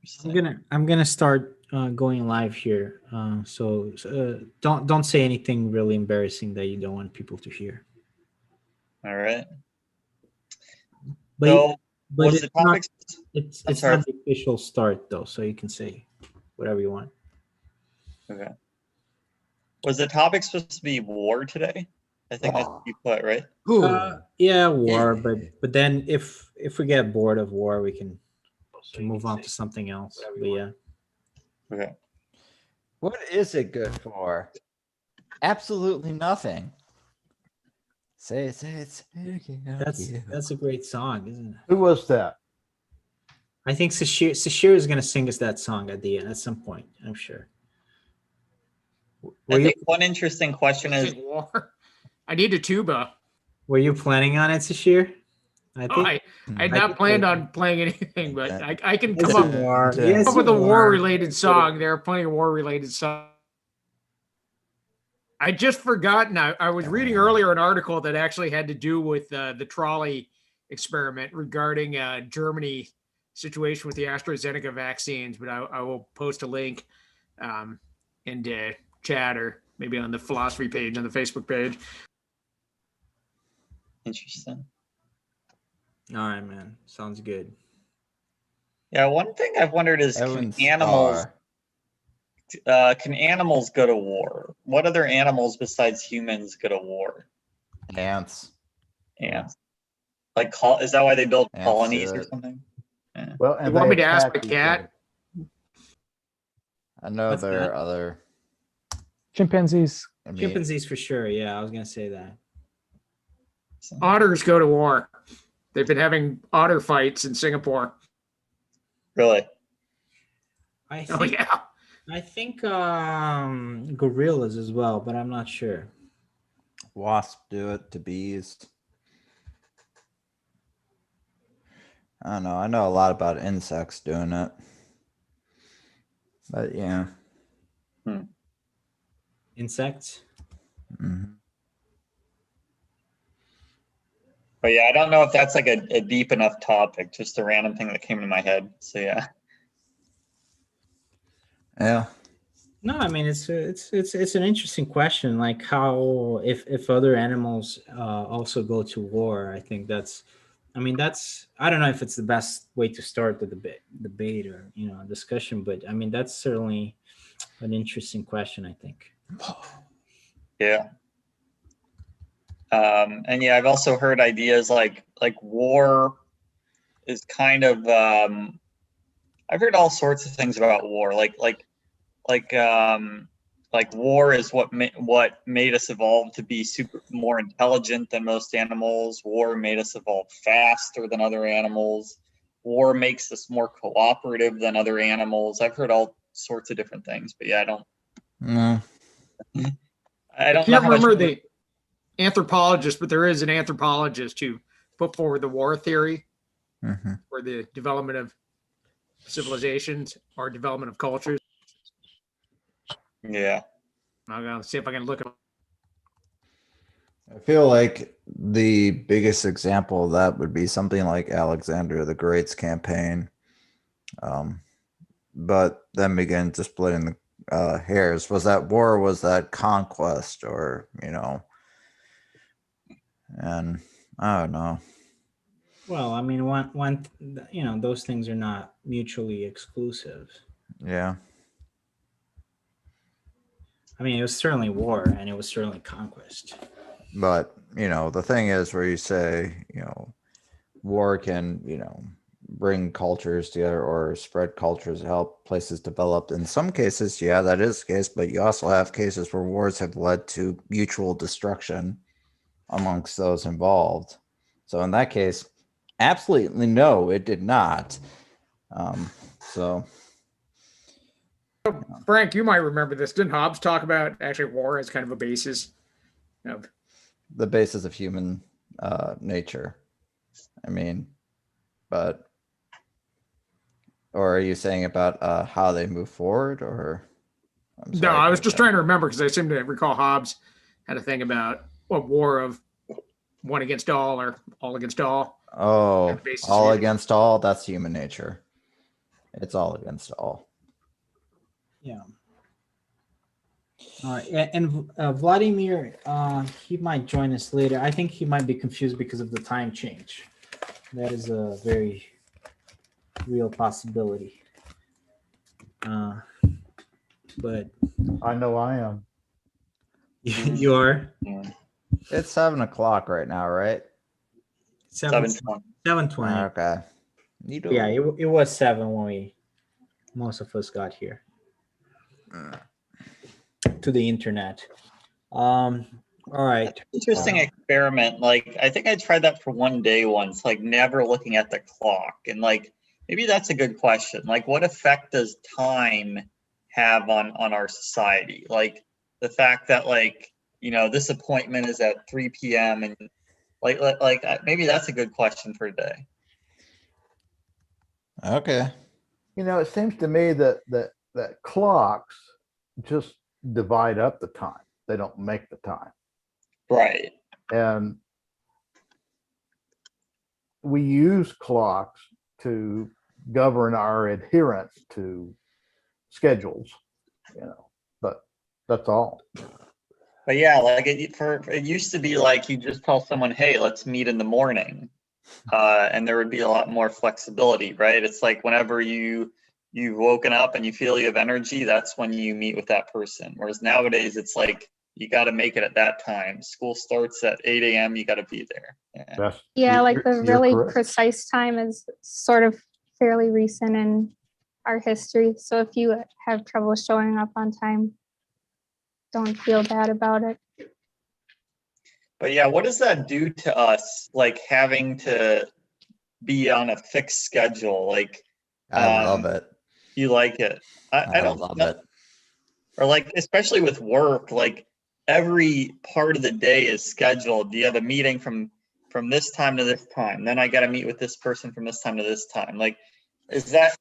I'm gonna start going live here. So don't say anything really embarrassing that you don't want people to hear. All right. But So but was it's the not topic? it's I'm it's sorry. not the official start though, so you can say whatever you want. Okay. Was the topic supposed to be war today? I think that's what you put, right? Yeah, war, but then if we get bored of war, we can move on to something else. But yeah, Okay. What is it good for? Absolutely nothing. Say it again. that's a great song, isn't it? Who was that? I think Sashir is gonna sing us that song at the end at some point. I'm sure. Were I you think one interesting question is, war. I need a tuba. were you planning on it, Sashir? I Oh, think I had I not think planned so. on playing anything, but I can Yes, come you are. Yes, up with you a war are. related song. There are plenty of war related songs. I just forgotten. I was reading earlier an article that actually had to do with the trolley experiment regarding Germany situation with the AstraZeneca vaccines. But I will post a link in the chat or maybe on the philosophy page on the Facebook page. interesting. All right, man. Sounds good. Yeah, one thing I've wondered is Evan can animals go to war? What other animals besides humans go to war? Ants. Ants. Like, is that why they build Ants colonies do or it. something? Yeah. Well, You and want they me to ask my attack each cat? other. I know What's there that? are other. Chimpanzees. I mean, Chimpanzees for sure. Yeah, I was gonna say that. Otters go to war. They've been having otter fights in Singapore. Really? I Oh think yeah. I think gorillas as well, but I'm not sure. wasps do it to bees. I don't know. I know a lot about insects doing it. But yeah. Insects. Mhm. But yeah, I don't know if that's like a deep enough topic, just a random thing that came to my head. So yeah. Yeah. No, I mean it's an interesting question. Like how if other animals also go to war. I think that's. I mean that's. I don't know if it's the best way to start the debate or discussion, but I mean that's certainly an interesting question. I think. Yeah. And yeah, I've also heard ideas like war is kind of I've heard all sorts of things about war, like war is what made us evolve to be more intelligent than most animals. War made us evolve faster than other animals. War makes us more cooperative than other animals. I've heard all sorts of different things, but yeah, I don't No. I don't know can't how much. remember the anthropologist, but there is an anthropologist who put forward the war theory Mm-hmm. for the development of civilizations or development of cultures. Yeah. I'm gonna see if I can look at. I feel like the biggest example of that would be something like Alexander the Great's campaign. But then begin to splitting the hairs. Was that war? Or was that conquest? Or and I don't know. Well, I mean, one, those things are not mutually exclusive. Yeah. I mean, it was certainly war, and it was certainly conquest. But the thing is, where you say war can bring cultures together or spread cultures, help places develop. In some cases, yeah, that is the case. But you also have cases where wars have led to mutual destruction amongst those involved. So in that case, absolutely no, it did not. So Frank, you might remember this. Didn't Hobbes talk about actually war as kind of a basis of the basis of human nature? I mean, but or are you saying about how they move forward, or? No, I was just trying to remember because I seem to recall Hobbes had a thing about a war of one against all or all against all. Oh, basis all of against all. That's human nature. It's all against all. Yeah. All right, and Vladimir, he might join us later. I think he might be confused because of the time change. That is a very real possibility. But I know I am. you are Yeah. It's 7 o'clock right now, right? 7:20. 7:20. Okay. You do. Yeah, it was 7 when most of us got here to the internet. All right. Interesting experiment. Like, I think I tried that for one day once, like never looking at the clock. And like, maybe that's a good question. Like, what effect does time have on our society? Like the fact that like, this appointment is at 3 p.m. and maybe that's a good question for today. Okay. It seems to me that clocks just divide up the time. They don't make the time. Right. And we use clocks to govern our adherence to schedules, but that's all. But yeah, like it used to be like you just tell someone, hey, let's meet in the morning. And there would be a lot more flexibility, right? It's like whenever you've woken up and you feel you have energy, that's when you meet with that person. Whereas nowadays it's like you got to make it at that time. School starts at 8 a.m. You got to be there. Yeah. Yeah, like the You're really correct. precise time is sort of fairly recent in our history. So if you have trouble showing up on time, don't feel bad about it. But yeah, what does that do to us? Like having to be on a fixed schedule? Like I love it. you like it? I don't love know. it. Or like, especially with work, like every part of the day is scheduled. You have a meeting from this time to this time. Then I got to meet with this person from this time to this time. Like, is that,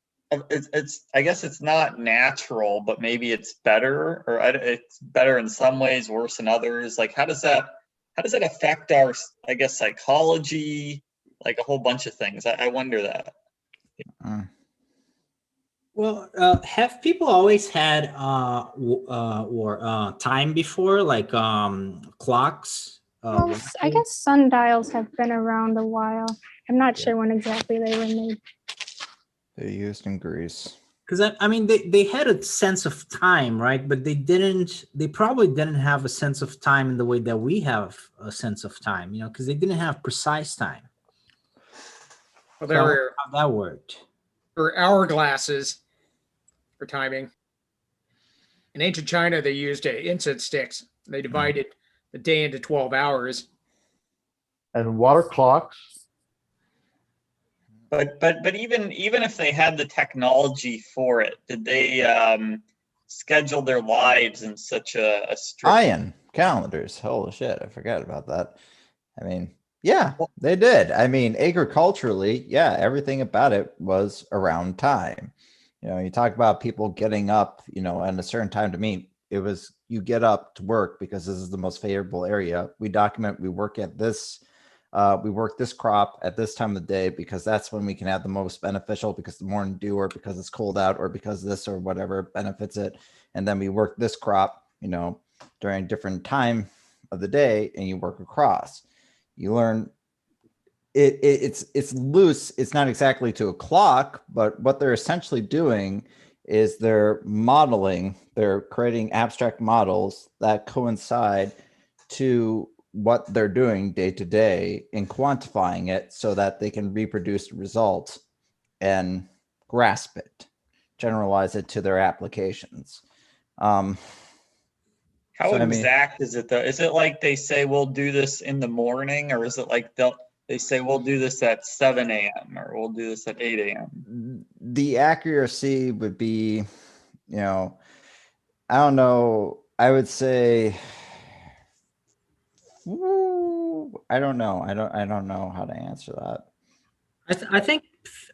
it's, I guess it's not natural, but maybe it's better, or it's better in some ways, worse in others. Like, how does that affect our, I guess, psychology, like a whole bunch of things? I wonder that. Well, have people always had time before, like clocks? Well, I guess sundials have been around a while. I'm not sure when exactly they were made. They're used in Greece. Because I mean, they had a sense of time, right? But they probably didn't have a sense of time in the way that we have a sense of time, because they didn't have precise time. Well, So I wonder how that worked. there were hourglasses for timing. In ancient China, they used incense sticks. They divided the day into 12 hours. And water clocks. But even if they had the technology for it, did they schedule their lives in such a strict? Mayan calendars. Holy shit, I forgot about that. I mean, yeah, they did. I mean, agriculturally, yeah, everything about it was around time. You talk about people getting up, at a certain time to meet. It was you get up to work because this is the most favorable area. We document, we work this crop at this time of the day because that's when we can have the most beneficial, because the morning dew, or because it's cold out, or because this or whatever benefits it. And then we work this crop, during different time of the day, and you work across. You learn it's loose. It's not exactly to a clock, but what they're essentially doing is they're creating abstract models that coincide to what they're doing day to day and quantifying it so that they can reproduce the results and grasp it, generalize it to their applications. How exact is it though? Is it like they say we'll do this in the morning, or is it like they say we'll do this at 7 a.m. or we'll do this at 8 a.m.? The accuracy would be, I don't know. I would say, I don't know. I don't know how to answer that. I think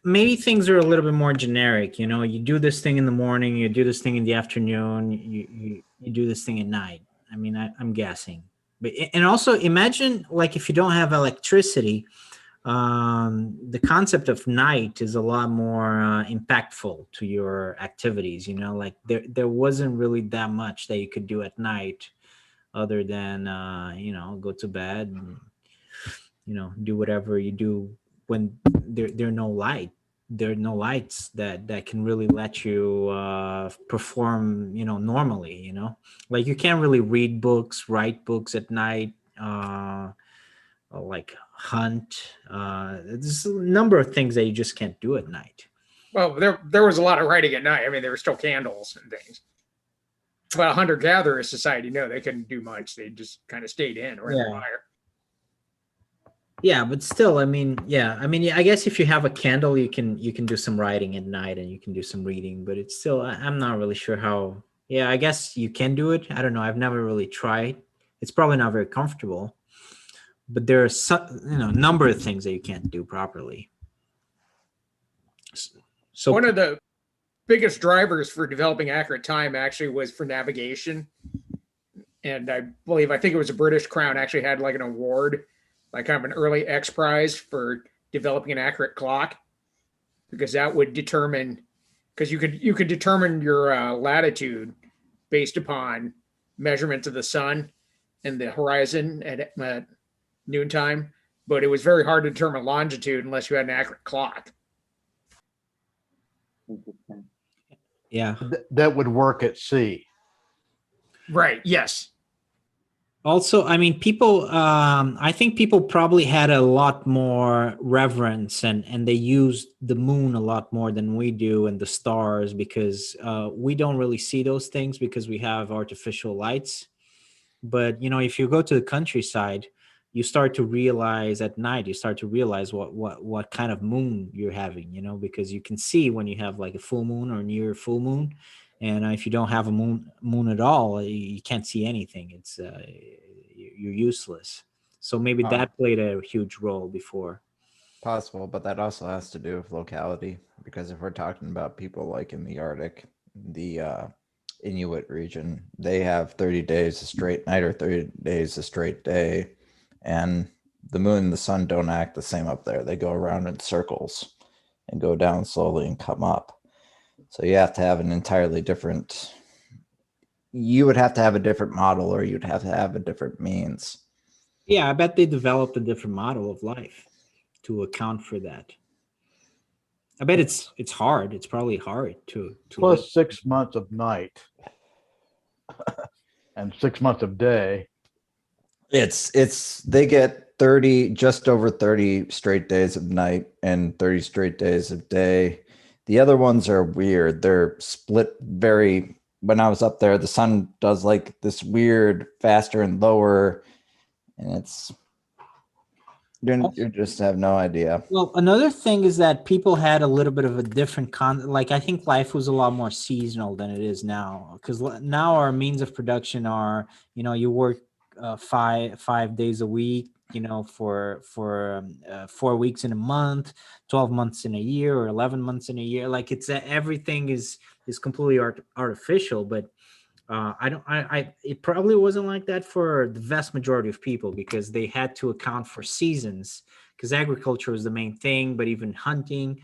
maybe things are a little bit more generic. You do this thing in the morning, you do this thing in the afternoon, you do this thing at night. I mean, I'm guessing. But and also imagine, like, if you don't have electricity, the concept of night is a lot more impactful to your activities. You know, like there wasn't really that much that you could do at night other than you know, go to bed and, you know, do whatever you do when there are no light. There are no lights that can really let you perform, you know, normally. You know, like you can't really read books, write books at night. Or like hunt. There's a number of things that you just can't do at night. Well, there was a lot of writing at night. I mean, there were still candles and things. But a hunter-gatherer society, no, they couldn't do much. They just kind of stayed in or in the Yeah. fire. Yeah, but still, I mean, yeah, I guess if you have a candle, you can do some writing at night and you can do some reading. But it's still, I'm not really sure how. Yeah, I guess you can do it. I don't know. I've never really tried. It's probably not very comfortable. But there are some, you know, number of things that you can't do properly. So One of the biggest drivers for developing accurate time actually was for navigation. And I think it was the British Crown actually had like an award, like kind of an early X Prize for developing an accurate clock, because that would determine, because you could determine your latitude based upon measurements of the sun and the horizon at noontime, but it was very hard to determine longitude unless you had an accurate clock. Interesting. yeah. That would work at sea. Right. Yes. Also, I mean, people, I think people probably had a lot more reverence and they used the moon a lot more than we do and the stars, because we don't really see those things because we have artificial lights. But, you know, if you go to the countryside, you start to realize at night, you start to realize what kind of moon you're having, you know, because you can see when you have like a full moon or near full moon. And if you don't have a moon at all, you can't see anything. It's you're useless. So maybe Oh. that played a huge role before. Possible, but that also has to do with locality, because if we're talking about people like in the Arctic, the Inuit region, they have 30 days a straight night or 30 days a straight day, and the moon and the sun don't act the same up there. They go around in circles and go down slowly and come up. So you have to have an entirely different, you would have to have a different model, or you'd have to have a different means. Yeah, I bet they developed a different model of life to account for that. I bet it's hard. It's probably hard to Plus 6 months of night and 6 months of day. It's they get 30, just over 30 straight days of night and 30 straight days of day. The other ones are weird. They're split very, when I was up there, the sun does like this weird faster and lower, and it's, you just have no idea. Well, another thing is that people had a little bit of a different like I think life was a lot more seasonal than it is now, because now our means of production are, you know, you work 5 days a week, you know, for 4 weeks in a month, 12 months in a year, or 11 months in a year. Like it's everything is completely artificial. But it probably wasn't like that for the vast majority of people, because they had to account for seasons, because agriculture was the main thing, but even hunting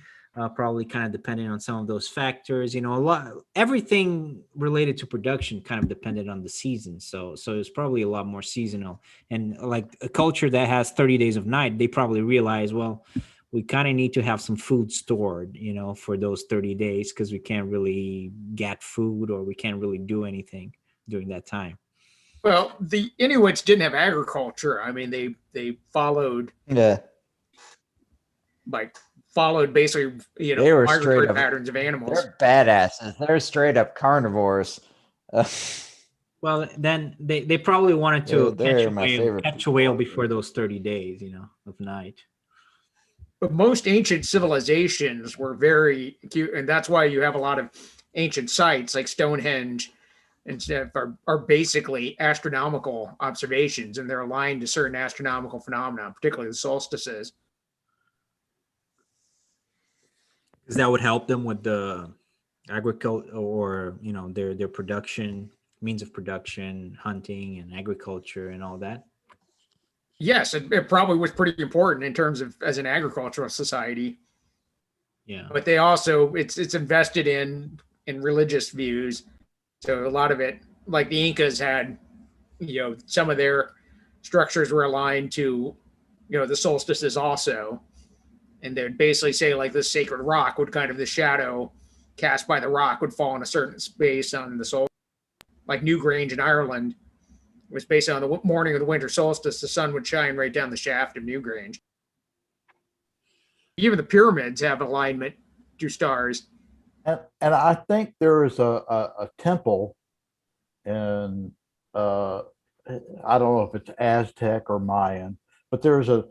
probably kind of depending on some of those factors. You know, everything related to production kind of depended on the season. So it's probably a lot more seasonal. And like a culture that has 30 days of night, they probably realize, well, we kind of need to have some food stored, you know, for those 30 days, because we can't really get food, or we can't really do anything during that time. Well, the Inuits didn't have agriculture. I mean, they followed Yeah, basically, you know, They were migratory straight up- patterns of animals. they're badasses. They're straight up carnivores. Well, then they probably wanted to They're my favorite catch a whale before those 30 days, you know, of night. But most ancient civilizations were very cute, and that's why you have a lot of ancient sites like Stonehenge and stuff are basically astronomical observations, and they're aligned to certain astronomical phenomena, particularly the solstices. Because that would help them with the agriculture, or, you know, their production, means of production, hunting and agriculture and all that. Yes, it probably was pretty important in terms of as an agricultural society. Yeah. But they also it's invested in religious views. So a lot of it, like the Incas had, some of their structures were aligned to, the solstices also. And they would basically say like this sacred rock would kind of the shadow cast by the rock would fall in a certain space on the solstice. Like Newgrange in Ireland was based on the morning of the winter solstice, the sun would shine right down the shaft of Newgrange. Even the pyramids have alignment to stars. And I think there is a temple in I don't know if it's Aztec or Mayan, but there's a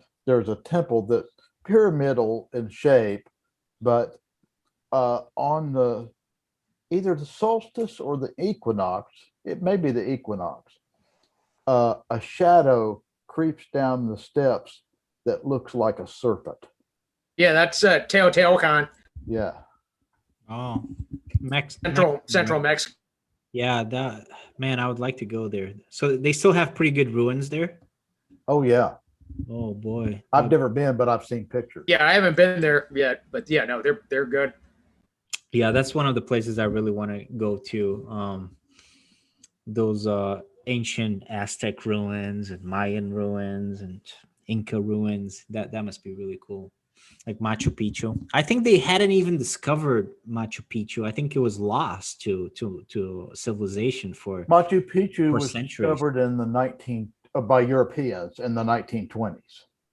temple that's pyramidal in shape, but on the either the solstice or the equinox, it may be the equinox, a shadow creeps down the steps that looks like a serpent. Yeah, that's Teotihuacan, Yeah. Oh, central Mexico. Yeah, that man, I would like to go there. So they still have pretty good ruins there. Oh yeah. Oh boy, I've never been, but I've seen pictures. Yeah, I haven't been there yet, but yeah, no, they're good. Yeah, that's one of the places I really want to go to. Those ancient Aztec ruins and Mayan ruins and Inca ruins. That must be really cool. Like Machu Picchu. I think they hadn't even discovered Machu Picchu. I think it was lost to civilization for Machu Picchu for was centuries. discovered in the by Europeans in the 1920s.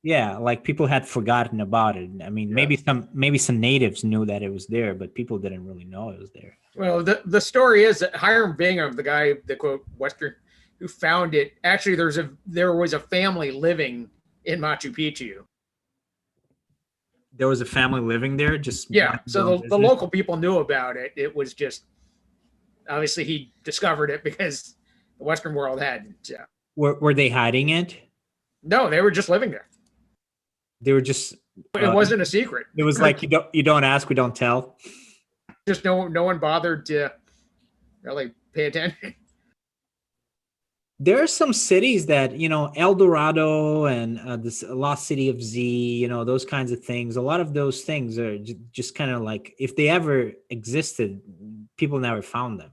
Yeah, like people had forgotten about it. I mean, maybe some natives knew that it was there, but people didn't really know it was there. Well, the story is that Hiram Bingham, the guy, the quote Western, who found it, actually there was a family living in Machu Picchu. There was a family living there, just So the local people knew about it. It was just obviously he discovered it because the Western world hadn't. Yeah. Were they hiding it? No, they were just living there. They were just. It wasn't a secret. It was like you don't ask, we don't tell. Just no one bothered to really pay attention. There are some cities that, El Dorado and this Lost City of Z, those kinds of things. A lot of those things are just kind of like, if they ever existed, people never found them.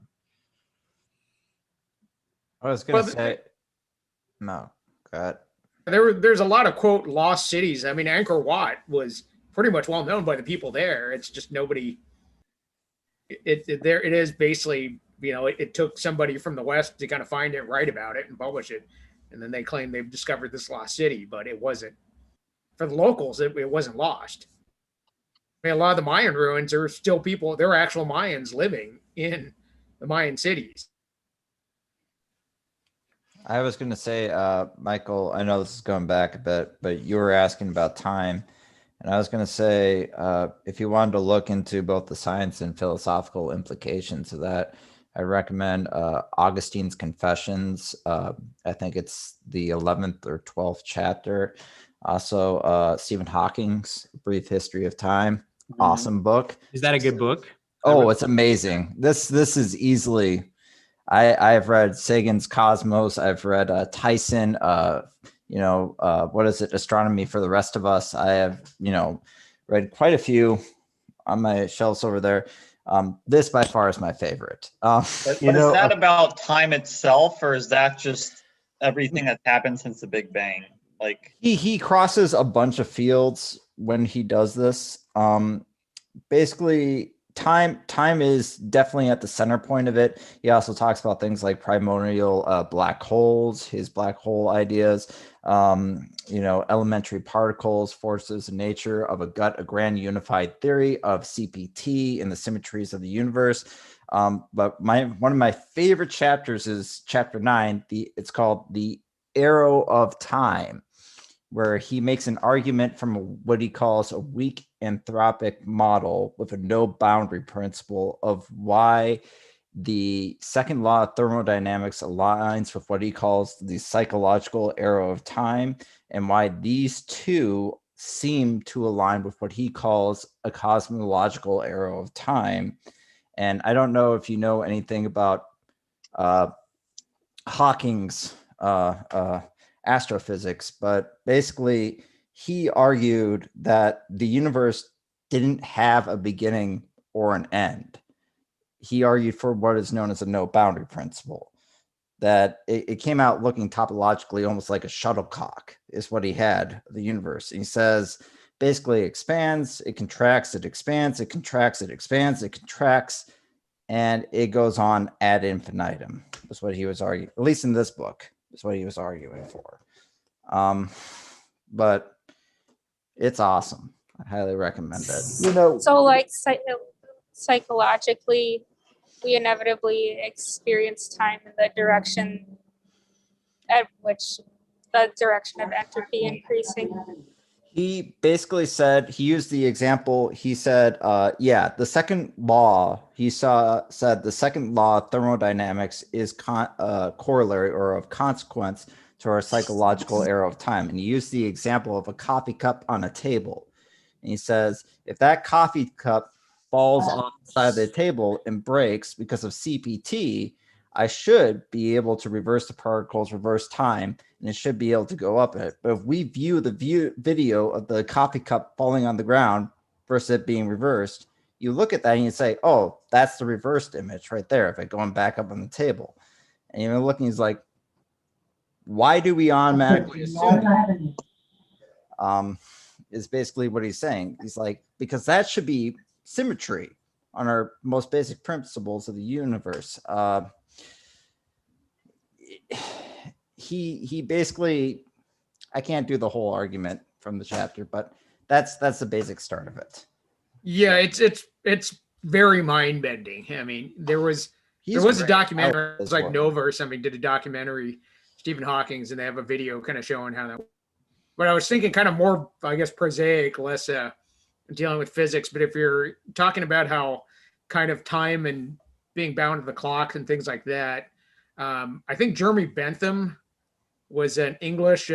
I was going to say, no, go ahead. There's a lot of quote lost cities. I mean, Angkor Wat was pretty much well known by the people there. It's just nobody. It is basically, it took somebody from the West to kind of find it, write about it, and publish it, and then they claim they've discovered this lost city, but it wasn't. For the locals, it wasn't lost. I mean, a lot of the Mayan ruins are still people. There are actual Mayans living in the Mayan cities. I was going to say, Michael, I know this is going back a bit, but you were asking about time. And I was going to say, if you wanted to look into both the science and philosophical implications of that, I recommend Augustine's Confessions. I think it's the 11th or 12th chapter. Also, Stephen Hawking's Brief History of Time. Mm-hmm. Awesome book. Is that a good book? Oh, it's amazing. This is easily... I've read Sagan's Cosmos. I've read Tyson, what is it? Astronomy for the Rest of Us. I have, read quite a few on my shelves over there. This by far is my favorite. But is that about time itself, or is that just everything that's happened since the Big Bang? Like he crosses a bunch of fields when he does this. Basically, time is definitely at the center point of it. He also talks about things like primordial black holes, his black hole ideas, elementary particles, forces of nature of a grand unified theory of CPT and the symmetries of the universe. But one of my favorite chapters is chapter 9. It's called The Arrow of Time, where he makes an argument from what he calls a weak anthropic model with a no boundary principle of why the second law of thermodynamics aligns with what he calls the psychological arrow of time, and why these two seem to align with what he calls a cosmological arrow of time. And I don't know if you know anything about Hawking's astrophysics, but basically he argued that the universe didn't have a beginning or an end. He argued for what is known as a no boundary principle, that it came out looking topologically almost like a shuttlecock is what he had of the universe. And he says basically expands, it contracts, it expands, it contracts, it expands, it contracts, and it goes on ad infinitum. That's what he was arguing, at least in this book, is what he was arguing for. But it's awesome. I highly recommend it. You know, So like psychologically, we inevitably experience time in the direction at which the direction of entropy increasing. He basically said, he used the example, he said, the second law, said the second law of thermodynamics is corollary or of consequence to our psychological era of time. And he used the example of a coffee cup on a table. And he says, if that coffee cup falls off the side of the table and breaks because of CPT, I should be able to reverse the particles, reverse time, and it should be able to go up it. But if we view the video of the coffee cup falling on the ground versus it being reversed, you look at that and you say, oh, that's the reversed image right there, if it going back up on the table. And you're looking, he's like, why do we automatically assume is basically what he's saying. He's like, because that should be symmetry on our most basic principles of the universe. He basically, I can't do the whole argument from the chapter, but that's the basic start of it. Yeah, it's very mind bending. I mean, there was a documentary, it was like Nova or something, did a documentary, Stephen Hawking's, and they have a video kind of showing how that. But I was thinking kind of more, I guess, prosaic, less dealing with physics. But if you're talking about how kind of time and being bound to the clocks and things like that, I think Jeremy Bentham was an English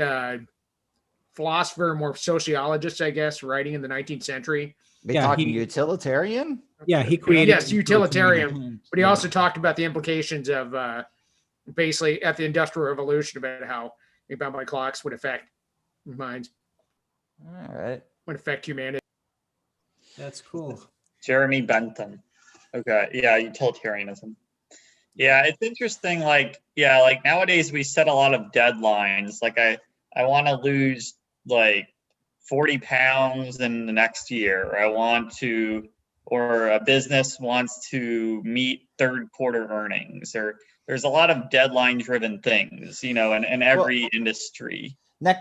philosopher, more sociologist, I guess, writing in the 19th century. Are you talking utilitarian? Yeah, he created. Yes, utilitarian. But he also talked about the implications of basically at the Industrial Revolution about how being bound by clocks would affect minds. All right. Would affect humanity. That's cool. Jeremy Bentham. Okay. Yeah, utilitarianism. Yeah, it's interesting. Like nowadays we set a lot of deadlines. Like I want to lose like 40 pounds in the next year. Or a business wants to meet third quarter earnings, or there's a lot of deadline driven things, in every industry.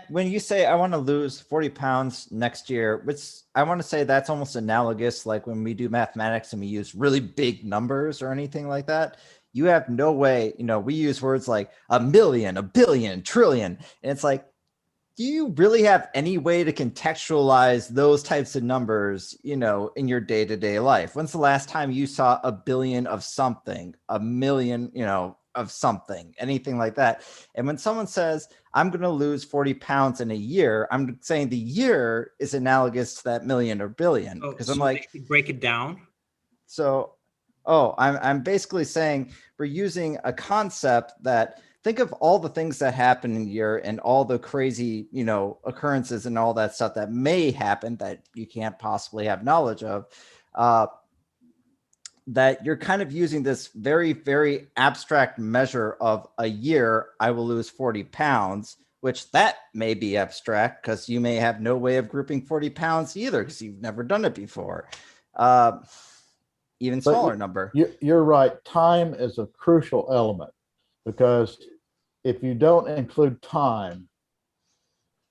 When you say I want to lose 40 pounds next year, which I want to say that's almost analogous, like when we do mathematics and we use really big numbers or anything like that. You have no way, we use words like a million, a billion, trillion. And it's like, do you really have any way to contextualize those types of numbers, in your day-to-day life? When's the last time you saw a billion of something, a million, of something, anything like that? And when someone says, I'm going to lose 40 pounds in a year, I'm saying the year is analogous to that million or billion. Because I'm like, break it down. So, I'm basically saying we're using a concept that, think of all the things that happen in a year and all the crazy, occurrences and all that stuff that may happen that you can't possibly have knowledge of. That you're kind of using this very, very abstract measure of a year, I will lose 40 pounds, which that may be abstract because you may have no way of grouping 40 pounds either because you've never done it before. Even smaller number. You're right. Time is a crucial element because if you don't include time,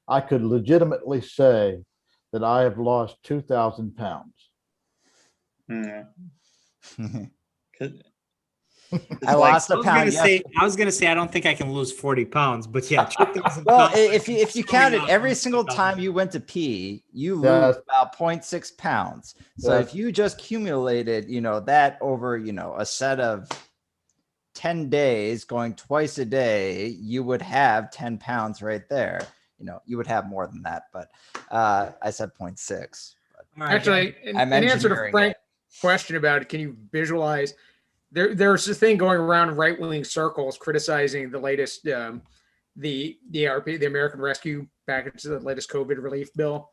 I could legitimately say that I have lost 2,000 pounds. I lost a pound. I was gonna say I don't think I can lose 40 pounds, but yeah. Well, if you counted every single time you went to pee, you lose about 0.6 pounds. So if you just accumulated, that over, a set of 10 days going twice a day, you would have 10 pounds right there. You would have more than that, but I said 0.6. Actually, in answer to Frank's question about it, can you visualize? There's this thing going around in right-wing circles criticizing the latest the ARP, the American Rescue Package, the latest COVID relief bill,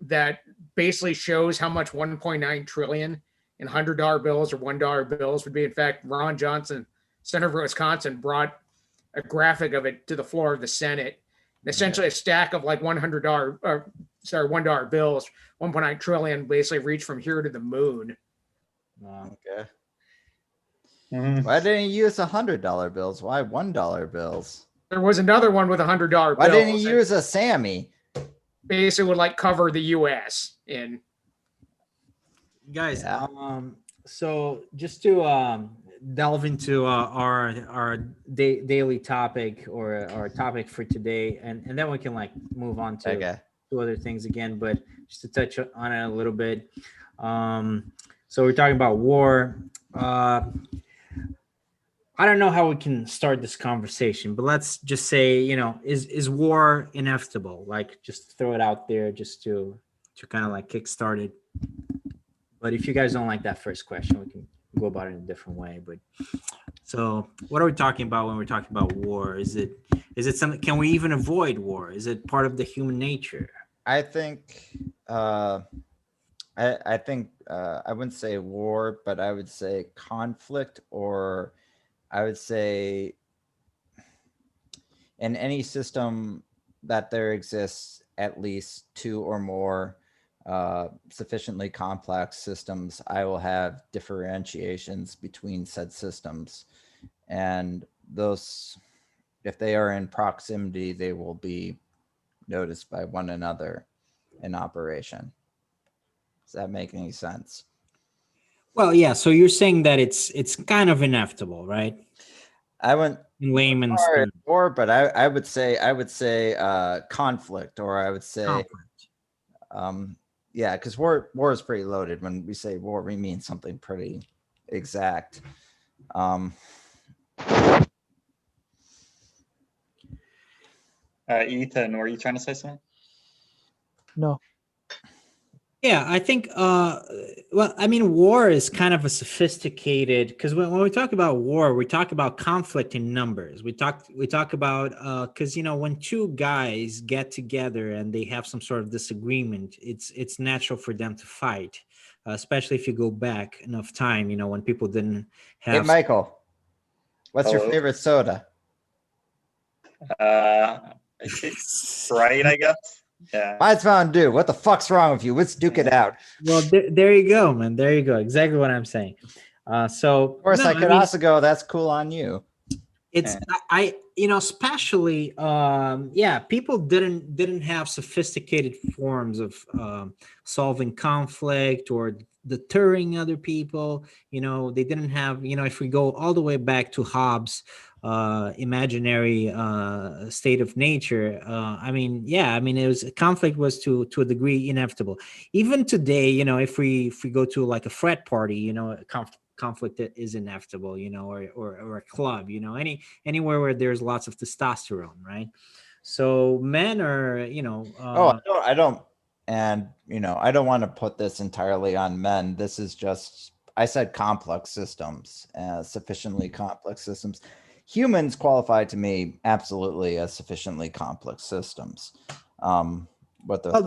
that basically shows how much 1.9 trillion in $100 bills or $1 bills would be. In fact, Ron Johnson, Senator from Wisconsin, brought a graphic of it to the floor of the Senate. Essentially, a stack of like $100 bills, 1.9 trillion, basically reach from here to the moon. Wow. Okay. Mhm. Why didn't you use $100 bills? Why $1 bills? There was another one with $100 Why bills. didn't you use a Sammy? Basically, would like cover the U.S. in. Guys, Yeah. so just to delve into our daily topic or our topic for today, and then we can like move on to Okay. other things again, but just to touch on it a little bit. So we're talking about war. I don't know how we can start this conversation, but let's just say, is war inevitable? Like, just throw it out there just to kind of like kickstart it. But if you guys don't like that first question, we can go about it in a different way. But so what are we talking about when we're talking about war? Is it something, can we even avoid war? Is it part of the human nature? I think I wouldn't say war, but I would say conflict, or I would say in any system that there exists at least two or more sufficiently complex systems, I will have differentiations between said systems. And those, if they are in proximity, they will be noticed by one another in operation. Does that make any sense? Well, yeah. So you're saying that it's kind of inevitable, right? I wouldn't In layman's or, terms. or but I would say conflict, or I would say Conflict. yeah, because war is pretty loaded. When we say war, we mean something pretty exact. Ethan, were you trying to say something? No. Yeah, I think, well, I mean, war is kind of a sophisticated, because when we talk about war, we talk about conflict in numbers. We talk about, because, when two guys get together and they have some sort of disagreement, it's natural for them to fight, especially if you go back enough time, when people didn't Hey, have. Michael, what's your Hello? favorite soda? Sprite, I guess. Yeah. Mine's Mountain Dew. What the fuck's wrong with you? Let's duke it out. Well, there you go, man. There you go. Exactly what I'm saying. So, Of course, no, I could mean, also go, that's cool on you. it's especially people didn't have sophisticated forms of solving conflict or deterring other people. They didn't have, if we go all the way back to Hobbes' imaginary state of nature, it was, conflict was to a degree inevitable. Even today, if we go to like a frat party, conflict is inevitable, or a club, anywhere where there's lots of testosterone, right? So men are, I don't want to put this entirely on men. This is just, I said complex systems, sufficiently complex systems. Humans qualify to me absolutely as sufficiently complex systems. That's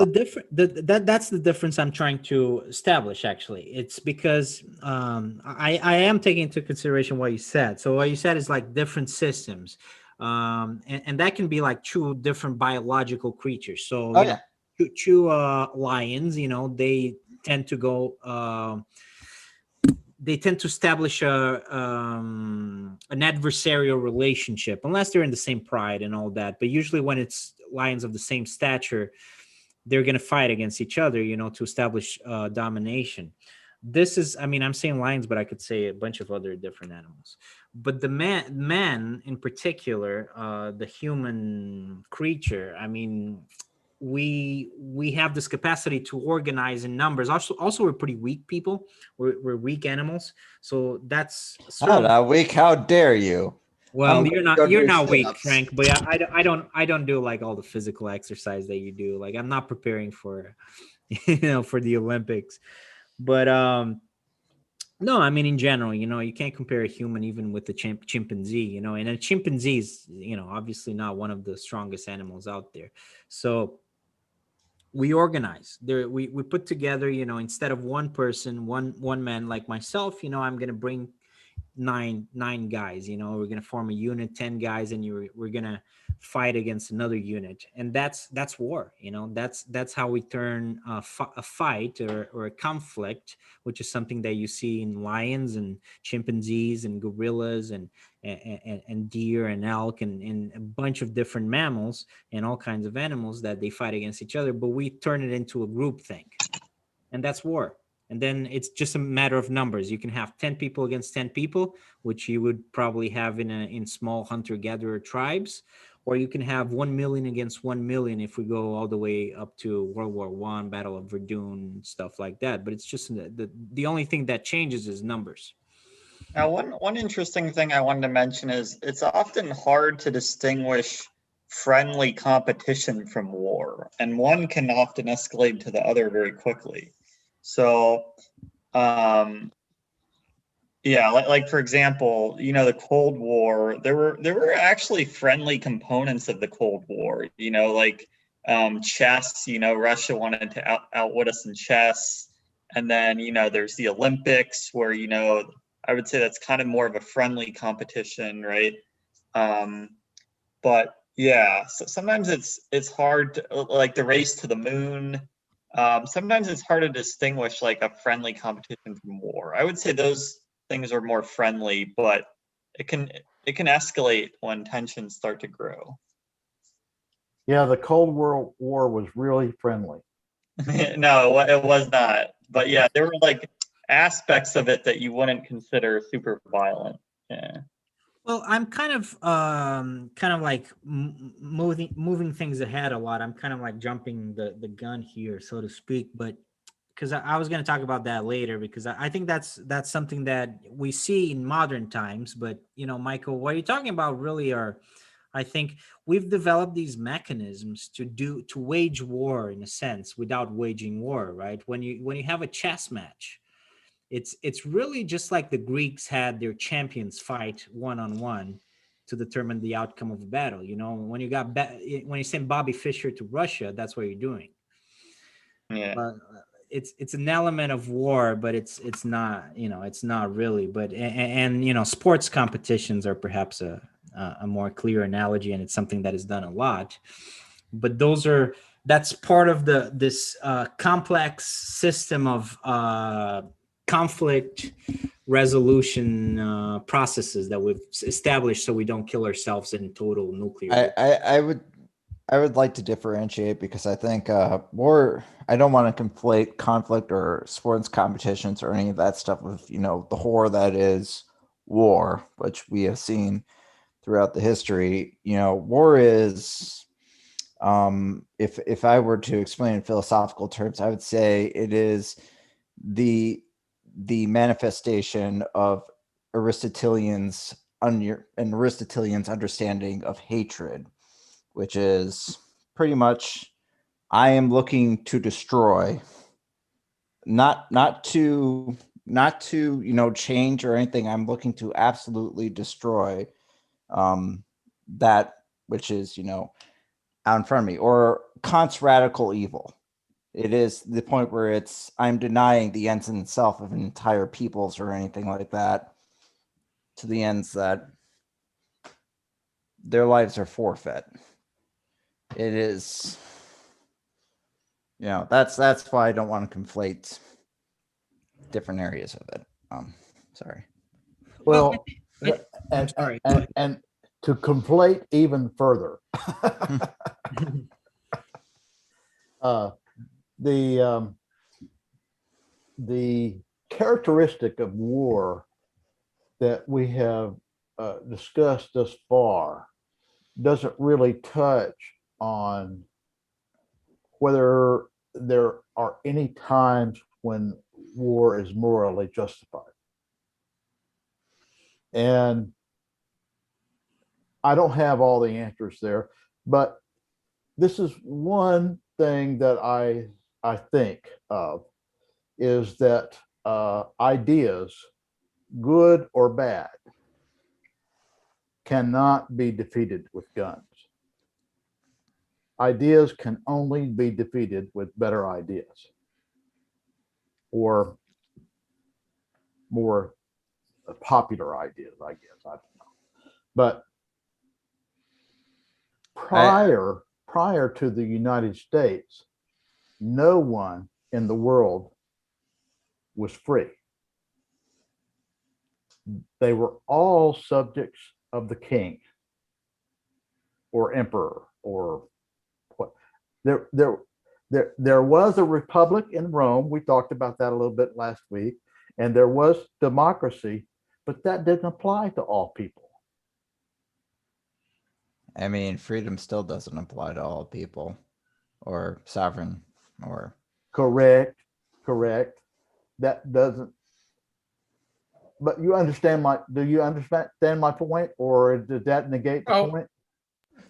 the difference I'm trying to establish. Actually, it's because I am taking into consideration what you said. So what you said is like different systems, and that can be like two different biological creatures. So two lions, they tend to go. They tend to establish an adversarial relationship, unless they're in the same pride and all that. But usually, when it's lions of the same stature, they're going to fight against each other, to establish domination. This is, I'm saying lions, but I could say a bunch of other different animals. But the man in particular, the human creature, we have this capacity to organize in numbers. Also, we're pretty weak people. We're weak animals. So that's not weak. How dare you? Well, you're not weak, Frank, but I don't do like all the physical exercise that you do. Like, I'm not preparing for, for the Olympics, but No, I mean in general, you can't compare a human even with a chimpanzee, and a chimpanzee is, obviously not one of the strongest animals out there. So we organize there, we put together, instead of one person, one man like myself, I'm gonna bring nine guys. We're gonna form a unit, 10 guys, and we're gonna fight against another unit, and that's war. That's how we turn a fight or a conflict, which is something that you see in lions and chimpanzees and gorillas and deer and elk and a bunch of different mammals and all kinds of animals, that they fight against each other, but we turn it into a group thing, and that's war. And then it's just a matter of numbers. You can have 10 people against 10 people, which you would probably have in small hunter-gatherer tribes, or you can have 1 million against 1 million if we go all the way up to World War I, Battle of Verdun, stuff like that. But it's just the only thing that changes is numbers. Now, one interesting thing I wanted to mention is it's often hard to distinguish friendly competition from war, and one can often escalate to the other very quickly. So, yeah, like for example, the Cold War, there were actually friendly components of the Cold War, like chess. Russia wanted to outwit us in chess. And then, there's the Olympics where, I would say that's kind of more of a friendly competition, right? But yeah, so sometimes it's hard to, like the race to the moon. Sometimes it's hard to distinguish like a friendly competition from war. I would say those things are more friendly, but it can escalate when tensions start to grow. Yeah, the Cold War was really friendly. No, it was not. But yeah, there were like aspects of it that you wouldn't consider super violent. Yeah. Well, I'm kind of like moving things ahead a lot. I'm kind of like jumping the gun here, so to speak. But because I was going to talk about that later, because I think that's something that we see in modern times. But Michael, what you're talking about really are, I think we've developed these mechanisms to wage war in a sense without waging war, right? When you have a chess match, it's really just like the Greeks had their champions fight one-on-one to determine the outcome of a battle. When you send Bobby Fischer to Russia, that's what you're doing. Yeah. It's an element of war, but it's not, it's not really. But and sports competitions are perhaps a more clear analogy, and it's something that is done a lot. But that's part of this complex system of conflict resolution processes that we've established, so we don't kill ourselves in total nuclear. I would like to differentiate, because I think war, I don't want to conflate conflict or sports competitions or any of that stuff with, the horror that is war, which we have seen throughout the history. War is, if I were to explain in philosophical terms, I would say it is the manifestation of Aristotelian's understanding of hatred, which is pretty much, I am looking to destroy, not to change or anything. I'm looking to absolutely destroy that which is out in front of me. Or Kant's radical evil. It is the point where I'm denying the ends in itself of entire peoples or anything like that, to the ends that their lives are forfeit. It is, that's why I don't want to conflate different areas of it. Sorry. Well, I'm sorry. and to conflate even further, the characteristic of war that we have discussed thus far doesn't really touch on whether there are any times when war is morally justified. And I don't have all the answers there, but this is one thing that I think of, is that ideas good or bad, cannot be defeated with guns. Ideas can only be defeated with better ideas or more popular ideas, I guess. I don't know. But prior to the United States, no one in the world was free. They were all subjects of the king or emperor or what. There was a republic in Rome. We talked about that a little bit last week, and there was democracy, but that didn't apply to all people. I mean, freedom still doesn't apply to all people, or sovereign, or Correct. That doesn't. But you understand do you understand my point, or does that negate the Oh. point?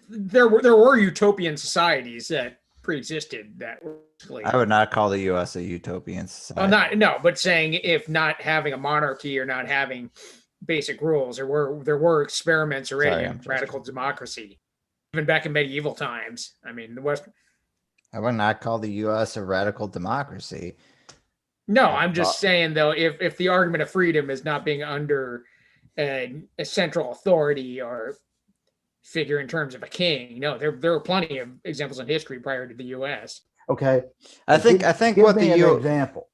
There were utopian societies that pre-existed that were basically. I would not call the U.S. a utopian society. But saying if not having a monarchy or not having basic rules, there were experiments already Sorry, in I'm just- radical democracy, even back in medieval times. I mean, the West. I would not call the U.S. a radical democracy. No, I'm just saying though, if the argument of freedom is not being under a central authority or figure in terms of a king, no, there are plenty of examples in history prior to the U.S. Okay. I think Give what me the an U. example.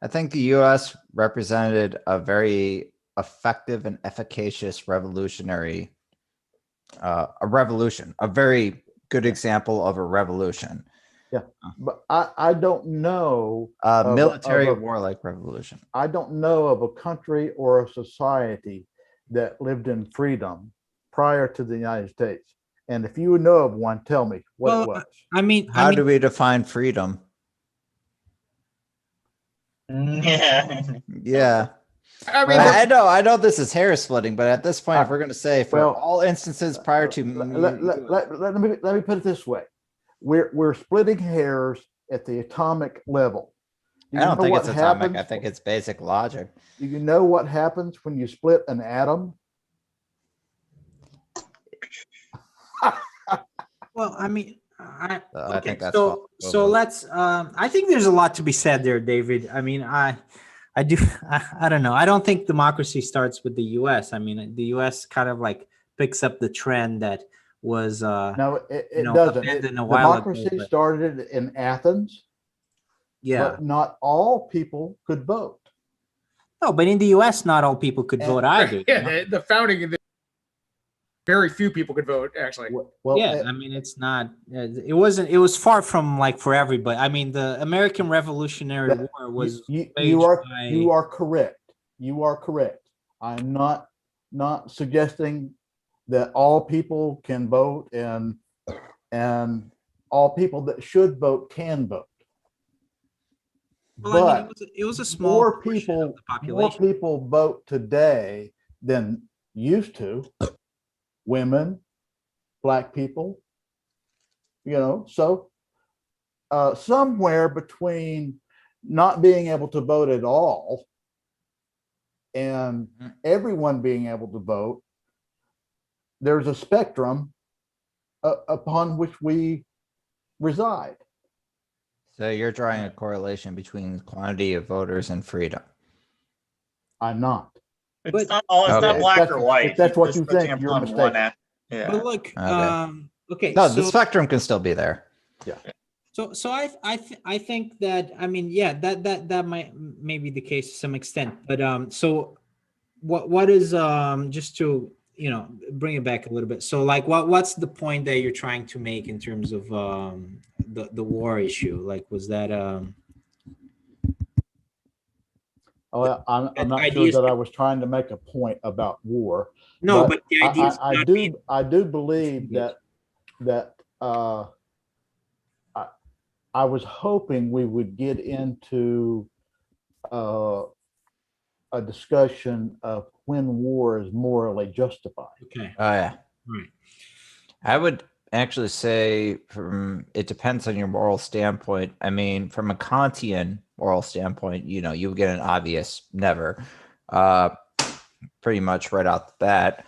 I think the U.S. represented a very effective and efficacious revolutionary, a revolution, a very good example of a revolution. But I don't know. Military of a- warlike revolution. I don't know of a country or a society that lived in freedom prior to the United States. And if you know of one, tell me what it Well, was. I mean, How do we define freedom? Yeah. Yeah, I mean, I know this is hair splitting, but at this point, if we're going to say for Well, all instances prior to, Let me put it this way. We're splitting hairs at the atomic level. Do I you don't know think what it's atomic. happens- I think it's basic logic. Do you know what happens when you split an atom? well, I mean, I okay, think that's so fine. so let's. I think there's a lot to be said there, David. I mean, I do. I don't know. I don't think democracy starts with the U.S. I mean, the U.S. kind of like picks up the trend that was. No, it You know, doesn't. abandoned a while ago, Democracy but- started in Athens, Yeah. but not all people could vote. No, but in the U.S., not all people could And- vote either. you know? yeah, the founding of the very few people could vote actually. Well, Yeah, I mean, it's not. It wasn't. It was far from like for everybody. I mean, the American Revolutionary That- War was. you waged are by- you are correct. You are correct. I'm not suggesting that all people can vote and all people that should vote can vote. Well, I mean, But it was a small more portion of people the population. vote today than used to. Women, black people, so somewhere between not being able to vote at all and everyone being able to vote, there's a spectrum upon which we reside. So you're drawing a correlation between quantity of voters and freedom. I'm not. It's But- not Okay. black If or that's- white. if that's what Just you putting think, it you're on mistaken. one end. Yeah. But look, okay. No, so, the spectrum can still be there. So I think that, I mean, yeah, that may be the case to some extent, but so what is just to bring it back a little bit. So like what's the point that you're trying to make in terms of the war issue? Like, was that I'm not sure ideas- that I was trying to make a point about war. no? But the idea is I not do being- I do believe that I was hoping we would get into a discussion of when war is morally justified. okay, Oh yeah. right. I would actually say it depends on your moral standpoint. I mean, from a Kantian moral standpoint, you would get an obvious never. pretty much right out the bat.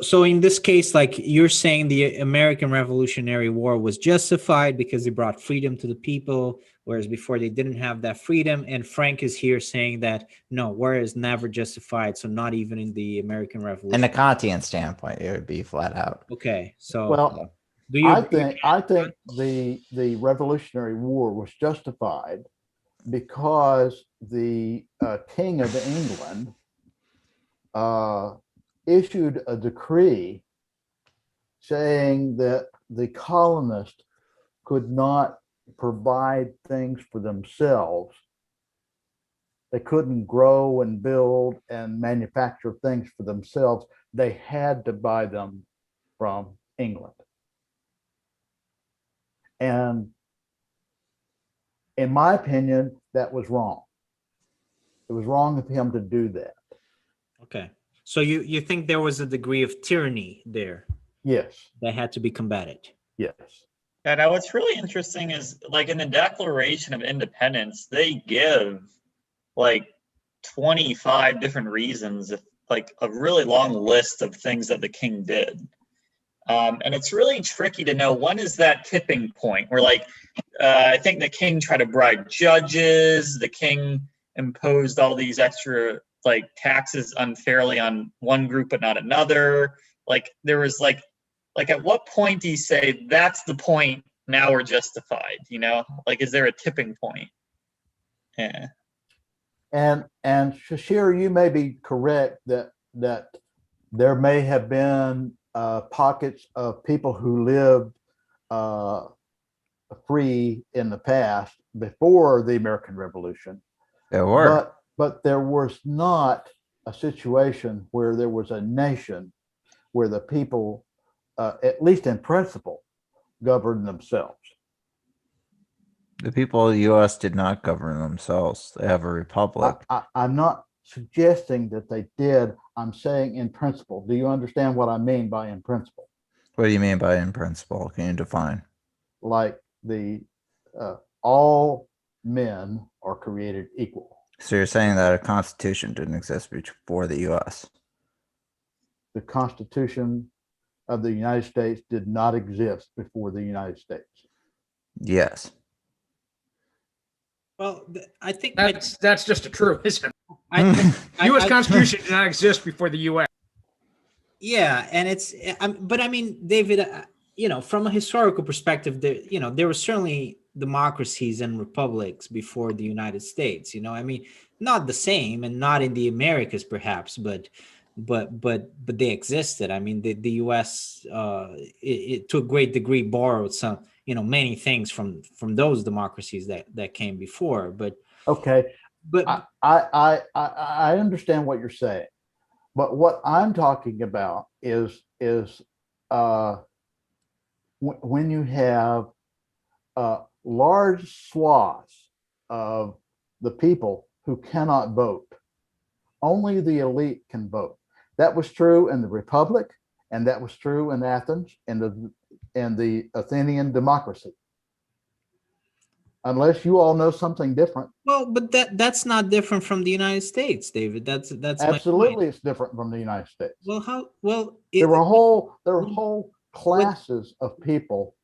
So in this case, like you're saying, the American Revolutionary War was justified because it brought freedom to the people, whereas before they didn't have that freedom. And Frank is here saying that no, war is never justified. So not even in the American Revolution. In a Kantian standpoint, it would be flat out. Okay, so Well, do you? I think the Revolutionary War was justified because the King of England issued a decree saying that the colonists could not provide things for themselves. They couldn't grow and build and manufacture things for themselves. They had to buy them from England. And in my opinion, that was wrong. It was wrong of him to do that. Okay, so you think there was a degree of tyranny there Yes, that had to be combated? yes. And now what's really interesting is like in the Declaration of Independence, they give like 25 different reasons, like a really long list of things that the king did. And it's really tricky to know when is that tipping point where like, I think the king tried to bribe judges, the king imposed all these extra like taxes unfairly on one group but not another. Like there was like at what point do you say that's the point, now we're justified, you know? Like is there a tipping point? Yeah. And Shashir, you may be correct that there may have been pockets of people who lived free in the past before the American Revolution. There were. But there was not a situation where there was a nation where the people, at least in principle, governed themselves. The people of the U.S. did not govern themselves. They have a republic. I'm not suggesting that they did. I'm saying in principle. Do you understand what I mean by in principle? What do you mean by in principle? Can you define? Like all men are created equal. So you're saying that a constitution didn't exist before the U.S. The Constitution of the United States did not exist before the United States. Yes. Well, I think That's just a truism. I U.S. Constitution did not exist before the U.S. Yeah, and it's but I mean, David, from a historical perspective, there were certainly democracies and republics before the United States. I mean, not the same and not in the Americas perhaps, but they existed. I mean, the U.S. It to a great degree borrowed some many things from those democracies that came before. But okay, but I understand what you're saying, but what I'm talking about is when you have large swaths of the people who cannot vote. Only the elite can vote. That was true in the Republic, and that was true in Athens and the Athenian democracy. Unless you all know something different. Well, but that's not different from the United States, David. That's absolutely it's different from the United States. Well, there were whole classes of people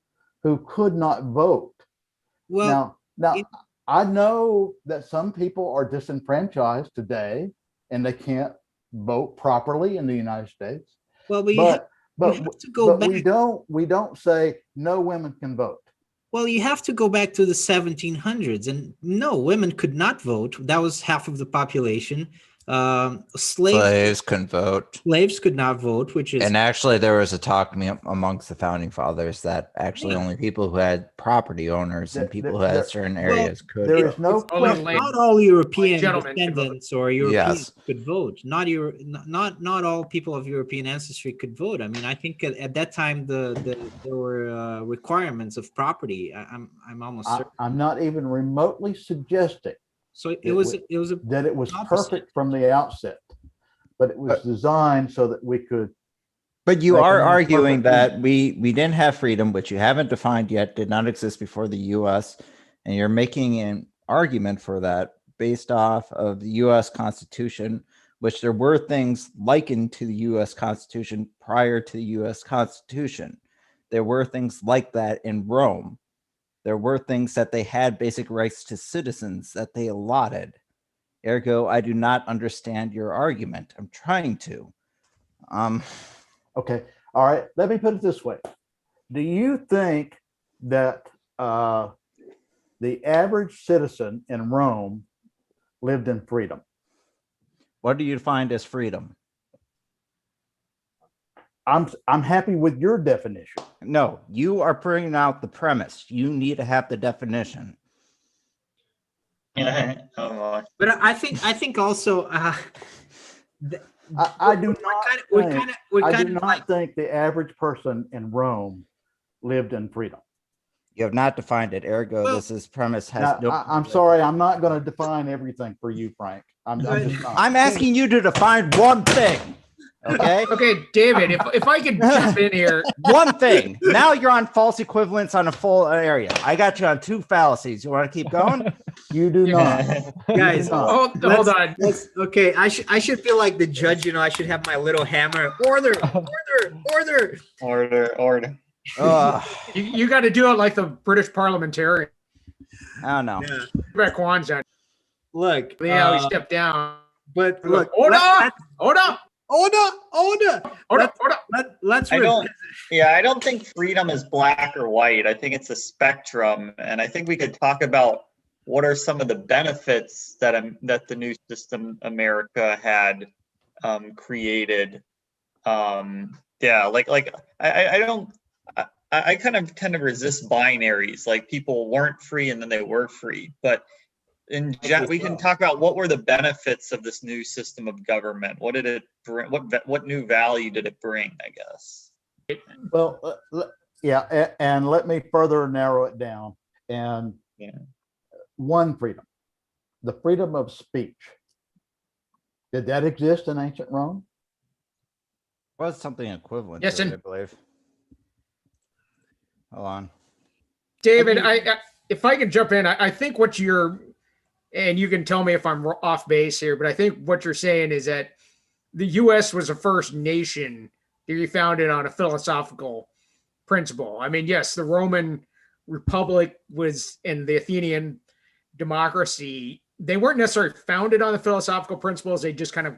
who could not vote. Well, now I know that some people are disenfranchised today and they can't vote properly in the United States. Well, we don't say no women can vote. Well, you have to go back to the 1700s, and no, women could not vote. That was half of the population. Slaves couldn't vote. Slaves could not vote, which is. And actually, there was a talk amongst the founding fathers that actually only people who had property owners and people who had certain areas could. There is no question. Not all European descendants or Europeans could vote. Not all people of European ancestry could vote. I mean, I think at that time there were requirements of property. I'm almost certain. I'm not even remotely suggesting. So it was perfect from the outset, but it was designed so that we could. But you are arguing that we didn't have freedom, which you haven't defined yet, did not exist before the U.S., and you're making an argument for that based off of the U.S. Constitution, which there were things likened to the U.S. Constitution prior to the U.S. Constitution. There were things like that in Rome. There were things that they had basic rights to citizens that they allotted. Ergo, I do not understand your argument. I'm trying to. Okay. All right. Let me put it this way. Do you think that the average citizen in Rome lived in freedom? What do you find as freedom? I'm happy with your definition. No, you are bringing out the premise. You need to have the definition. Yeah. Oh, my. But I think also I do we're not. kind of I do not think the average person in Rome lived in freedom. You have not defined it. Ergo, Well, this is premise has Now, no. I'm sorry, I'm not going to define everything for you, Frank. I'm just not. I'm asking you to define one thing. Okay. Okay, David, if I could jump in here, One thing. Now you're on false equivalence on a full area. I got you on two fallacies. You want to keep going? You do not. guys. hold Let's- on. Okay, I should feel like the judge. I should have my little hammer. Order. Order. You got to do it like the British parliamentarian. I don't know. Yeah. Back Kwanzaa. Look. Yeah, we stepped down. But look. Order! Order. Let's. I don't. Yeah, I don't think freedom is black or white. I think it's a spectrum, and I think we could talk about what are some of the benefits that the new system America had created. Yeah, I don't. I kind of tend to resist binaries. Like people weren't free and then they were free, but we can talk about what were the benefits of this new system of government. What did it bring? What new value did it bring? I guess. Well, yeah, and let me further narrow it down. And one freedom, the freedom of speech. Did that exist in ancient Rome? Was something equivalent Yes, to it, and- I believe. Hold on. David, if I can jump in, I think what you're, and you can tell me if I'm off base here, but I think what you're saying is that the U.S. was the first nation to be founded on a philosophical principle. I mean, yes, the Roman Republic was, and the Athenian democracy, they weren't necessarily founded on the philosophical principles. They just kind of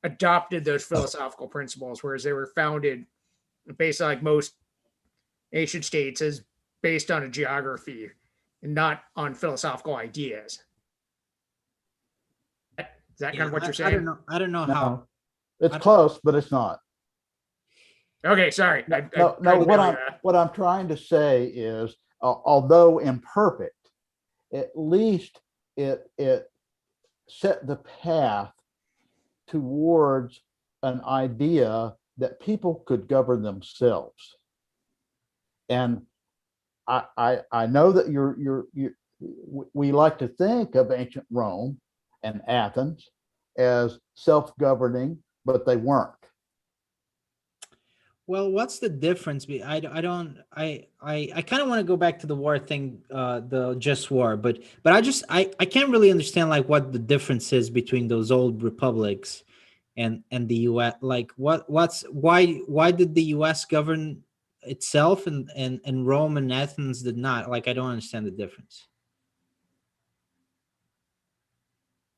adopted those philosophical principles, whereas they were founded based on, like most nation states, as based on a geography and not on philosophical ideas. Is that kind of what you're saying? I don't know how. No, it's close, but it's not. Okay, sorry. No, what I'm trying to say is, although imperfect, at least it set the path towards an idea that people could govern themselves. And I know that we like to think of ancient Rome and Athens as self-governing, but they weren't. Well, what's the difference? I kind of want to go back to the war thing, the just war, but I can't really understand like what the difference is between those old republics and the US. Like why did the US govern itself and Rome and Athens did not? Like I don't understand the difference.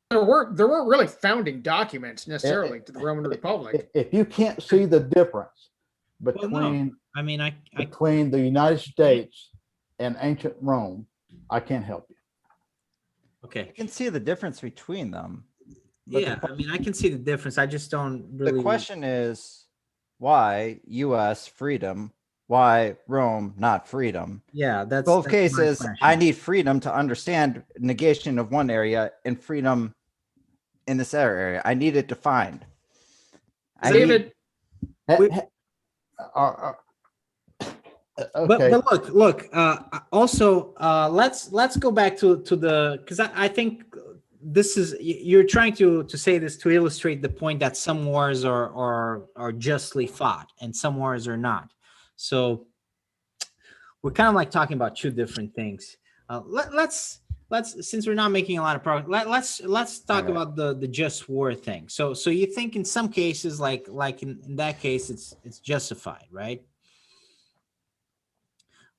There weren't really founding documents necessarily to the Roman Republic. If you can't see the difference between Well, no. I mean, between the United States and ancient Rome, I can't help you. okay. I can see the difference between them. But Yeah, I mean, I can see the difference. I just don't really. The question is, why U.S. freedom? Why Rome not freedom? Yeah, that's Both that's my cases, question. I need freedom to understand negation of one area and freedom in this other area. I need it defined. David, Okay. But look. Also, let's go back to the, because I think this is, you're trying to say this to illustrate the point that some wars are justly fought and some wars are not. So we're kind of like talking about two different things. Let's since we're not making a lot of progress, let's talk Okay. about the just war thing. So you think in some cases, like in that case, it's justified, right?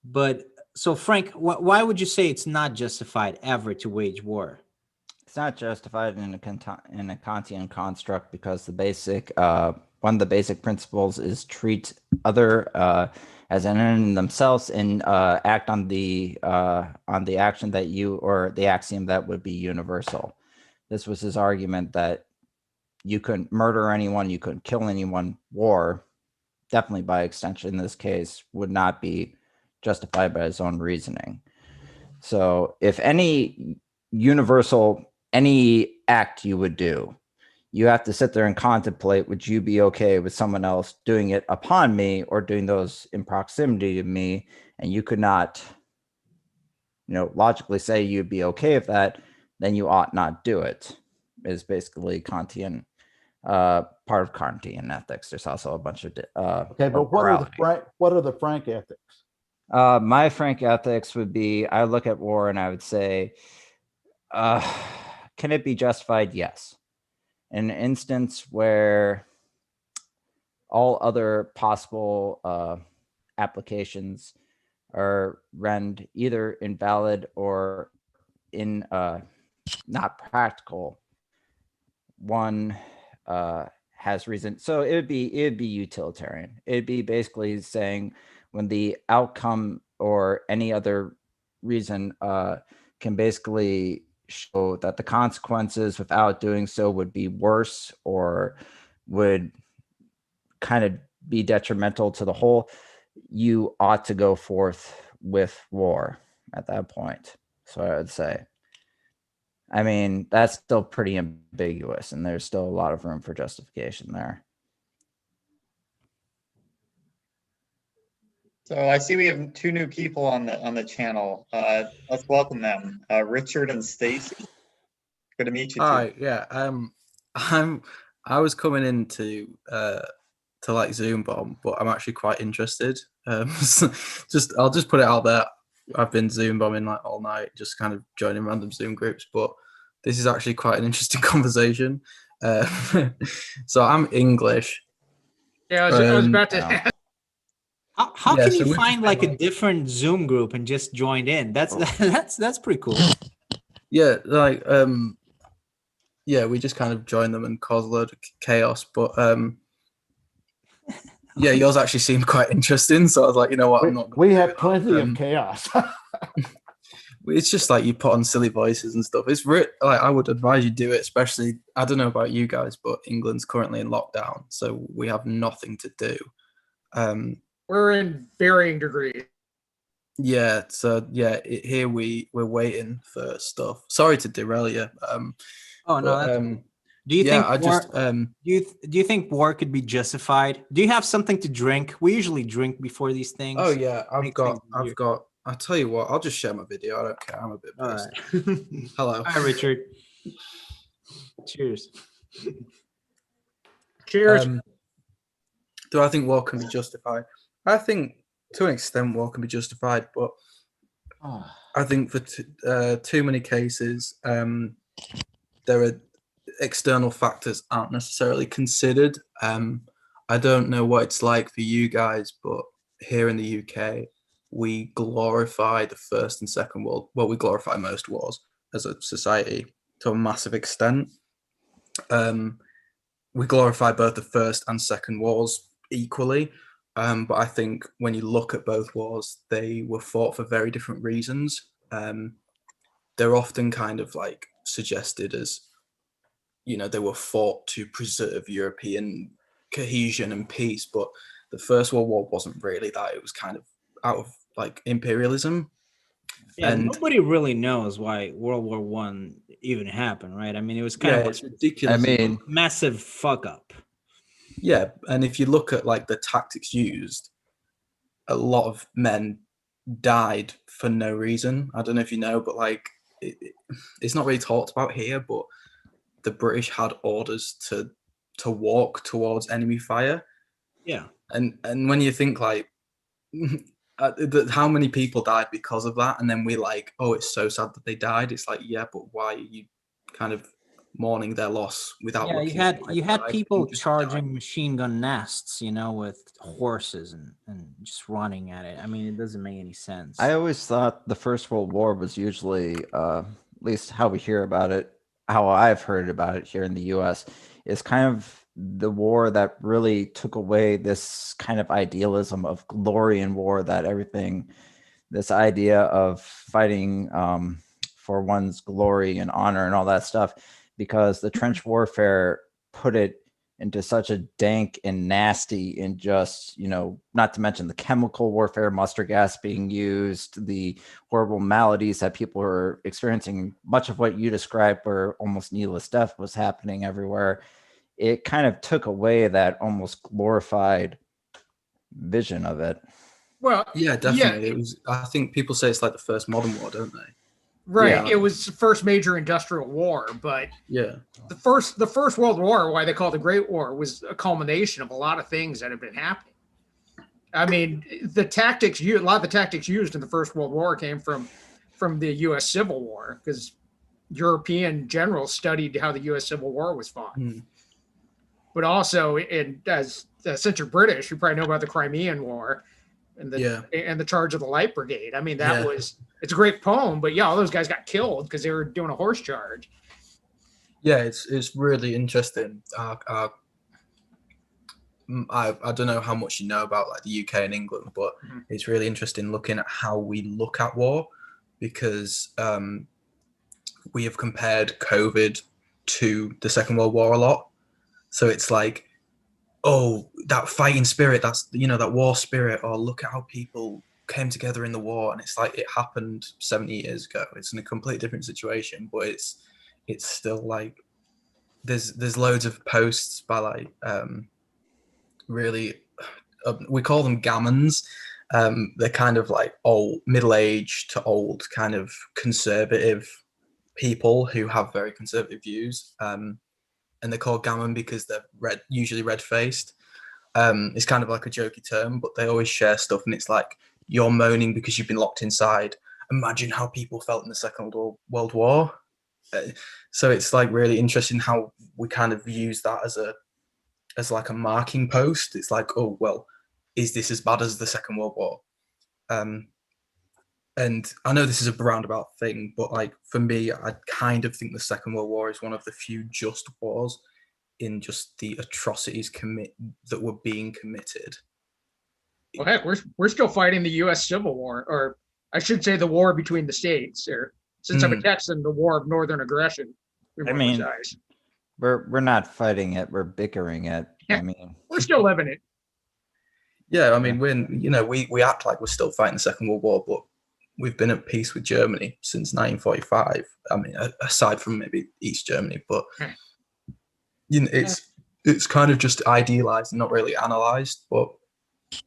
But so Frank, why would you say it's not justified ever to wage war? It's not justified in a Kantian construct because the basic one of the basic principles is treat other as an end in themselves and act on the action that you, or the axiom that would be universal. This was his argument that you couldn't murder anyone, you couldn't kill anyone. War, definitely by extension in this case, would not be justified by his own reasoning. So if any act you would do, you have to sit there and contemplate, would you be okay with someone else doing it upon me or doing those in proximity to me? And you could not, logically say you'd be okay with that, then you ought not do it, is basically Kantian, part of Kantian ethics. There's also a bunch of Okay, but what are the Frank ethics? My Frank ethics would be, I look at war and I would say, can it be justified? Yes. In an instance where all other possible applications are rendered either invalid or not practical, one has reason. So it'd be utilitarian. It'd be basically saying when the outcome or any other reason can basically show that the consequences without doing so would be worse or would kind of be detrimental to the whole, you ought to go forth with war at that point. So I would say, I mean, that's still pretty ambiguous and there's still a lot of room for justification there. So I see we have two new people on the channel. Let's welcome them, Richard and Stacy. Good to meet you. Hi, yeah. I was coming into to like Zoom bomb, but I'm actually quite interested. I'll just put it out there. I've been Zoom bombing like all night, just kind of joining random Zoom groups, but this is actually quite an interesting conversation. So I'm English. Yeah, I was about to. How Yeah, can so you we've find been like a different Zoom group and just joined in? That's pretty cool. Yeah, like yeah, we just kind of joined them and caused a load of chaos. But yeah, yours actually seemed quite interesting. So I was like, you know what, I'm not. We have plenty of chaos. It's just like you put on silly voices and stuff. It's like I would advise you do it, especially, I don't know about you guys, but England's currently in lockdown, so we have nothing to do. We're in varying degrees. Yeah, so yeah, here we're waiting for stuff. Sorry to derail you. Oh no, but, do you yeah, think I just do you think war could be justified? Do you have something to drink? We usually drink before these things. oh yeah, I've Make got. things I'll tell you what. I'll just share my video. I don't care. I'm a bit All pissed. right. Hello. Hi, Richard. Cheers. Cheers. Do I think war can be justified? I think to an extent war can be justified, but I think for too many cases, there are external factors aren't necessarily considered. I don't know what it's like for you guys, but here in the UK, we glorify the First and Second World. Well, we glorify most wars as a society to a massive extent. We glorify both the First and Second Wars equally. But I think when you look at both wars, they were fought for very different reasons. They're often kind of like suggested as, they were fought to preserve European cohesion and peace. But the First World War wasn't really that. It was kind of out of like imperialism. Yeah, And nobody really knows why World War One even happened, right? I mean, it was kind of it's ridiculous. a massive fuck up. Yeah, and if you look at like the tactics used, a lot of men died for no reason. I don't know if you know, but like it's not really talked about here, but the British had orders to walk towards enemy fire. Yeah. And when you think like how many people died because of that, and then we're like, oh, it's so sad that they died. It's like, yeah, but why are you kind of mourning their loss without Yeah, looking at why you they had died? people Just charging machine gun nests, with horses and just running at it. I mean, it doesn't make any sense. I always thought the First World War was usually, at least how we hear about it, how I've heard about it here in the U.S., is kind of the war that really took away this kind of idealism of glory in war, that everything, this idea of fighting for one's glory and honor and all that stuff, because the trench warfare put it into such a dank and nasty, and just, not to mention the chemical warfare, mustard gas being used, the horrible maladies that people were experiencing, much of what you described where almost needless death was happening everywhere. It kind of took away that almost glorified vision of it. Well, Yeah, definitely. It was. I think people say it's like the first modern war, don't they? right. Yeah. It was the first major industrial war, but Yeah. the first World War, why they call it the Great War, was a culmination of a lot of things that have been happening. I mean, a lot of the tactics used in the First World War came from the U.S. Civil War, because European generals studied how the U.S. Civil War was fought. Mm. But also, since you're British, you probably know about the Crimean War and the Charge of the Light Brigade. I mean, it's a great poem, but all those guys got killed because they were doing a horse charge. Yeah, it's really interesting. I don't know how much you know about like the UK and England, but it's really interesting looking at how we look at war, because we have compared COVID to the Second World War a lot. So it's like, oh, that fighting spirit, that's, that war spirit, or look at how people came together in the war. And it's like, it happened 70 years ago. It's in a completely different situation, but it's still like, there's loads of posts by like, really, we call them gammons. They're kind of like old, middle-aged to old, kind of conservative people who have very conservative views. And they're called gammon because they're usually red-faced. It's kind of like a jokey term, but they always share stuff, and it's like, you're moaning because you've been locked inside. Imagine how people felt in the Second World War. So it's like really interesting how we kind of use that as like a marking post. It's like, oh, well, is this as bad as the Second World War? And I know this is a roundabout thing, but like for me, I kind of think the Second World War is one of the few just wars in just the atrocities that were being committed. Well, heck, we're still fighting the U.S. Civil War, or I should say the war between the states. Or since I'm a Texan, the War of Northern Aggression. I mean, we're not fighting it; we're bickering it. I mean, we're still living it. Yeah, I mean, we act like we're still fighting the Second World War, but we've been at peace with Germany since 1945. I mean, aside from maybe East Germany, but it's kind of just idealized and not really analyzed. But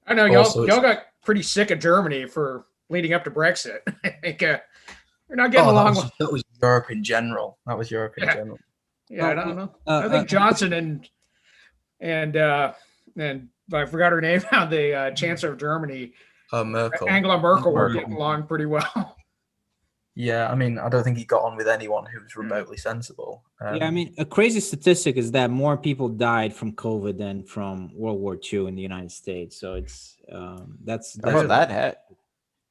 I know y'all got pretty sick of Germany for leading up to Brexit. I think you're not getting along. That was Europe in general. General. Yeah, I don't know. I think Johnson and I forgot her name now. The Chancellor of Germany. Merkel. Angela Merkel were getting along pretty well. Yeah, I mean, I don't think he got on with anyone who was remotely sensible. Yeah, I mean, a crazy statistic is that more people died from COVID than from World War II in the United States. So it's that's that.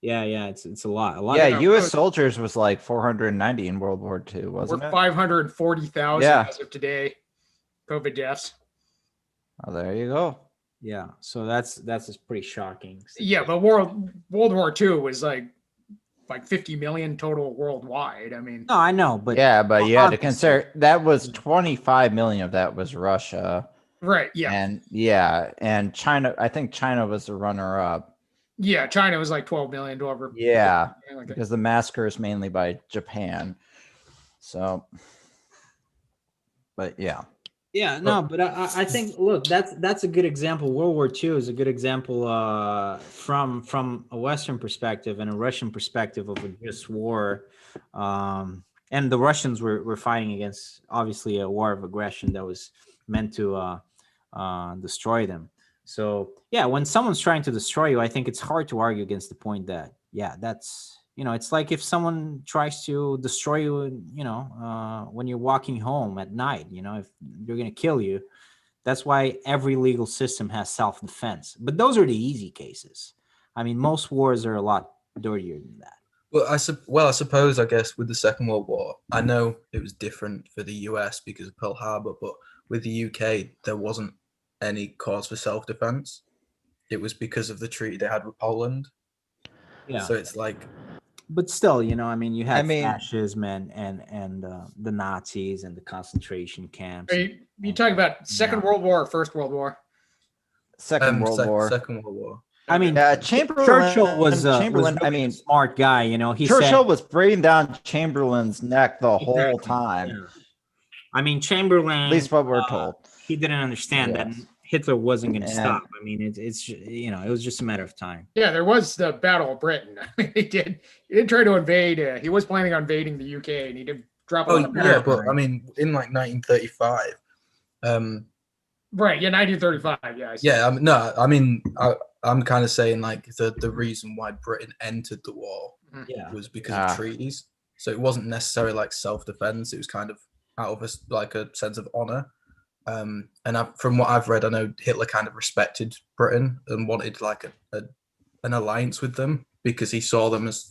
Yeah, it's a lot. Yeah, U.S. soldiers was like 490 in World War II, wasn't it? We're 540,000 as of today. COVID deaths. Oh, there you go. Yeah, so that's just pretty shocking. Yeah, but World War II was like 50 million total worldwide. I mean, no, I know, but you had to consider that was 25 million of that was Russia, right? Yeah, and China. I think China was the runner-up. Yeah, China was like 12 million over. Yeah, because the massacre is mainly by Japan. So, but yeah. Yeah, no, but I think, look, that's a good example. World War II is a good example from a Western perspective and a Russian perspective of a just war. And the Russians were fighting against, obviously, a war of aggression that was meant to destroy them. So yeah, when someone's trying to destroy you, I think it's hard to argue against the point that yeah, that's it's like if someone tries to destroy you, when you're walking home at night, if they're gonna kill you. That's why every legal system has self-defense. But those are the easy cases. I mean, most wars are a lot dirtier than that. Well, I suppose, I guess, with the Second World War, I know it was different for the US because of Pearl Harbor, but with the UK, there wasn't any cause for self-defense. It was because of the treaty they had with Poland. Yeah. So it's like, but still, I mean, you had I mean- fascism and the Nazis and the concentration camps. Are you talking about Second World War or First World War? Second World War. Second World War. I mean, Yeah, Chamberlain. Churchill was Chamberlain. really I mean, a smart guy. He Churchill said, was breathing down Chamberlain's neck the whole Exactly, time. yeah. I mean, Chamberlain. At least what we're told. He didn't understand that Yes. Hitler wasn't going to And- stop. I mean, it's it was just a matter of time. Yeah, there was the Battle of Britain. He did try to invade. He was planning on invading the UK, and he did drop a lot of Yeah, bombs. but I mean, in like 1935, Right, yeah, 1935. Yeah, I see. yeah, I'm kind of saying like the reason why Britain entered the war Yeah. was because Ah. of treaties. So it wasn't necessarily like self-defense. It was kind of out of a sense of honor. And from what I've read, I know Hitler kind of respected Britain and wanted like an alliance with them because he saw them as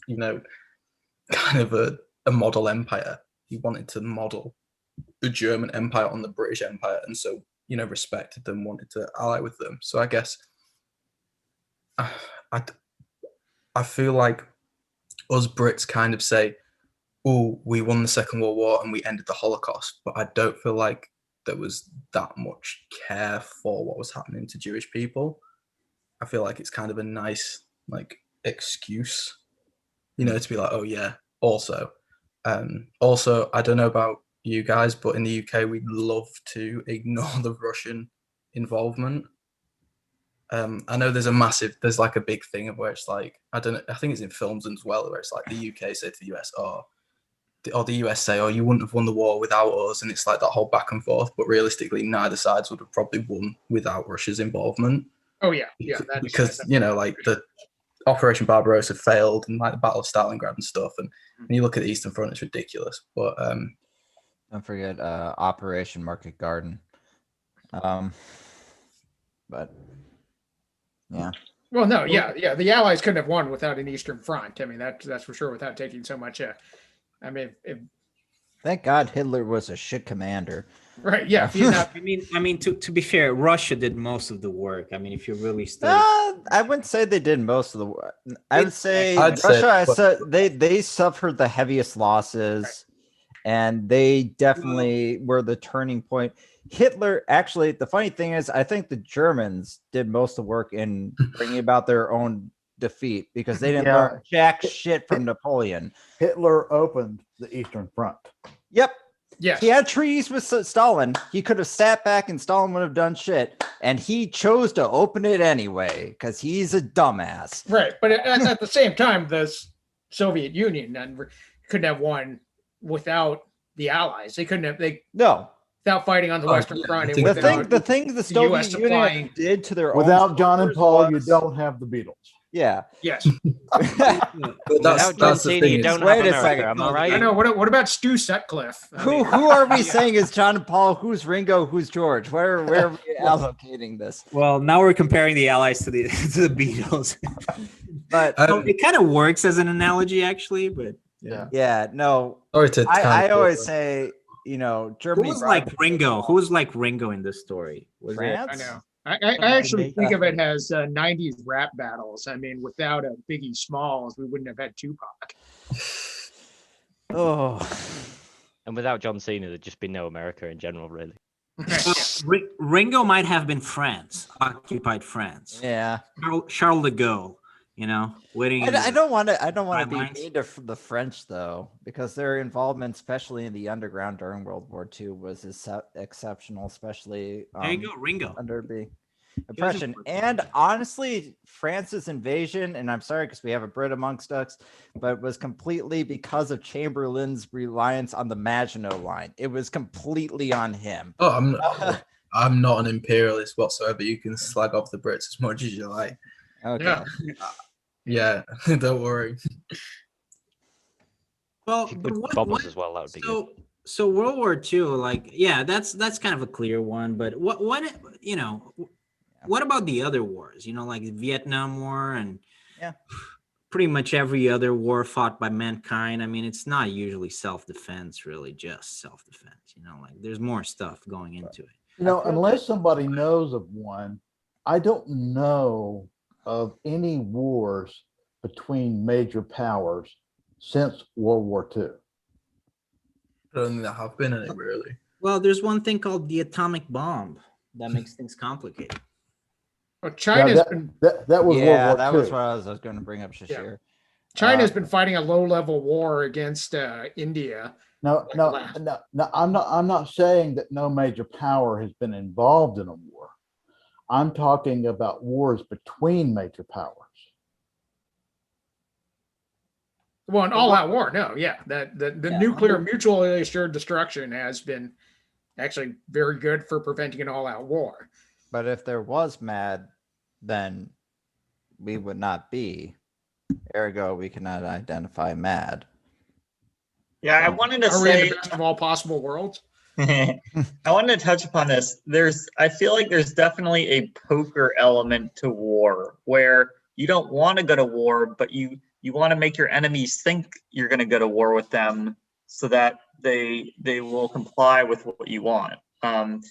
kind of a model empire. He wanted to model the German Empire on the British Empire, and so respected them, wanted to ally with them. So I guess I feel like us Brits kind of say, oh, we won the Second World War and we ended the Holocaust, but I don't feel like there was that much care for what was happening to Jewish people. I feel like it's kind of a nice excuse, to be like, oh yeah, also I don't know about you guys, but in the UK we love to ignore the Russian involvement. I know there's like a big thing of where it's like, I don't know, I think it's in films as well, where it's like the UK say to the US, or the US say, oh, you wouldn't have won the war without us, and it's like that whole back and forth, but realistically neither sides would have probably won without Russia's involvement. Oh yeah, yeah. Because the Operation Barbarossa failed, and like the Battle of Stalingrad and stuff, and when you look at the Eastern Front, it's ridiculous. But Don't forget Operation Market Garden. But yeah. Well, no, yeah. The Allies couldn't have won without an Eastern Front. I mean, that's for sure. Without taking so much. I mean, Thank God Hitler was a shit commander. right? Yeah. If he's not, I mean, to be fair, Russia did most of the work. I mean, if you really study, I wouldn't say they did most of the work. I would say I'd say- Russia. I said they suffered the heaviest losses, and they definitely were the turning point. Hitler, actually, the funny thing is, I think the Germans did most of the work in bringing about their own defeat because they didn't Yeah. learn jack shit from Napoleon. Hitler opened the Eastern Front. Yep. yes. He had treaties with Stalin. He could have sat back and Stalin would have done shit. And he chose to open it anyway because he's a dumbass. Right, but at the same time, the Soviet Union couldn't have won without the Allies. They couldn't have No. without fighting on the Oh, Western yeah, Front. I and think without- The thing the US Soviet supplying- Union did to their own Without John and soldiers Paul, you was- don't have the Beatles. Yeah. yes, but Without John the Cena, thing you is- don't Wait have a America. second. Am I I right? know. What about Stu Sutcliffe? I Who mean, are we yeah. saying is John and Paul? Who's Ringo? Who's George? Where are we allocating this? well, now we're comparing the Allies to the to the Beatles. But It kind of works as an analogy, actually, but yeah. yeah, no. Sorry to kind I of- always say, Who Germany. was like Ringo? Who was like Ringo in this story? Was it- France? I know. I actually think of it as 90s rap battles. I mean, without a Biggie Smalls, we wouldn't have had Tupac. Oh, And without John Cena, there'd just be no America in general, really. Ringo might have been France, occupied France. yeah. Charles de Gaulle, winning. I don't want to. I don't want to Guidelines. be mean to the French though, because their involvement, especially in the underground during World War II, was exceptional, especially There you go, Ringo. under the wasn't oppression. for- And honestly, France's invasion, and I'm sorry because we have a Brit amongst us, but was completely because of Chamberlain's reliance on the Maginot Line. It was completely on him. Oh, I'm not an imperialist whatsoever. You can slag off the Brits as much as you like. Okay. Yeah. Yeah, don't worry. Well, If you but could bomb us as well, that would be good. so World War II, like, yeah, that's kind of a clear one. But what you know, what about the other wars? You know, like the Vietnam War and Yeah. pretty much every other war fought by mankind. I mean, it's not usually self-defense, really, just self-defense. You know, like there's more stuff going into it. You know, I feel unless somebody knows of one, I don't know of any wars between major powers since World War II. I don't think there have been any really. Well, there's one thing called the atomic bomb that makes things complicated. Well, Now, China's been that was Yeah, World that War was II. what I was going to bring up, Shashir. China's been fighting a low-level war against India. No, like no, last- no, I'm not saying that no major power has been involved in a war. I'm talking about wars between major powers. Well, an all-out war, no, yeah. The nuclear mutually assured destruction has been actually very good for preventing an all-out war. But if there was MAD, then we would not be. Ergo, we cannot identify MAD. Yeah, I wanted to Are we in say, the best of all possible worlds? I wanted to touch upon this. I feel like there's definitely a poker element to war where you don't want to go to war, but you want to make your enemies think you're going to go to war with them so that they will comply with what you want. And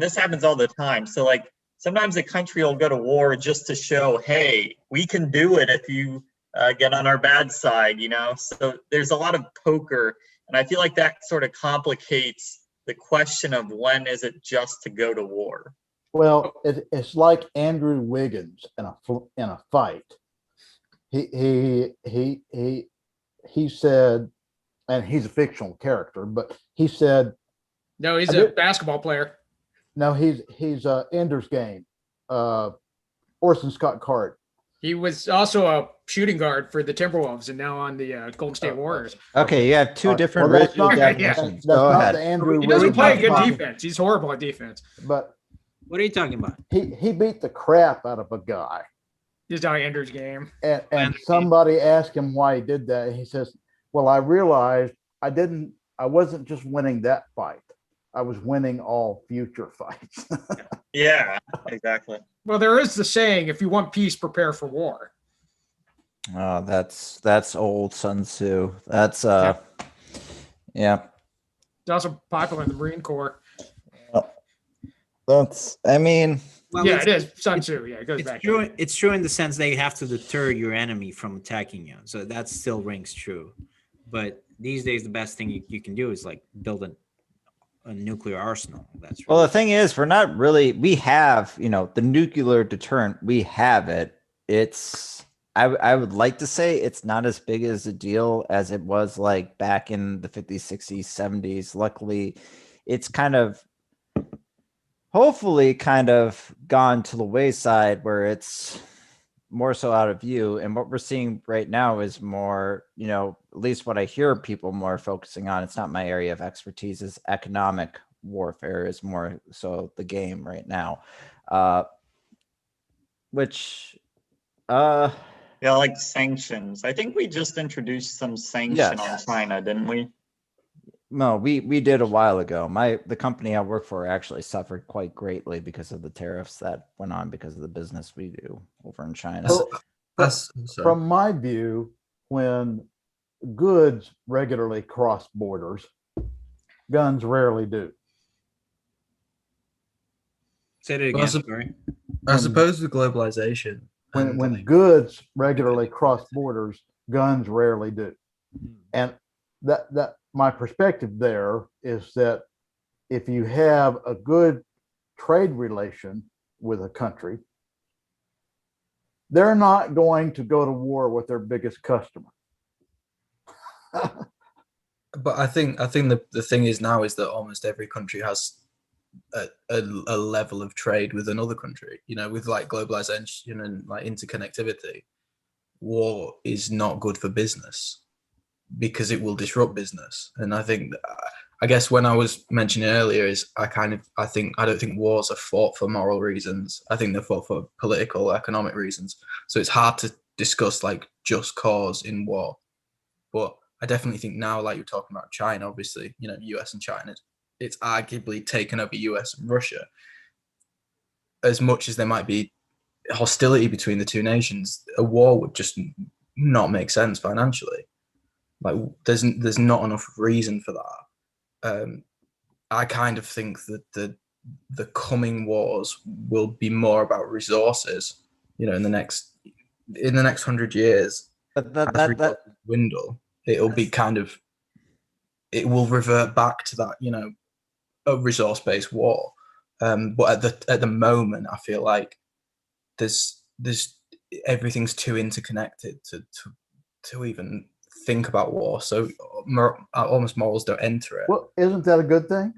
this happens all the time. So like sometimes a country will go to war just to show, hey, we can do it if you get on our bad side, you know? So there's a lot of poker. And I feel like that sort of complicates the question of when is it just to go to war. Well, it's like Andrew Wiggins in a fight. He said, and he's a fictional character, but he said, No, he's I a did- basketball player. no, he's Ender's Game. Orson Scott Card. He was also a shooting guard for the Timberwolves and now on the Golden State Warriors. Okay, you have two All right, different well, that's racial not- yeah. definitions. That's Go not ahead. the Andrew He doesn't Wiggins play good fight, defense. He's horrible at defense. but What are you talking about? he beat the crap out of a guy. He's not Ender's Game. And Andrew somebody asked him why he did that. He says, well, I realized I wasn't just winning that fight. I was winning all future fights. Yeah, exactly. Well, there is the saying, if you want peace, prepare for war. Oh, that's old Sun Tzu. That's yeah. It's also popular in the Marine Corps. That's I mean, Well, Yeah, it's, it is. Sun Tzu. Yeah, it goes it's back. true. It's true in the sense that you have to deter your enemy from attacking you. So that still rings true. But these days, the best thing you can do is like build a nuclear arsenal. That's well, the really- thing is, we're not really. We have, the nuclear deterrent. We have it. It's. I would like to say it's not as big as a deal as it was like back in the 50s, 60s, 70s. Luckily, it's kind of, hopefully, kind of gone to the wayside where it's more so out of view. And what we're seeing right now is more, at least what I hear people more focusing on. It's not my area of expertise. Is economic warfare is more so the game right now, which. Yeah, like sanctions. I think we just introduced some sanction on China, didn't we? No, we did a while ago. The company I work for actually suffered quite greatly because of the tariffs that went on because of the business we do over in China. From my view, when goods regularly cross borders, guns rarely do. Say it Well, again. Sorry. I suppose with globalization, When goods regularly cross borders, guns rarely do. And that my perspective there is that if you have a good trade relation with a country, they're not going to go to war with their biggest customer. but I think the thing is now is that almost every country has a level of trade with another country, with like globalization and like interconnectivity. War is not good for business because it will disrupt business. And I think I guess when I was mentioning earlier is I don't think wars are fought for moral reasons. I think they're fought for political, economic reasons. So it's hard to discuss like just cause in war. But I definitely think now, like you're talking about China, obviously, you know, US and China, it's arguably taken over US and Russia. As much as there might be hostility between the two nations, a war would just not make sense financially. Like there's not enough reason for that. I kind of think that the coming wars will be more about resources. You know, in the next 100 years, But as that resources dwindle, it'll be kind of, it will revert back to that, you know, a resource-based war. But at the moment, I feel like there's everything's too interconnected to even think about war. So almost morals don't enter it. Well, isn't that a good thing?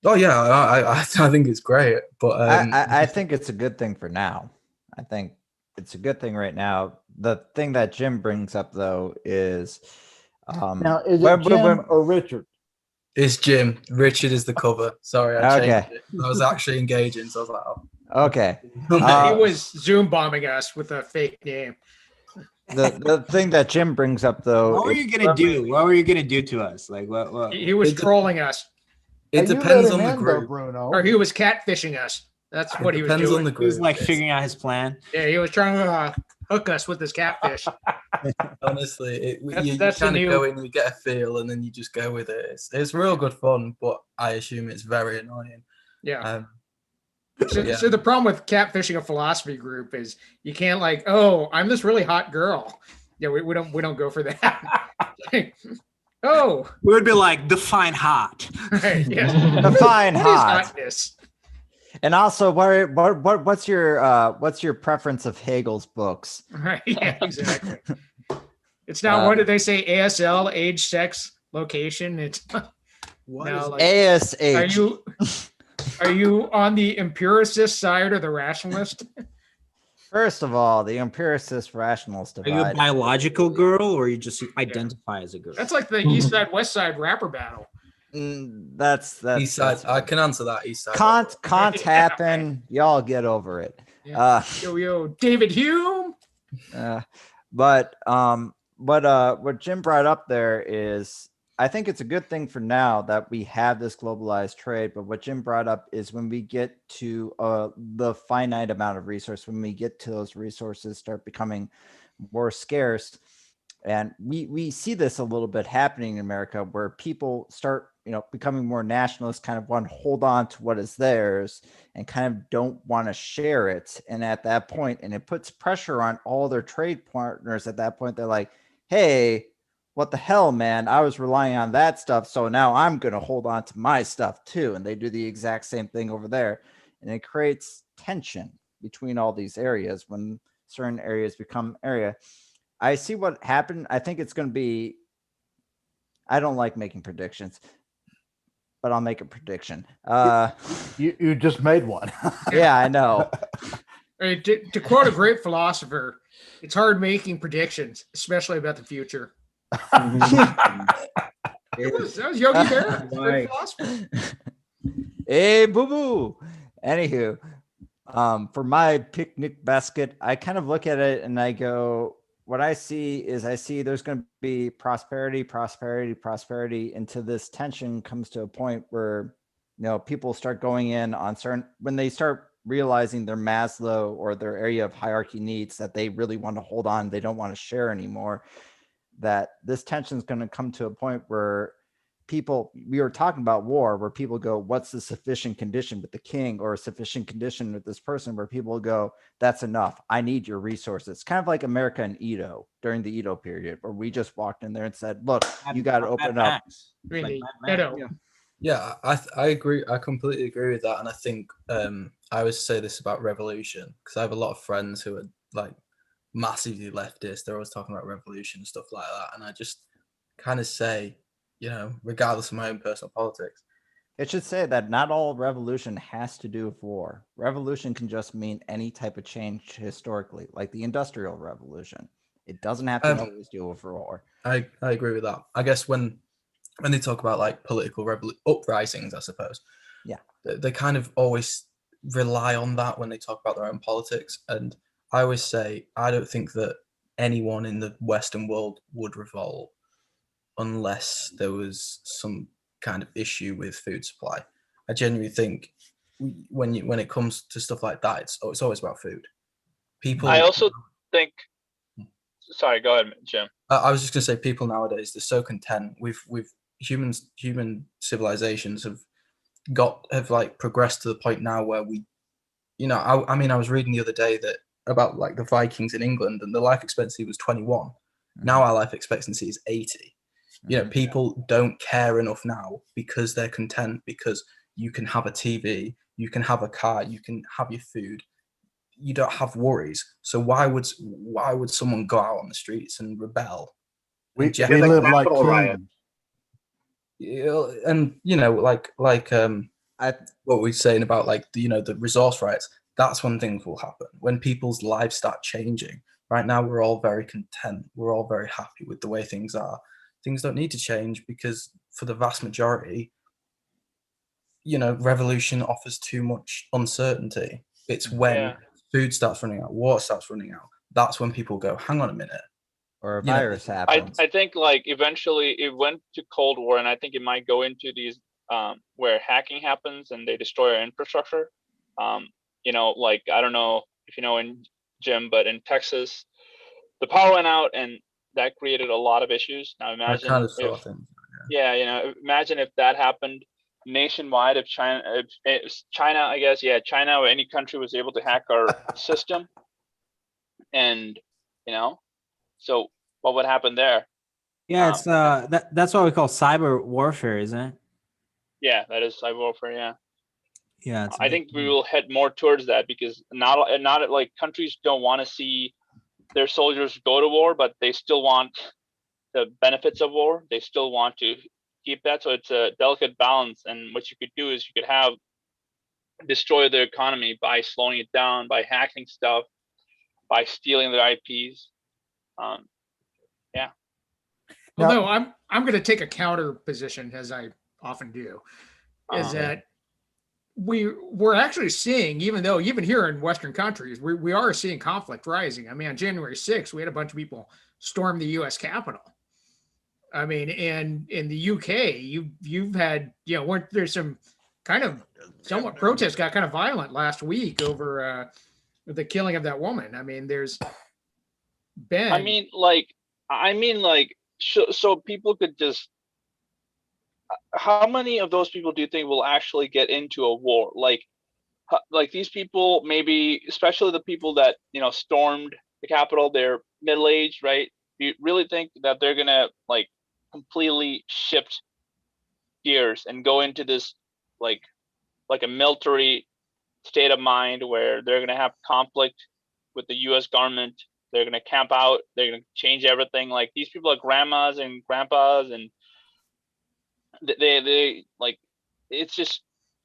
Oh yeah, I think it's great, but I think it's a good thing for now. I think it's a good thing right now. The thing that Jim brings up though is Now, is it Jim or Richard? it's Jim. Richard is the cover. Sorry, I changed Okay. it. I was actually engaging, so I was like, oh. okay. He was Zoom bombing us with a fake name. The thing that Jim brings up though, What were you gonna do? What were you gonna do to us? Like what? He was It de- trolling us, It Hey, you depends let on him the in, though, group. Bruno. or he was catfishing us. That's what he was Depends doing. on the He was group. like It's- figuring out his plan. Yeah, he was trying to hook us with his catfish. Honestly, That's- you that's the kind of new- go in, you get a feel, and then you just go with it. It's real good fun, but I assume it's very annoying. Yeah. Yeah. So the problem with catfishing a philosophy group is you can't like, oh, I'm this really hot girl. Yeah, we don't go for that. Oh, We would be like define hot. right, yes. Define What is hot. hotness? And also, what's your preference of Hegel's books? Right, yeah, exactly. It's not what did they say? ASL, age, sex, location. It's What now is like, ASH. are you on the empiricist side or the rationalist? First of all, the empiricist rationalist Are you a divide. biological girl or you just identify as a girl? That's like the East Side West Side rapper battle. That's East side. I can answer that. East side. Can't Yeah, happen. Y'all get over it. Yeah. Yo, David Hume. But what Jim brought up there is, I think it's a good thing for now that we have this globalized trade. But what Jim brought up is when we get to the finite amount of resource, when we get to those resources start becoming more scarce, and we see this a little bit happening in America, where people start, becoming more nationalist, kind of want to hold on to what is theirs and kind of don't want to share it. And at that point, and it puts pressure on all their trade partners at that point, they're like, hey, what the hell, man? I was relying on that stuff, so now I'm going to hold on to my stuff too. And they do the exact same thing over there. And it creates tension between all these areas when certain areas become area. I see what happened. I think it's going to be, I don't like making predictions, but I'll make a prediction. You just made one. Yeah, I know. To quote a great philosopher, it's hard making predictions, especially about the future. That was Yogi Berra. Great philosopher. Hey, boo boo. Anywho, for my picnic basket, I kind of look at it and I go, what I see is there's going to be prosperity until this tension comes to a point where, people start going in on certain, when they start realizing their Maslow or their area of hierarchy needs that they really want to hold on, they don't want to share anymore, that this tension is going to come to a point where we were talking about war, where people go, what's the sufficient condition with the king, or a sufficient condition with this person, where people go, that's enough. I need your resources. Kind of like America and Edo during the Edo period, where we just walked in there and said, look, you got to open up. Really, Yeah, I agree. I completely agree with that. And I think I always say this about revolution, because I have a lot of friends who are like massively leftist. They're always talking about revolution and stuff like that. And I just kind of say, regardless of my own personal politics, it should say that not all revolution has to do with war. Revolution can just mean any type of change historically, like the Industrial Revolution. It doesn't have to always deal with war. I agree with that. I guess when when they talk about like political uprisings, I suppose. Yeah. They kind of always rely on that when they talk about their own politics. And I always say, I don't think that anyone in the Western world would revolt unless there was some kind of issue with food supply. I genuinely think when it comes to stuff like that, it's always about food. People. I also think. Sorry, go ahead, Jim. I was just gonna say, people nowadays, they're so content. Human civilizations have like progressed to the point now where I mean, I was reading the other day that about like the Vikings in England, and the life expectancy was 21. Now our life expectancy is 80. People don't care enough now because they're content, because you can have a TV, you can have a car, you can have your food. You don't have worries. So why would someone go out on the streets and rebel? We Yeah, live like capital riot. kings. And what we're saying about like the resource riots, that's when things will happen, when people's lives start changing. Right now we're all very content, we're all very happy with the way things are. Things don't need to change, because for the vast majority, revolution offers too much uncertainty. It's when food starts running out, water starts running out, that's when people go, hang on a minute. Or a virus happens. I think like eventually it went to Cold War, and I think it might go into these where hacking happens and they destroy our infrastructure. Like, I don't know if you know in Jim, but in Texas, the power went out and that created a lot of issues. Now imagine imagine if that happened nationwide, if China, I guess, China or any country was able to hack our system, and so what would happen there? Yeah, it's that's what we call cyber warfare, isn't it? Yeah, that is cyber warfare. Yeah, I think we will head more towards that, because not like countries don't want to see their soldiers go to war, but they still want the benefits of war. They still want to keep that. So it's a delicate balance. And what you could do is you could have destroy their economy by slowing it down, by hacking stuff, by stealing their IPs. Although I'm going to take a counter position, as I often do, is that we're actually seeing, even here in Western countries, we are seeing conflict rising. I mean, on January 6th, we had a bunch of people storm the U.S. Capitol. I mean, and in the UK, you've had, weren't there some kind of somewhat protests got kind of violent last week over the killing of that woman. I mean, there's been. So people could just. How many of those people do you think will actually get into a war? Like these people, maybe especially the people that stormed the Capitol, they're middle-aged, right? Do you really think that they're gonna like completely shift gears and go into this like a military state of mind where they're gonna have conflict with the U.S. government? They're gonna camp out. They're gonna change everything. Like, these people are grandmas and grandpas, and they like, it's just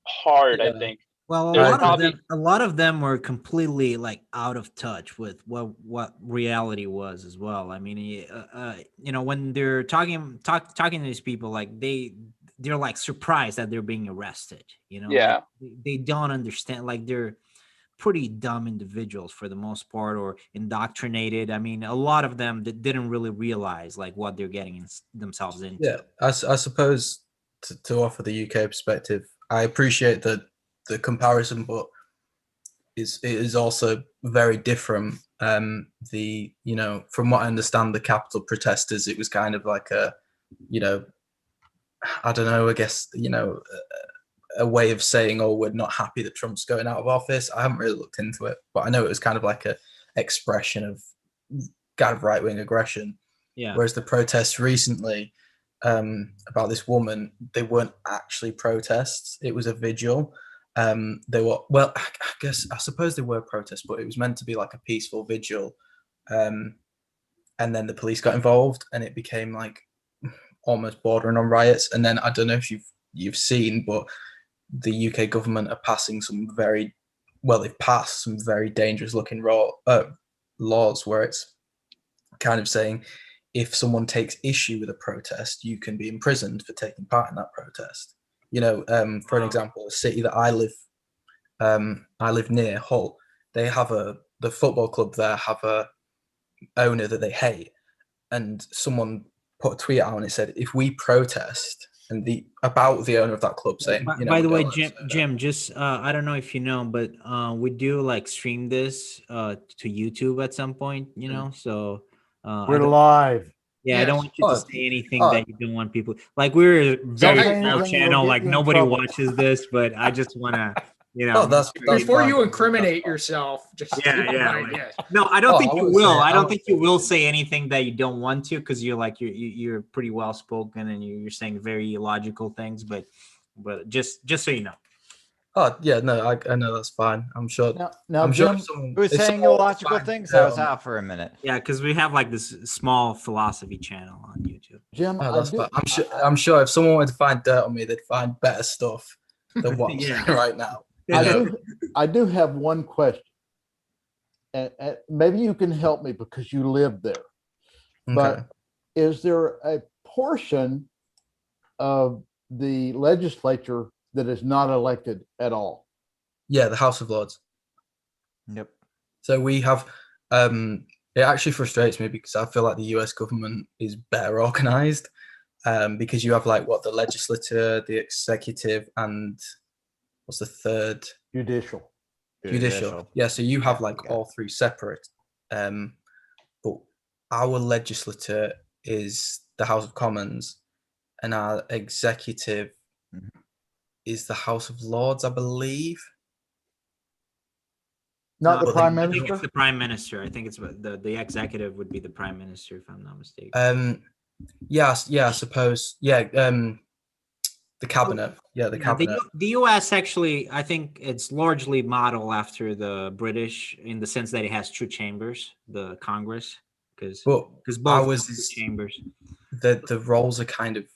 hard. I think. Well, a lot of them were completely like out of touch with what reality was as well. I mean, when they're talking to these people, like they're like surprised that they're being arrested. Like, they don't understand. Like, they're pretty dumb individuals for the most part, or indoctrinated. I mean, a lot of them that didn't really realize like what they're getting themselves into. Yeah, I suppose to offer the UK perspective, I appreciate the comparison, but it is also very different. From what I understand, the Capitol protesters, it was kind of like I don't know, I guess, a way of saying, oh, we're not happy that Trump's going out of office. I haven't really looked into it, but I know it was kind of like a expression of kind of right-wing aggression. Yeah. Whereas the protests recently about this woman, they weren't actually protests. It was a vigil. They were, well, I suppose they were protests, but it was meant to be like a peaceful vigil. And then the police got involved, and it became like almost bordering on riots. And then I don't know if you've seen, but the UK government are passing they've passed some very dangerous looking laws where it's kind of saying, if someone takes issue with a protest, you can be imprisoned for taking part in that protest. You know, for an example, a city that I live near, Hull, they have the football club there have a owner that they hate, and someone put a tweet out and it said, if we protest and about the owner of that club saying, you know, By the we way, don't Jim, like Jim, just I don't know if you know, but we do like stream this to YouTube at some point, you know. So I We're don't- live. yeah, I don't Yes. want you to Oh, say anything oh. that you don't want people. Like we're a very say small anything, it'll channel, get like you in nobody trouble. watches this, but I just want to, you know. Oh, that's Before fine. you incriminate yourself, just Yeah, keep in yeah, mind, like- yes. No, I don't Oh, think I you wouldn't will. say- I I don't wouldn't think you say will anything. say anything that you don't want to, because you're like you're pretty well spoken and you're saying very logical things. But just so you know. Oh yeah, no, I know that's fine. I'm sure. Now, I'm sure Jim, if someone, Who was if saying someone illogical finds things? I was out- out for a minute. Yeah, because we have like this small philosophy channel on YouTube. Jim, Oh, I that's do, fine. I'm sure if someone wanted to find dirt on me, they'd find better stuff than what I'm Yeah. saying right now. I Yeah. I do have one question, and maybe you can help me because you live there. But Okay. is there a portion of the legislature that is not elected at all? Yeah, the House of Lords. Yep. So we have. It actually frustrates me because I feel like the U.S. government is better organized, because you have like the legislature, the executive, and what's the third? Judicial. Judicial. Yeah, so you have Yeah, like yeah. all three separate. But our legislature is the House of Commons, and our executive Mhm. is the House of Lords, I believe. Not the Well, prime then- I think minister? it's the prime minister. I think it's the executive would be the prime minister, if I'm not mistaken. Yeah, I suppose. Yeah, the cabinet. Yeah, the Yeah, cabinet. the U.S. actually, I think it's largely modeled after the British in the sense that it has two chambers, the Congress, because But both ours have two is chambers. the roles are kind of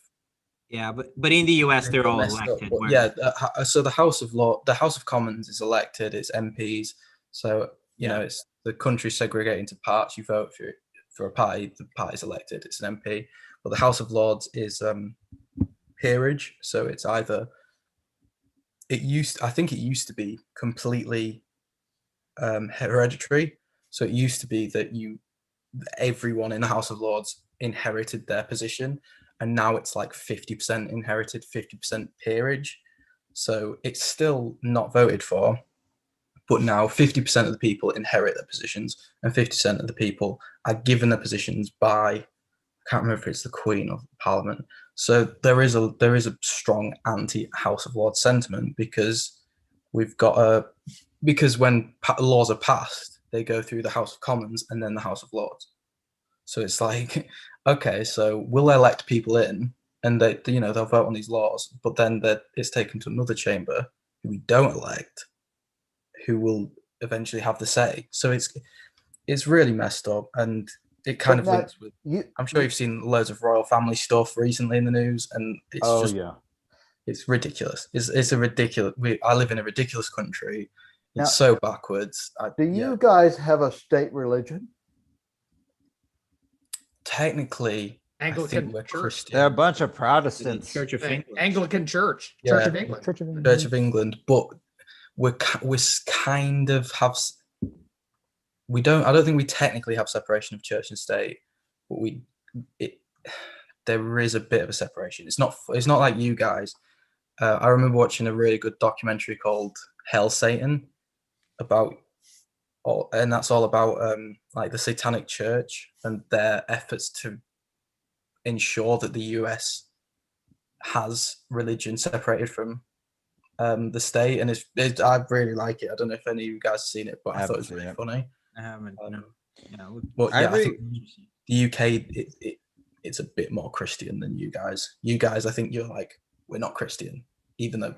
Yeah, but in the U.S. they're all messed up. elected. But where- yeah, so the House of Commons is elected. It's MPs. So you know, it's the country segregated into parts. You vote for a party. The party's elected. It's an MP. But the House of Lords is peerage. So it's either I think it used to be completely hereditary. So it used to be that everyone in the House of Lords inherited their position, and now it's like 50% inherited, 50% peerage. So it's still not voted for, but now 50% of the people inherit their positions, and 50% of the people are given their positions by, I can't remember if it's the Queen or the Parliament. So there is a strong anti-House of Lords sentiment because because when laws are passed, they go through the House of Commons and then the House of Lords. So it's like, okay, so we'll elect people in, and they'll vote on these laws, but then it's taken to another chamber who we don't elect, who will eventually have the say. So it's really messed up, and it kind of now, links with. I'm sure you've seen loads of royal family stuff recently in the news, and it's it's ridiculous. It's a ridiculous. I live in a ridiculous country. It's Now, so backwards. Do you guys have a state religion? Technically, I Anglican think we're Church. Christian. They're a bunch of Protestants. Church of England. Anglican Church. Yeah. Church of England. Church of England. Church of England, but we kind of have. We don't. I don't think we technically have separation of church and state, but there is a bit of a separation. It's not like you guys. I remember watching a really good documentary called Hell Satan and that's all about like the Satanic Church and their efforts to ensure that the US has religion separated from the state, and I really like it. I don't know if any of you guys have seen it, but I thought it was really funny. I haven't. No. Yeah, But yeah, I think interesting. the UK it's a bit more Christian than you guys. You guys, I think you're like, we're not Christian, even though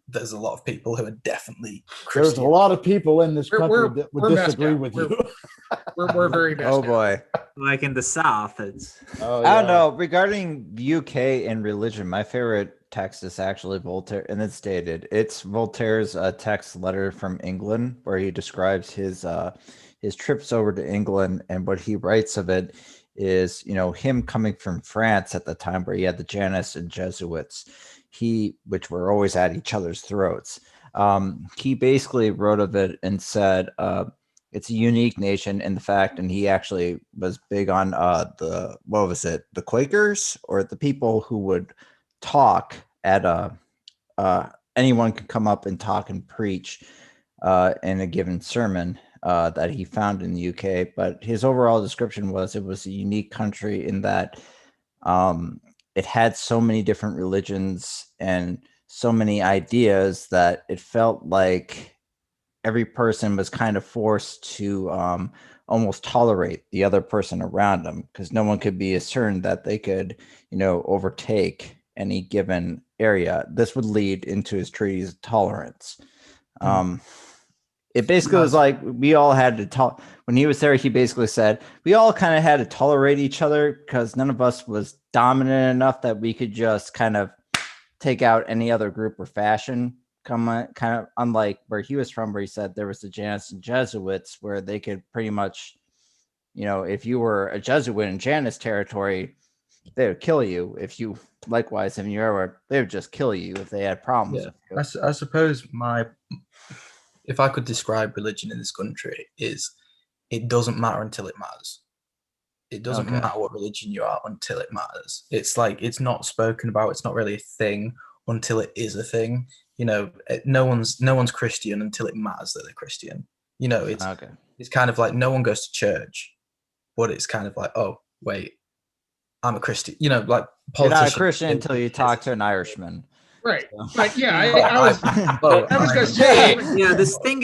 there's a lot of people who are definitely There's Christian. a lot of people in this country that we're would messed disagree up. with you. We're very messed Oh up. boy. Like in the South, it's Oh, I don't yeah. know. Regarding UK and religion, my favorite text is actually Voltaire, and it's dated. It's Voltaire's text letter from England, where he describes his trips over to England, and what he writes of it is, him coming from France at the time where he had the Janus and Jesuits, which were always at each other's throats. He basically wrote of it and said, it's a unique nation in the fact, and he actually was big on the Quakers, or the people who would talk at anyone could come up and talk and preach in a given sermon that he found in the UK. But his overall description was it was a unique country in that it had so many different religions and so many ideas that it felt like every person was kind of forced to almost tolerate the other person around them, because no one could be certain that they could, overtake any given area. This would lead into his treaties of tolerance. It basically was like we all had to talk. When he was there, he basically said we all kind of had to tolerate each other because none of us was dominant enough that we could just kind of take out any other group or fashion. Kind of unlike where he was from, where he said there was the Janus and Jesuits, where they could pretty much, if you were a Jesuit in Janus territory, they would kill you. If you likewise, if you ever, they would just kill you if they had problems. Yeah. I suppose if I could describe religion in this country, is it doesn't matter until it matters. It doesn't matter what religion you are until it matters. It's like it's not spoken about. It's not really a thing until it is a thing. No one's Christian until it matters that they're Christian. It's kind of like no one goes to church, but it's kind of like, oh wait, I'm a Christian. Like you're not a Christian until you talk to an Irishman. Right. But yeah, I was going to say, this thing.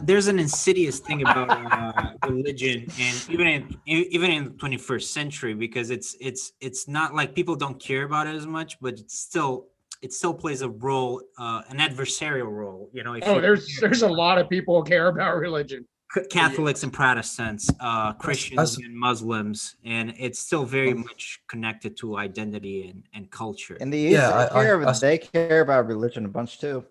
There's an insidious thing about religion, and even in the 21st century, because it's not like people don't care about it as much, but it still plays a role, an adversarial role. There's a lot of people who care about religion. Catholics and Protestants, Christians and Muslims, and it's still very much connected to identity and culture. And they care about religion a bunch too.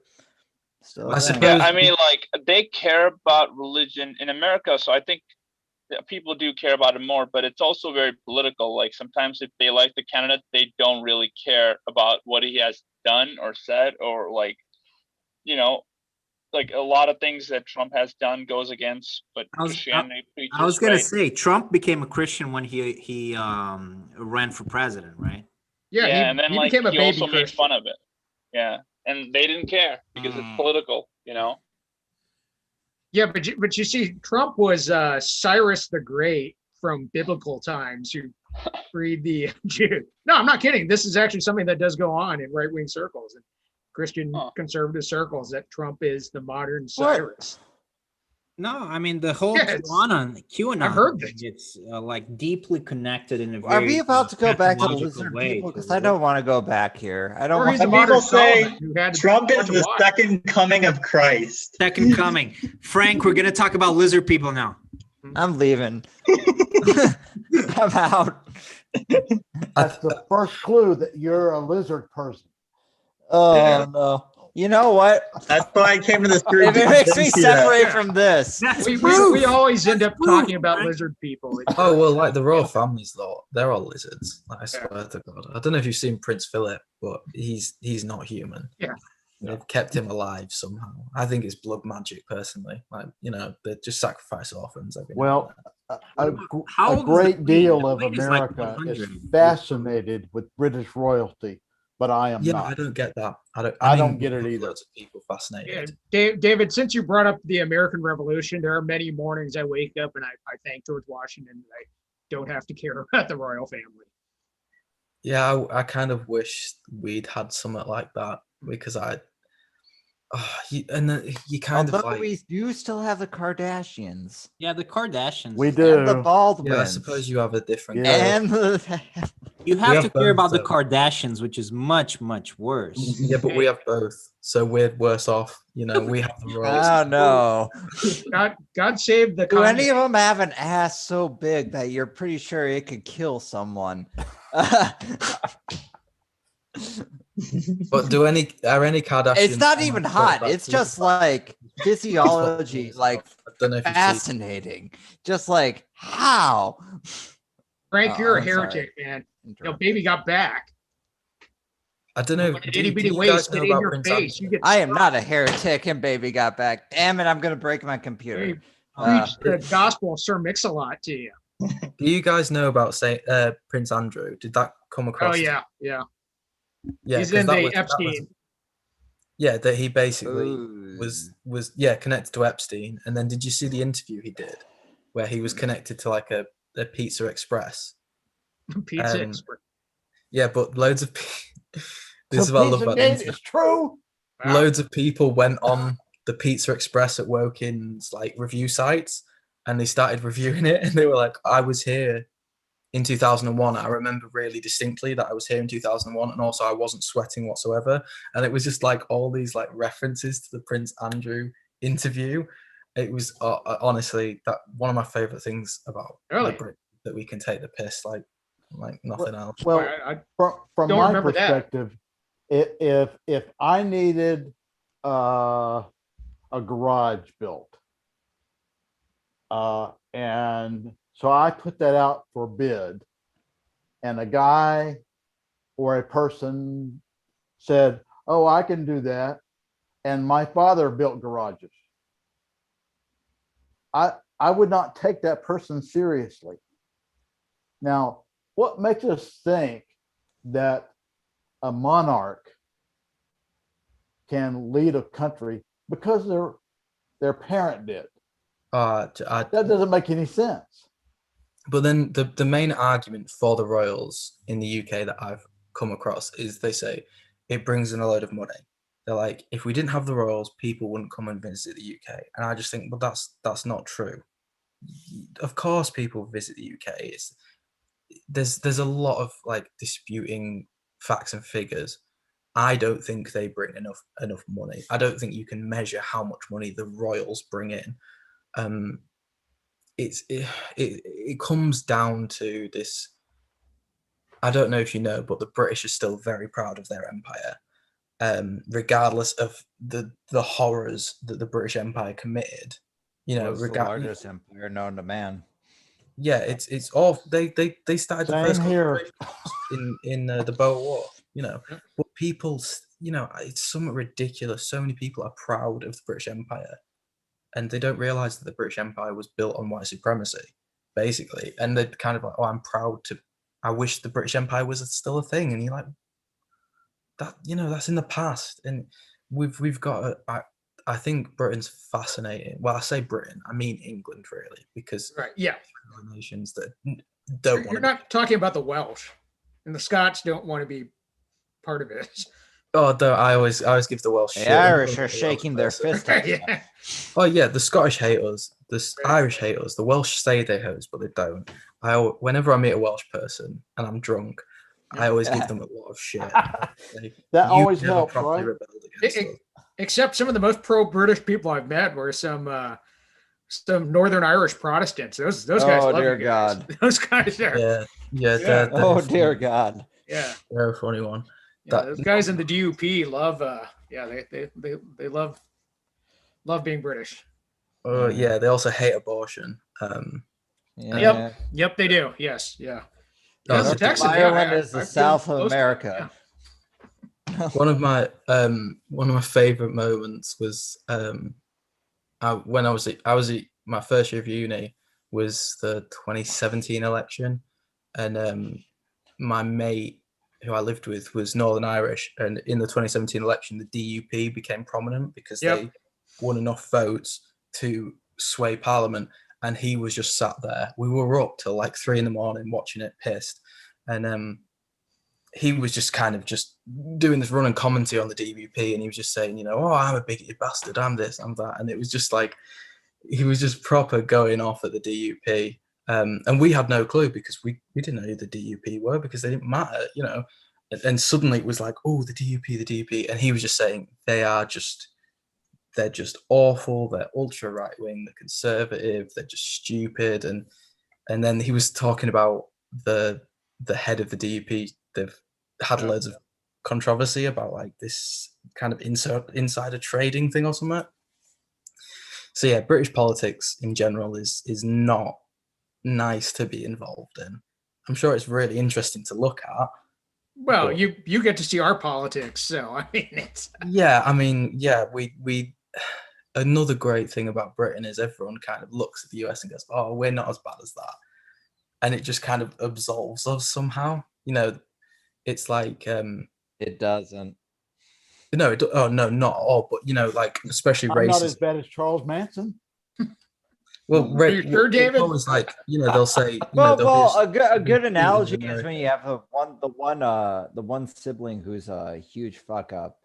They care about religion in America, so I think people do care about it more, but it's also very political. Like sometimes if they like the candidate, they don't really care about what he has done or said, or like a lot of things that Trump has done goes against, but Christianity preaches. I was going to say Trump became a Christian when he ran for president, right? Yeah, and then he became a baby also Christian. made fun of it. Yeah, and they didn't care because it's political, Yeah, but you see, Trump was Cyrus the Great from biblical times who freed the Jews. No, I'm not kidding. This is actually something that does go on in right-wing circles and Christian conservative circles, that Trump is the modern Cyrus. No, I mean the whole QAnon. I've heard thing, it's like deeply connected in a very. Are we about to go back to the pathological lizard way, people? Because I don't want to go back here. I don't Or want he's a to. modern People say Solomon who had Trump is to the watch. second coming of Christ. Second coming. Frank, we're gonna talk about lizard people now. I'm leaving. I'm out. That's the first clue that you're a lizard person. Oh no! You know what? That's why I came to this If it makes me separate from this. That's We always end up talking about lizard people. Oh well, like the royal families, though, they're all lizards. Like, I swear to God, I don't know if you've seen Prince Philip, but he's not human. Yeah. They've kept him alive somehow. I think it's blood magic, personally. Like they just sacrifice orphans. Well, a How old is the great Queen? deal The of Queen is like America is 100. fascinated with British royalty, but I am Yeah, not. I don't get that. I don't get it either. Lots of people fascinated. David, since you brought up the American Revolution, there are many mornings I wake up and I thank George Washington that I don't have to care about the royal family. Yeah, I kind of wish we'd had something like that, because you kind Although of like. we do still have the Kardashians. Yeah, the Kardashians. We And do. the Baldwins. Yeah, I suppose you have a different. Yeah. And the, You have have to care about the both, Kardashians, which is much, much worse. Yeah, but we have both, so we're worse off. We have the royals. oh no! God save the Do any Kanye. of them have an ass so big that you're pretty sure it could kill someone? But are any Kardashians? It's not even hot. It's just like physiology, like I don't know if you've seen. fascinating. Just like how? Frank, you're a I'm sorry. heretic, man. Interrupt. Baby got back. I don't know. When an itty bitty waist get in your face, you get. I am not a heretic, and baby got back. Damn it! I'm gonna break my computer. Hey, Uh, preach the gospel of Sir Mix-a-Lot to you. Do you guys know about Prince Andrew? Did that come across? Oh yeah, yeah. Yeah, He's 'cause in that the was- that Epstein. was- yeah, that he basically Ooh. was connected to Epstein. And then did you see the interview he did where he was connected to like a Pizza Express? Pizza Um, Express. Yeah, but loads of this is So what I love about the Pizzagate internet. is true. Wow. Loads of people went on the Pizza Express at Wokin's like review sites and they started reviewing it and they were like, I was here in 2001. I remember really distinctly that I was here in 2001 and also I wasn't sweating whatsoever. And it was just like all these like references to the Prince Andrew interview. It was honestly that one of my favorite things about the Really? Brit, that we can take the piss like nothing else. Well, I from don't my remember that. perspective, if I needed a garage built, and so I put that out for bid, and a guy or a person said, "Oh, I can do that," and my father built garages, I would not take that person seriously. Now, what makes us think that a monarch can lead a country because their parent did? That doesn't make any sense. But then the main argument for the royals in the UK that I've come across is they say it brings in a load of money. They're like, if we didn't have the royals, people wouldn't come and visit the UK. And I just think, well, that's not true. Of course, people visit the UK. There's a lot of like disputing facts and figures. I don't think they bring enough money. I don't think you can measure how much money the royals bring in. It comes down to this. I don't know if you know, but the British are still very proud of their empire, regardless of the horrors that the British Empire committed. You know, was the largest empire known to man. Yeah, it's all they started the Same first here. in the Boer War. You know, but people, you know, it's somewhat ridiculous. So many people are proud of the British Empire. And they don't realize that the British Empire was built on white supremacy, basically. And they're kind of like, oh, I wish the British Empire was still a thing. And you're like, that, you know, that's in the past. And we've got, I think Britain's fascinating. Well, I say Britain, I mean England, really, because Right. Yeah. nations that don't want You're not talking about the Welsh, and the Scots don't want to be part of it. Oh, I always give the Welsh. The shit. Irish are shaking their fist at us. Yeah. Oh yeah, the Scottish hate us. The Irish hate us. The Welsh say they hate us, but they don't. Whenever I meet a Welsh person and I'm drunk, I always give them a lot of shit. That You always never helps, properly right? rebelled against us. Except some of the most pro-British people I've met were some Northern Irish Protestants. Those guys. Oh love dear you guys. God. Those guys are. Yeah. Yeah. Oh dear God. Yeah. They're a funny one. Yeah, those guys in the DUP love. They love being British. Yeah, they also hate abortion. Yeah. Yep, they do. Yes, yeah. Oh, Yes, North Texas, Ireland yeah, is the I feel South of close to it, America. One of my favorite moments was when I was at my first year of uni was the 2017 election, and my mate who I lived with was Northern Irish, and in the 2017 election, the DUP became prominent because they won enough votes to sway Parliament, and he was just sat there. We were up till like 3 a.m. watching it, pissed, and he was just kind of just doing this running commentary on the DUP, and he was just saying, you know, oh, I'm a bigoted bastard, I'm this, I'm that, and it was just like he was just proper going off at the DUP. And we had no clue because we didn't know who the DUP were because they didn't matter, you know. And suddenly it was like, oh, the DUP, and he was just saying they're just awful. They're ultra right wing. They're conservative. They're just stupid. And then he was talking about the head of the DUP. They've had loads of controversy about like this kind of insider trading thing or something. So yeah, British politics in general is not nice to be involved in. I'm sure it's really interesting to look at. Well, But- you get to see our politics, so I mean it's Yeah, I mean, yeah, we another great thing about Britain is everyone kind of looks at the US and goes, "Oh, we're not as bad as that," and it just kind of absolves us somehow. You know, it's like It doesn't. no, oh no, not at all. But you know, like especially I'm not as racism. bad as Charles Manson. Well, Are you sure, David? It's always like they'll say, Well, there'll be a good in analogy is America. when you have the one sibling who's a huge fuck up,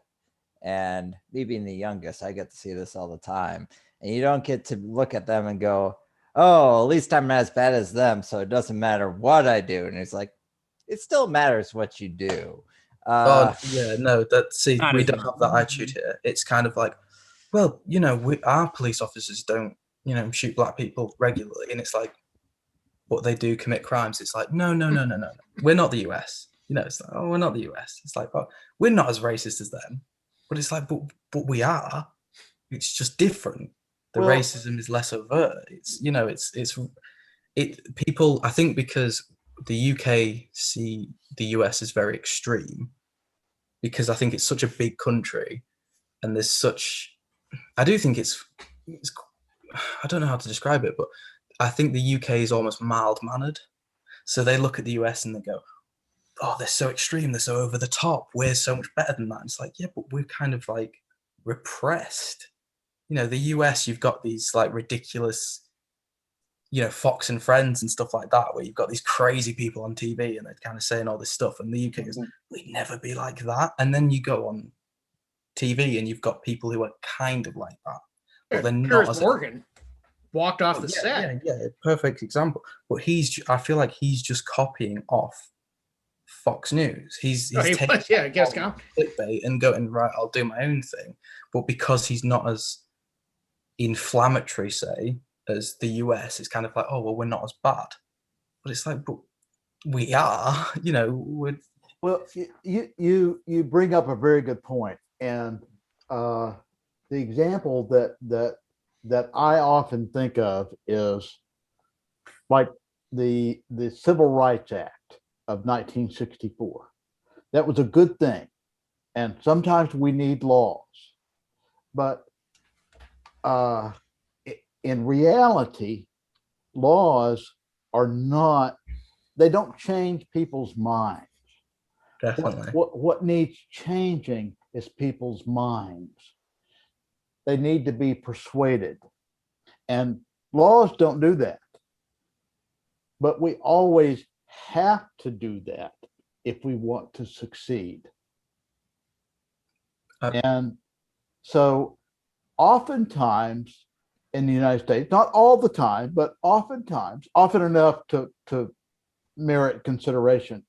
and me being the youngest, I get to see this all the time, and you don't get to look at them and go, "Oh, at least I'm not as bad as them, so it doesn't matter what I do." And it's like, it still matters what you do. Oh yeah, no, Not we as don't much. have that attitude here. It's kind of like, well, our police officers don't, shoot black people regularly, and it's like, what they do commit crimes. It's like, no, we're not the US. It's like, oh, we're not the US. It's like, well, we're not as racist as them, but it's like, but we are. It's just different. The Well- racism is less overt. People. I think because the UK see the US as very extreme, because I think it's such a big country, and there's such. I do think it's. I don't know how to describe it, but I think the UK is almost mild-mannered. So they look at the US and they go, "Oh, they're so extreme. They're so over the top. We're so much better than that." And it's like, yeah, but we're kind of like repressed. The US, you've got these like ridiculous, Fox and Friends and stuff like that, where you've got these crazy people on TV and they're kind of saying all this stuff. And the UK goes, "We'd never be like that." And then you go on TV and you've got people who are kind of like that, but they're not Piers as Morgan walked off the set. yeah, perfect example. But I feel like he's just copying off Fox News. He's Oh, he taking was, yeah, I guess. clickbait and going, right, I'll do my own thing. But because he's not as inflammatory, say, as the US, it's kind of like, oh well, we're not as bad. But it's like, but we are. We're Well, you bring up a very good point, and the example that I often think of is like the Civil Rights Act of 1964. That was a good thing, and sometimes we need laws, but in reality, laws are not. They don't change people's minds. definitely. What needs changing is people's minds. They need to be persuaded. And laws don't do that. But we always have to do that if we want to succeed. And so oftentimes in the United States, not all the time, but oftentimes, often enough to merit consideration,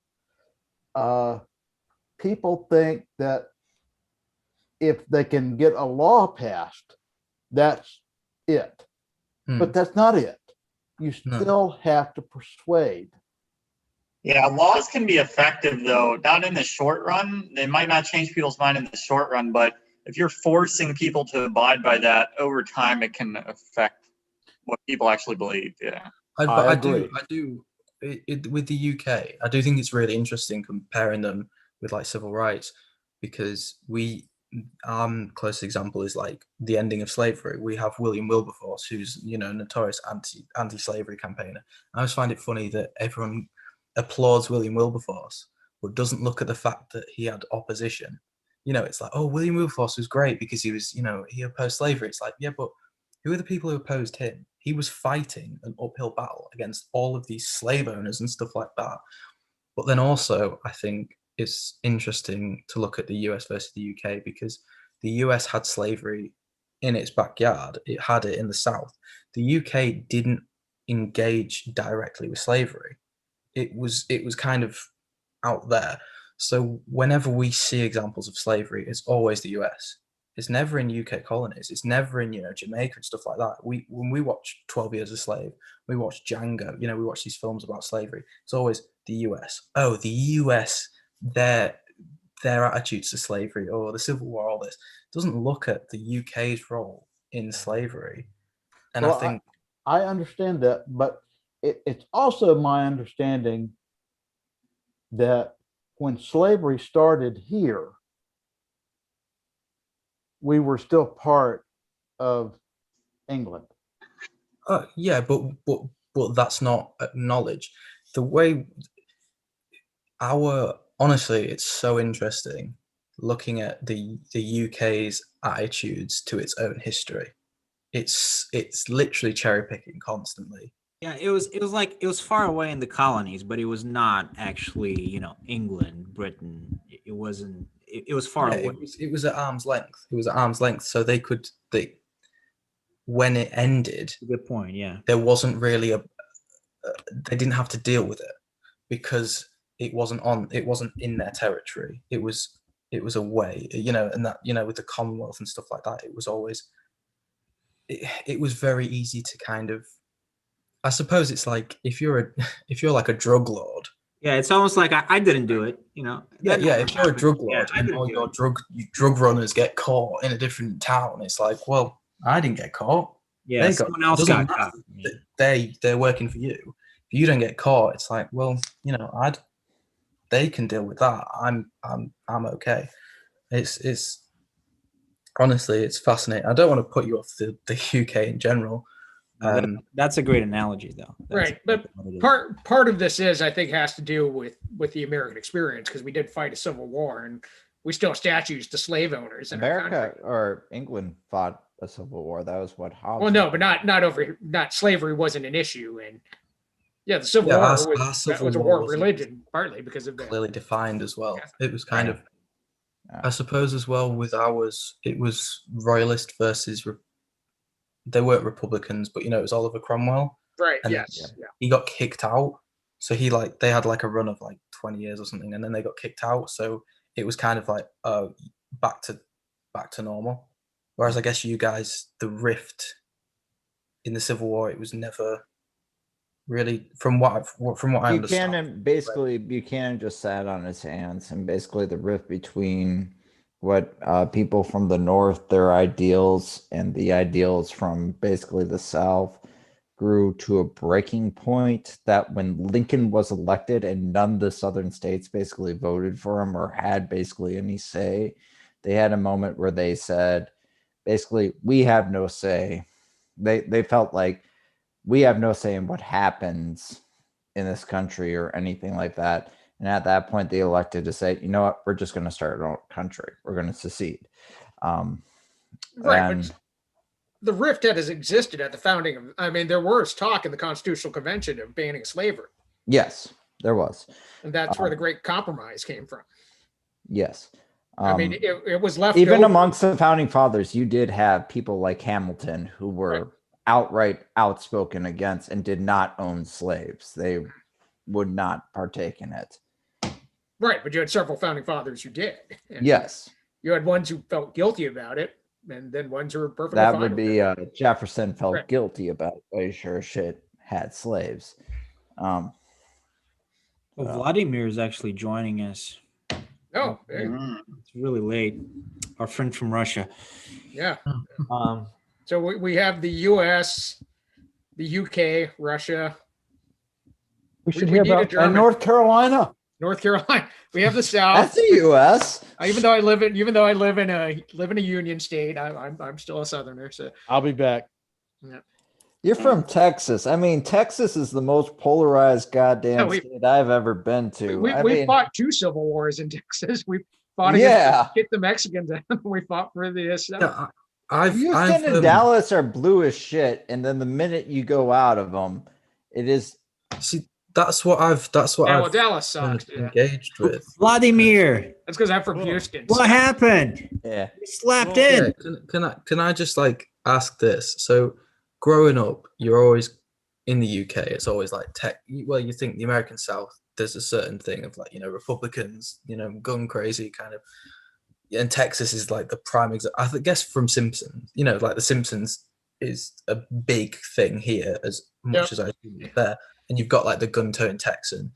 people think that if they can get a law passed, that's it. But that's not it. You still have to persuade. Yeah, laws can be effective though, not in the short run. They might not change people's mind in the short run, but if you're forcing people to abide by that over time, it can affect what people actually believe. Yeah. I do agree. with the UK. I do think it's really interesting comparing them with like civil rights, because close example is like the ending of slavery. We have William Wilberforce, who's notorious anti-slavery campaigner. I always find it funny that everyone applauds William Wilberforce but doesn't look at the fact that he had opposition. It's like, oh, William Wilberforce was great because he was, he opposed slavery. It's like, yeah, but who are the people who opposed him? He was fighting an uphill battle against all of these slave owners and stuff like that. But then also, I think it's interesting to look at the US versus the UK, because the US had slavery in its backyard. It had it in the South. The UK didn't engage directly with slavery. It was kind of out there. So whenever we see examples of slavery, it's always the US. It's never in UK colonies. It's never in Jamaica and stuff like that. When we watch 12 Years a Slave, we watch Django. We watch these films about slavery. It's always the US. Oh, the US, their attitudes to slavery or the Civil War, all this doesn't look at the UK's role in slavery. And Well, I think I understand that, but it's also my understanding that when slavery started here, we were still part of England. Yeah, but that's not acknowledged. The way honestly, it's so interesting looking at the UK's attitudes to its own history. It's literally cherry picking constantly. Yeah, it was like it was far away in the colonies, but it was not actually, England, Britain. It wasn't. It was far Yeah, away. it was at arm's length. It was at arm's length, so they when it ended, Good point. Yeah. there wasn't really they didn't have to deal with it because it wasn't in their territory. It was away, and that, with the Commonwealth and stuff like that, it was always it was very easy to kind of, I suppose it's like if you're like a drug lord. Yeah, it's almost like I didn't do it, Yeah, if you're a drug lord and all your drug runners get caught in a different town, it's like, well, I didn't get caught. Yeah, someone else got caught. They're working for you. If you don't get caught, it's like, well, they can deal with that. I'm okay. It's honestly, it's fascinating. I don't want to put you off the UK in general. That's a great analogy, though. Right, but part of this I think has to do with the American experience, because we did fight a civil war and we still have statues to slave owners in our America country. or England fought a civil war. That was what Hobbes. Well, no, but not slavery wasn't an issue, and yeah, the Civil War was a war of religion, partly because of that. Clearly defined as well. It was kind of, Yeah. I suppose as well with ours, it was royalist versus. They weren't Republicans, but it was Oliver Cromwell. Right. And Yes. Yeah. he got kicked out. So they had like a run of like 20 years or something, and then they got kicked out. So it was kind of like back to normal. Whereas I guess you guys, the rift in the Civil War, it was never really, from what I understand. Buchanan just sat on his hands, and basically the rift between what people from the North, their ideals, and the ideals from basically the South grew to a breaking point that when Lincoln was elected and none of the Southern states basically voted for him or had basically any say, they had a moment where they said, basically, we have no say. They felt like we have no say in what happens in this country or anything like that. And at that point, they elected to say, you know what, we're just going to start our own country. We're going to secede. Right. And But the rift that has existed at the founding of, there was talk in the Constitutional Convention of banning slavery. yes, there was. And that's where the Great Compromise came from. Yes. It was left even over. amongst the founding fathers, you did have people like Hamilton who were outright outspoken against and did not own slaves. They would not partake in it. Right, but you had several founding fathers who did. And Yes. you had ones who felt guilty about it, and then ones who were perfectly That fine would with be it. Jefferson felt Right. guilty about it, but he sure as shit had slaves. Well, Vladimir is actually joining us. Oh, hey, It's really late. Our friend from Russia. yeah. Um, So we have the U.S., the U.K., Russia, We should we hear need a about German. North Carolina. North Carolina. We have the South. That's the U.S. Even though I live in a Union state, I'm still a Southerner. So I'll be back. You're from Texas. I mean, Texas is the most polarized goddamn No, we- state I've ever been to. we fought two civil wars in Texas. We fought Yeah. against the Mexicans, and we fought for the South. Yeah, I've Houston and Dallas are blue as shit, and then the minute you go out of them, it is. see. That's what I've well, Dallas sucks. Yeah. engaged with. Vladimir, That's because I'm from Houston. what happened? Yeah. You slapped Yeah, in. can I just like ask this? So, growing up, you're always in the UK. It's always like tech. Well, you think the American South. There's a certain thing of like Republicans, gun crazy kind of. And Texas is like the prime example. I guess from Simpsons, like the Simpsons is a big thing here as much as I assume it's there. And you've got like the gun-toting Texan.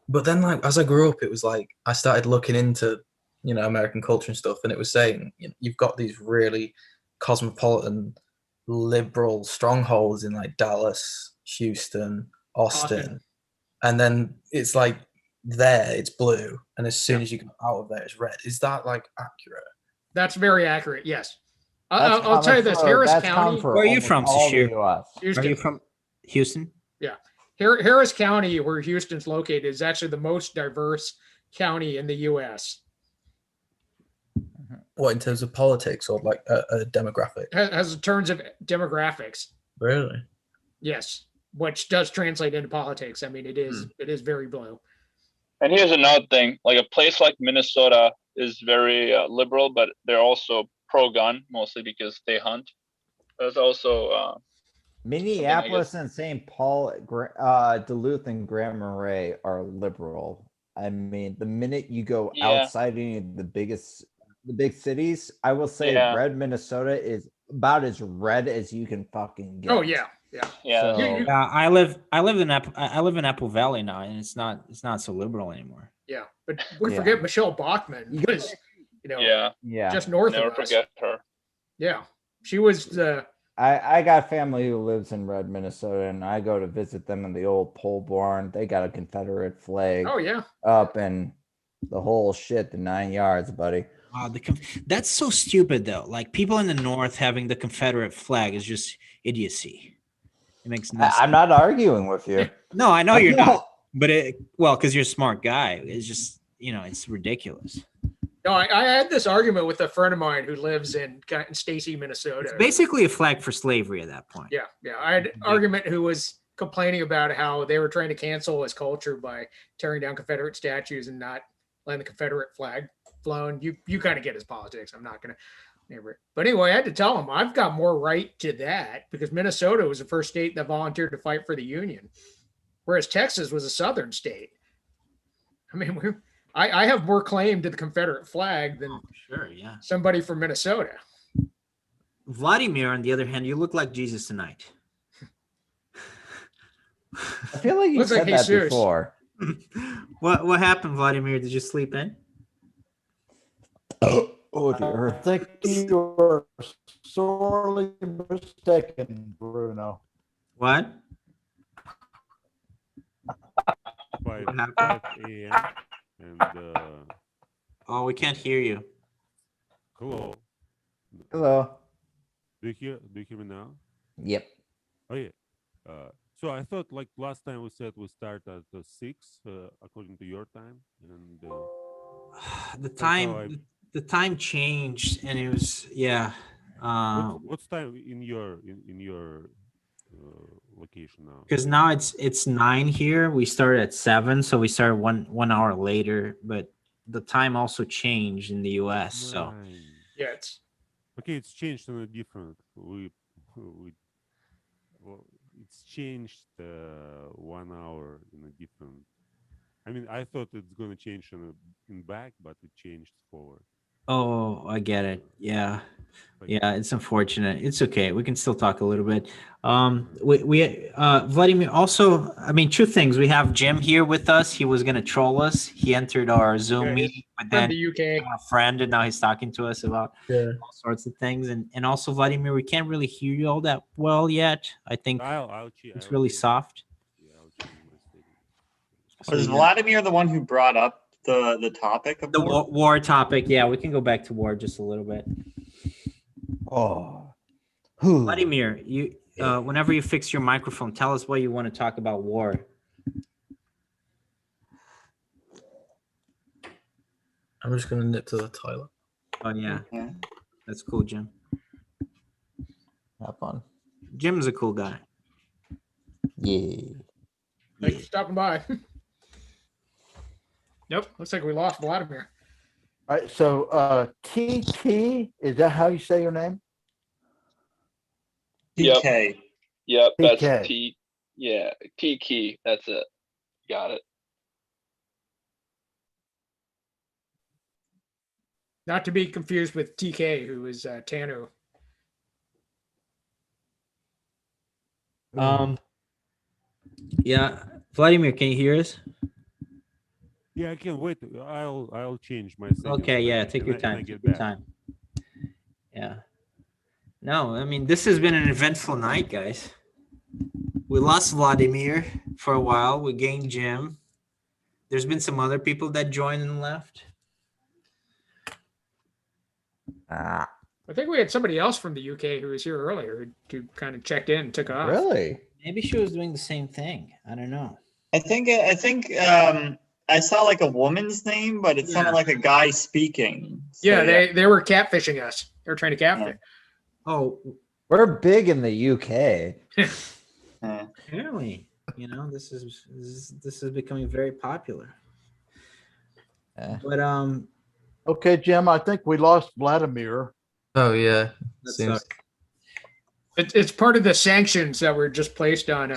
But then like as I grew up, it was like I started looking into, American culture and stuff, and it was saying you've got these really cosmopolitan liberal strongholds in like Dallas, Houston, Austin. And then it's like there it's blue, and as soon as you go out of there, it's red. Is that like accurate? That's very accurate. Yes. That's I'll tell you common this: for- Harris that's common County. for Where are you almost from, all the Sashir? US. Are Houston. you from Houston? Harris County, where Houston's located, is actually the most diverse county in the U.S. What, in terms of politics or like a demographic? Has in terms of demographics. Really? Yes, which does translate into politics. I mean, it is very blue. And here's another thing: like a place like Minnesota is very liberal, but they're also pro-gun, mostly because they hunt. There's also Minneapolis and St. Paul, Duluth and Grand Marais are liberal. I mean, the minute you go Yeah. outside any of the big cities, I will say Yeah. red Minnesota is about as red as you can fucking get. Oh yeah. yeah. So- You- I live in Apple Valley now, and it's not so liberal anymore. Yeah, but we Yeah. forget Michelle Bachmann You was, Yeah, Yeah. just north never of us. forget her. Yeah, she was the. I got family who lives in red Minnesota, and I go to visit them in the old pole barn. They got a Confederate flag Oh yeah. up and the whole shit, the 9 yards, buddy. That's so stupid though. Like people in the North having the Confederate flag is just idiocy. It makes no sense. I'm not arguing with you. No, I know you're not. But because you're a smart guy. It's just it's ridiculous. No, I had this argument with a friend of mine who lives in Stacy, Minnesota. It's basically a flag for slavery at that point. Yeah. I had an argument who was complaining about how they were trying to cancel his culture by tearing down Confederate statues and not letting the Confederate flag flown. You kind of get his politics. I'm not gonna never. But anyway, I had to tell him I've got more right to that because Minnesota was the first state that volunteered to fight for the Union, whereas Texas was a Southern state. I mean, I have more claim to the Confederate flag than Sure, yeah. somebody from Minnesota. Vladimir, on the other hand, you look like Jesus tonight. I feel like you Looks like said that Jesus. before. What happened, Vladimir? Did you sleep in? Oh I dear. think you are sorely mistaken, Bruno. What? 5 What happened? 5 a.m. and Oh, we can't hear you. hello. Hello. Do you hear me now? Yep. Oh yeah. So I thought like last time we said we start at 6 according to your time, and The time changed, and it was what's time in your location now? because now it's 9 here. We started at 7, so we started one hour later. But the time also changed in the U.S. So 9. Yeah, it's Okay, it's changed in a different. Well, it's changed 1 hour in a different. I mean, I thought it's gonna change in back, but it changed forward. oh, I get it. Yeah. But Yeah, it's unfortunate. It's okay. We can still talk a little bit. We Vladimir, also, I mean, two things. We have Jim here with us. He was gonna troll us. He entered our Zoom Yeah, meeting, but from then the UK. a friend, and now he's talking to us about Yeah. all sorts of things. And also, Vladimir, we can't really hear you all that well yet. I think I'll it's really soft. Yeah, I'll change my statement. Was Vladimir the one who brought up the topic of The war? war topic. Yeah, we can go back to war just a little bit. Oh. Who? Vladimir, you whenever you fix your microphone, tell us what you want to talk about war. I'm just gonna nip to the toilet. Oh yeah, Okay. that's cool, Jim. Have fun. Jim's a cool guy. Yeah. Thanks for stopping by. Nope, looks like we lost Vladimir. All right, so TT, is that how you say your name? Yep. PK. Yep, that's PK. T. Yeah, T key. That's it. Got it. Not to be confused with TK, who is Tanu. Yeah, Vladimir, can you hear us? Yeah, I can wait. I'll change my settings Okay, when yeah, I- take when your I- when time. I Take get your back. time. Yeah. No, I mean, this has been an eventful night, guys. We lost Vladimir for a while. We gained Jim. There's been some other people that joined and left. Ah, I think we had somebody else from the UK who was here earlier who kind of checked in and took off. really? Maybe she was doing the same thing. I don't know. I think I saw like a woman's name, but it sounded Yeah. like a guy speaking. So, Yeah, they were catfishing us. They were trying to catfish. Oh, We're big in the UK. yeah. apparently, this is becoming very popular. Yeah. But Okay, Jim, I think we lost Vladimir. Oh yeah. that Seems- sucks. It's part of the sanctions that were just placed on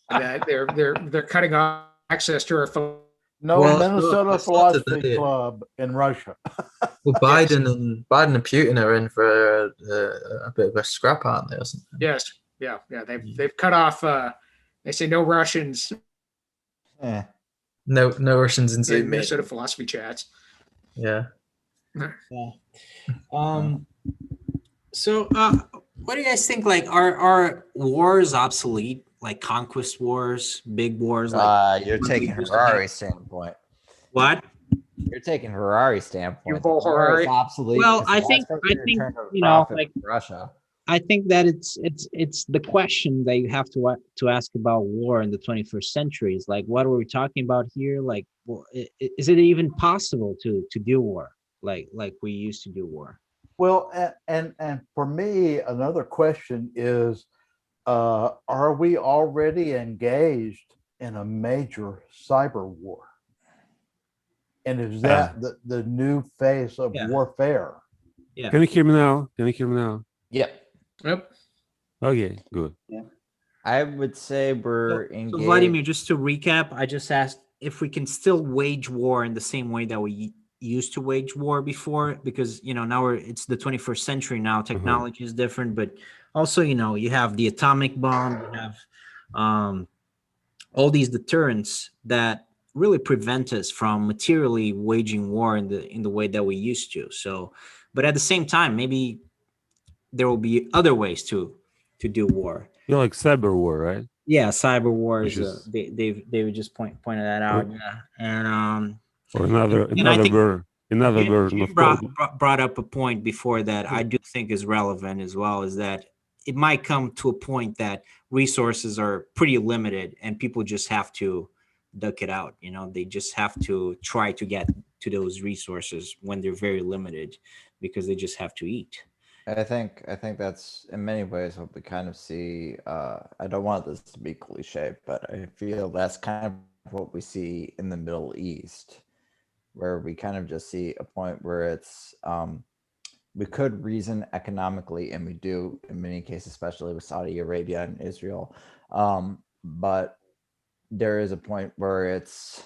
that they're cutting off access to our phone. No Well, Minnesota look, I saw Philosophy today- Club in Russia. Well, Biden and Putin are in for a bit of a scrap, aren't they, or something? Yes, yeah. They've cut off. They say no Russians Eh. No Russians in in Zoom. Minnesota philosophy chats. Yeah. Yeah. So, what do you guys think? Like, are wars obsolete? Like conquest wars, big wars? Like You're what taking we used to have? Harari's standpoint. What? You're taking Harari's standpoint. Yuval The war is Harari? obsolete. Well, because I the think- last I country think, returned to you know, profit like- from Russia. I think that it's the question that you have to ask about war in the 21st century is like, what are we talking about here? Like, well, is it even possible to do war like we used to do war? Well, and for me, another question is, are we already engaged in a major cyber war? And is that the new phase of Yeah. warfare? Can you hear me now? Can you hear me now? Yep. Yep. Okay, good. I would say we're So engaged. Vladimir, just to recap, I just asked if we can still wage war in the same way that we used to wage war before, because now it's the 21st century now. Technology is different, but also you have the atomic bomb, you have all these deterrents that really prevent us from materially waging war in the way that we used to. So, but at the same time, maybe there will be other ways to do war. You're like cyber war, right? Yeah, cyber war Which is is- they just pointed that out. Or- Yeah, and Or another And I think another Jim version of brought up a point before that I do think is relevant as well, is that it might come to a point that resources are pretty limited and people just have to duck it out. They just have to try to get to those resources when they're very limited because they just have to eat. I think that's in many ways what we kind of see. I don't want this to be cliche, but I feel that's kind of what we see in the Middle East, where we kind of just see a point where it's we could reason economically, and we do in many cases, especially with Saudi Arabia and Israel. But there is a point where it's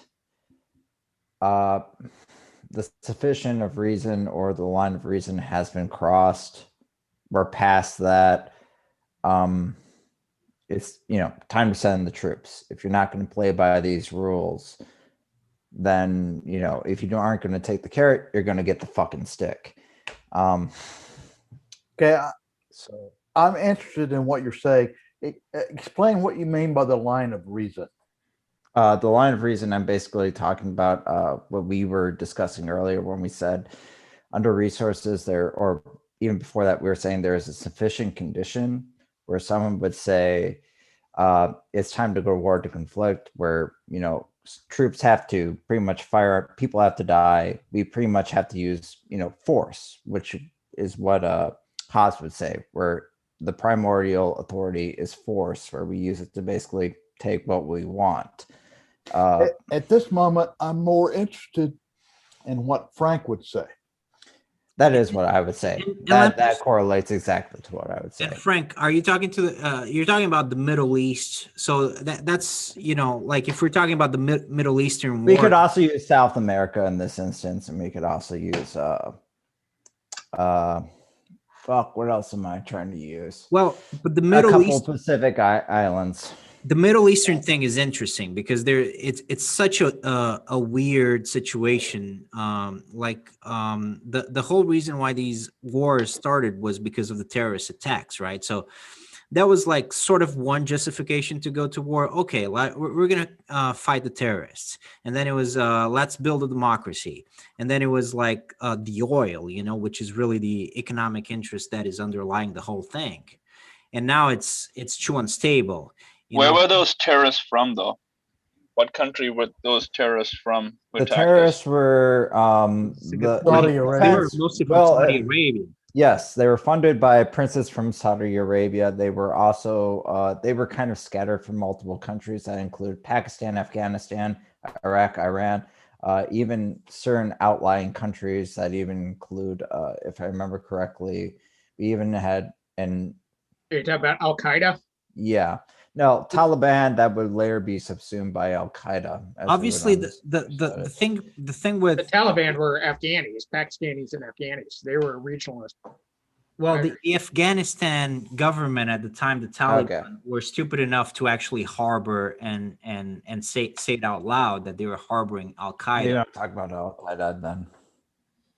the sufficient of reason or the line of reason has been crossed. We're past that. It's time to send the troops. If you're not going to play by these rules, then if you aren't going to take the carrot, you're going to get the fucking stick. Okay, So I'm interested in what you're saying. Explain what you mean by the line of reason. the line of reason, I'm basically talking about what we were discussing earlier when we said under resources there, or even before that, we were saying there is a sufficient condition where someone would say it's time to go to war to conflict, where troops have to pretty much fire, people have to die, we pretty much have to use force, which is what Haas would say, where the primordial authority is force, where we use it to basically take what we want. At this moment, I'm more interested in what Frank would say. That is what I would say. And That correlates exactly to what I would say. And Frank, are you talking to the? You're talking about the Middle East. So that's like if we're talking about the Middle Eastern war. We could also use South America in this instance, and we could also use fuck. What else am I trying to use? Well, but the A Middle couple East, Pacific islands. the Middle Eastern thing is interesting because it's such a weird situation. The whole reason why these wars started was because of the terrorist attacks, right? So that was like sort of one justification to go to war. Okay, we're gonna fight the terrorists, and then it was let's build a democracy, and then it was like the oil, which is really the economic interest that is underlying the whole thing, and now it's too unstable. Where were those terrorists from, though? What country were those terrorists from? The terrorists were Saudi Arabia. Mostly from Saudi Arabia. Yes, they were funded by princes from Saudi Arabia. They were also they were kind of scattered from multiple countries that include Pakistan, Afghanistan, Iraq, Iran, even certain outlying countries that even include, if I remember correctly, we even had You're talking about Al Qaeda? Yeah. No, Taliban that would later be subsumed by Al Qaeda. Obviously, the thing with The Taliban were Afghanis, Pakistanis, and Afghanis. They were regionalist. well, the Afghanistan government at the time, the Taliban were stupid enough to actually harbor and say it out loud that they were harboring Al Qaeda. You're not talking about Al Qaeda then.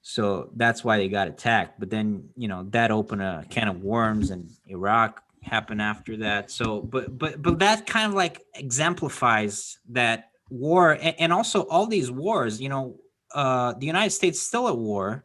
So that's why they got attacked. But then that opened a can of worms, and Iraq happened after that. So but that kind of like exemplifies that war, and also all these wars, the United States still at war.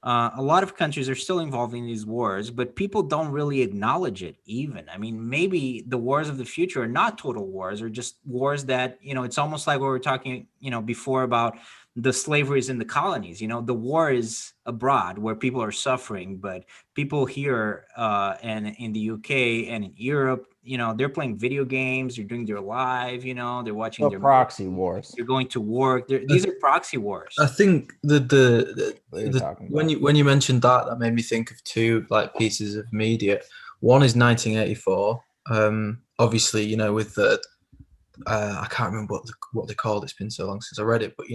A lot of countries are still involved in these wars, but people don't really acknowledge it even. I mean, maybe the wars of the future are not total wars, or just wars that, it's almost like what we were talking, before about the slaveries in the colonies. The war is abroad where people are suffering, but people here and in the UK and in Europe, they're playing video games, they're doing their live, they're watching their proxy wars. They're going to work. These are proxy wars. I think when you mentioned that made me think of two like pieces of media. One is 1984. Obviously, with the I can't remember what they called. It's been so long since I read it, but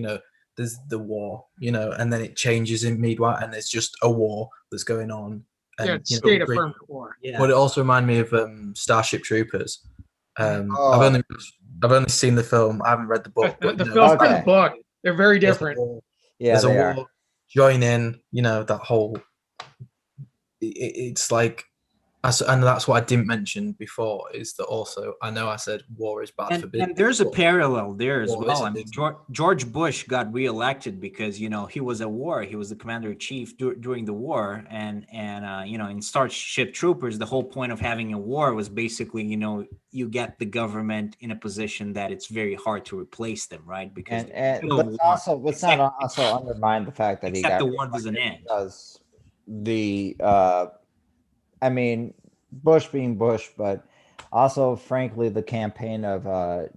there's the war, and then it changes in midway, and there's just a war that's going on. And, state of permanent war. Yeah. But it also reminded me of Starship Troopers. I've only seen the film. I haven't read the book. The film and the book, they're very different. Yeah, there's a war. Join in. That whole. It's like, and that's what I didn't mention before, is that also I know I said war is bad for business. And there's a parallel there as well. I mean, George Bush got reelected because he was at war. He was the commander in chief during the war, and in Starship Troopers, the whole point of having a war was basically you get the government in a position that it's very hard to replace them, right? Because let's not also undermine the fact that he got the war doesn't end. Because I mean, Bush being Bush, but also, frankly, the campaign of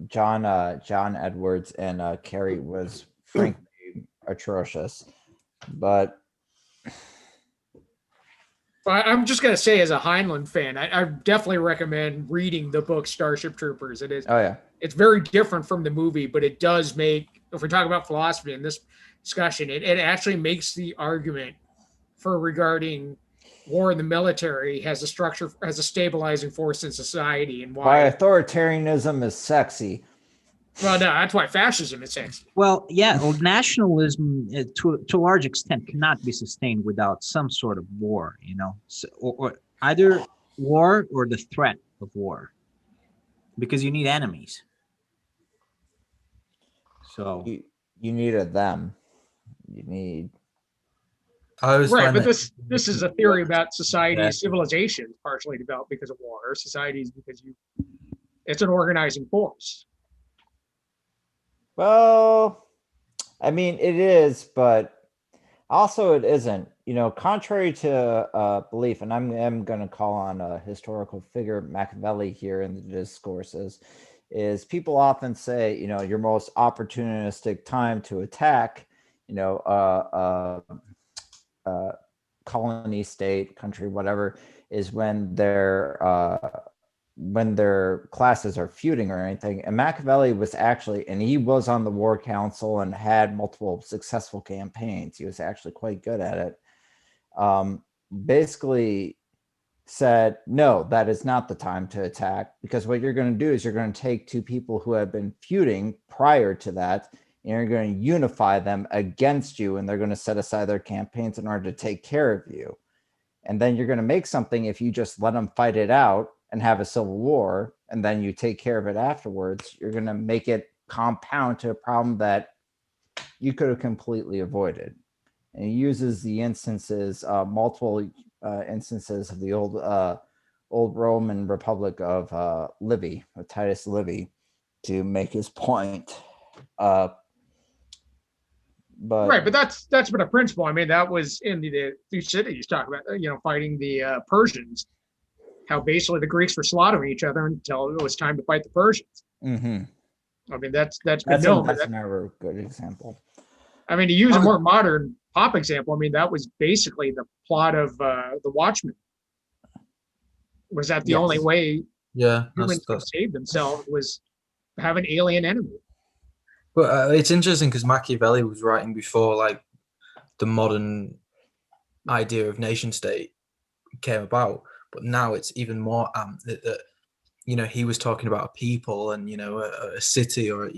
John Edwards and Kerry was frankly atrocious. But I'm just gonna say, as a Heinlein fan, I definitely recommend reading the book Starship Troopers. It is. Oh yeah. It's very different from the movie, but it does make. If we're talking about philosophy in this discussion, it actually makes the argument for regarding war in the military has a stabilizing force in society, and why authoritarianism is sexy. Well, no, that's why fascism is sexy. Well, yeah, nationalism to a large extent cannot be sustained without some sort of war, or either war or the threat of war, because you need enemies. So you needed them. You need. Right, but this is a theory about society, civilization partially developed because of war, or societies because it's an organizing force. Well, I mean, it is, but also it isn't. Contrary to belief, and I'm going to call on a historical figure, Machiavelli, here in the discourses, is people often say, your most opportunistic time to attack, colony, state, country, whatever, is when their classes are feuding or anything. And Machiavelli was actually, and he was on the war council and had multiple successful campaigns. He was actually quite good at it. Basically said, no, that is not the time to attack, because what you're going to do is you're going to take two people who have been feuding prior to that, and you're going to unify them against you, and they're going to set aside their campaigns in order to take care of you. And then you're going to make something if you just let them fight it out, and have a civil war, and then you take care of it afterwards, you're going to make it compound to a problem that you could have completely avoided. And he uses the instances, multiple instances of the old Roman Republic of Livy, of Titus Livy, to make his point. But Right, but that's been a principle. I mean, that was in the Thucydides talk about, fighting the Persians, how basically the Greeks were slaughtering each other until it was time to fight the Persians. mhm. I mean, that's been known. That's another good example. I mean, to use a more modern pop example, I mean, that was basically the plot of The Watchmen. Was that the only way Yeah, humans could save themselves was have an alien enemy? but it's interesting because Machiavelli was writing before like the modern idea of nation state came about, but now it's even more that he was talking about a people and a city or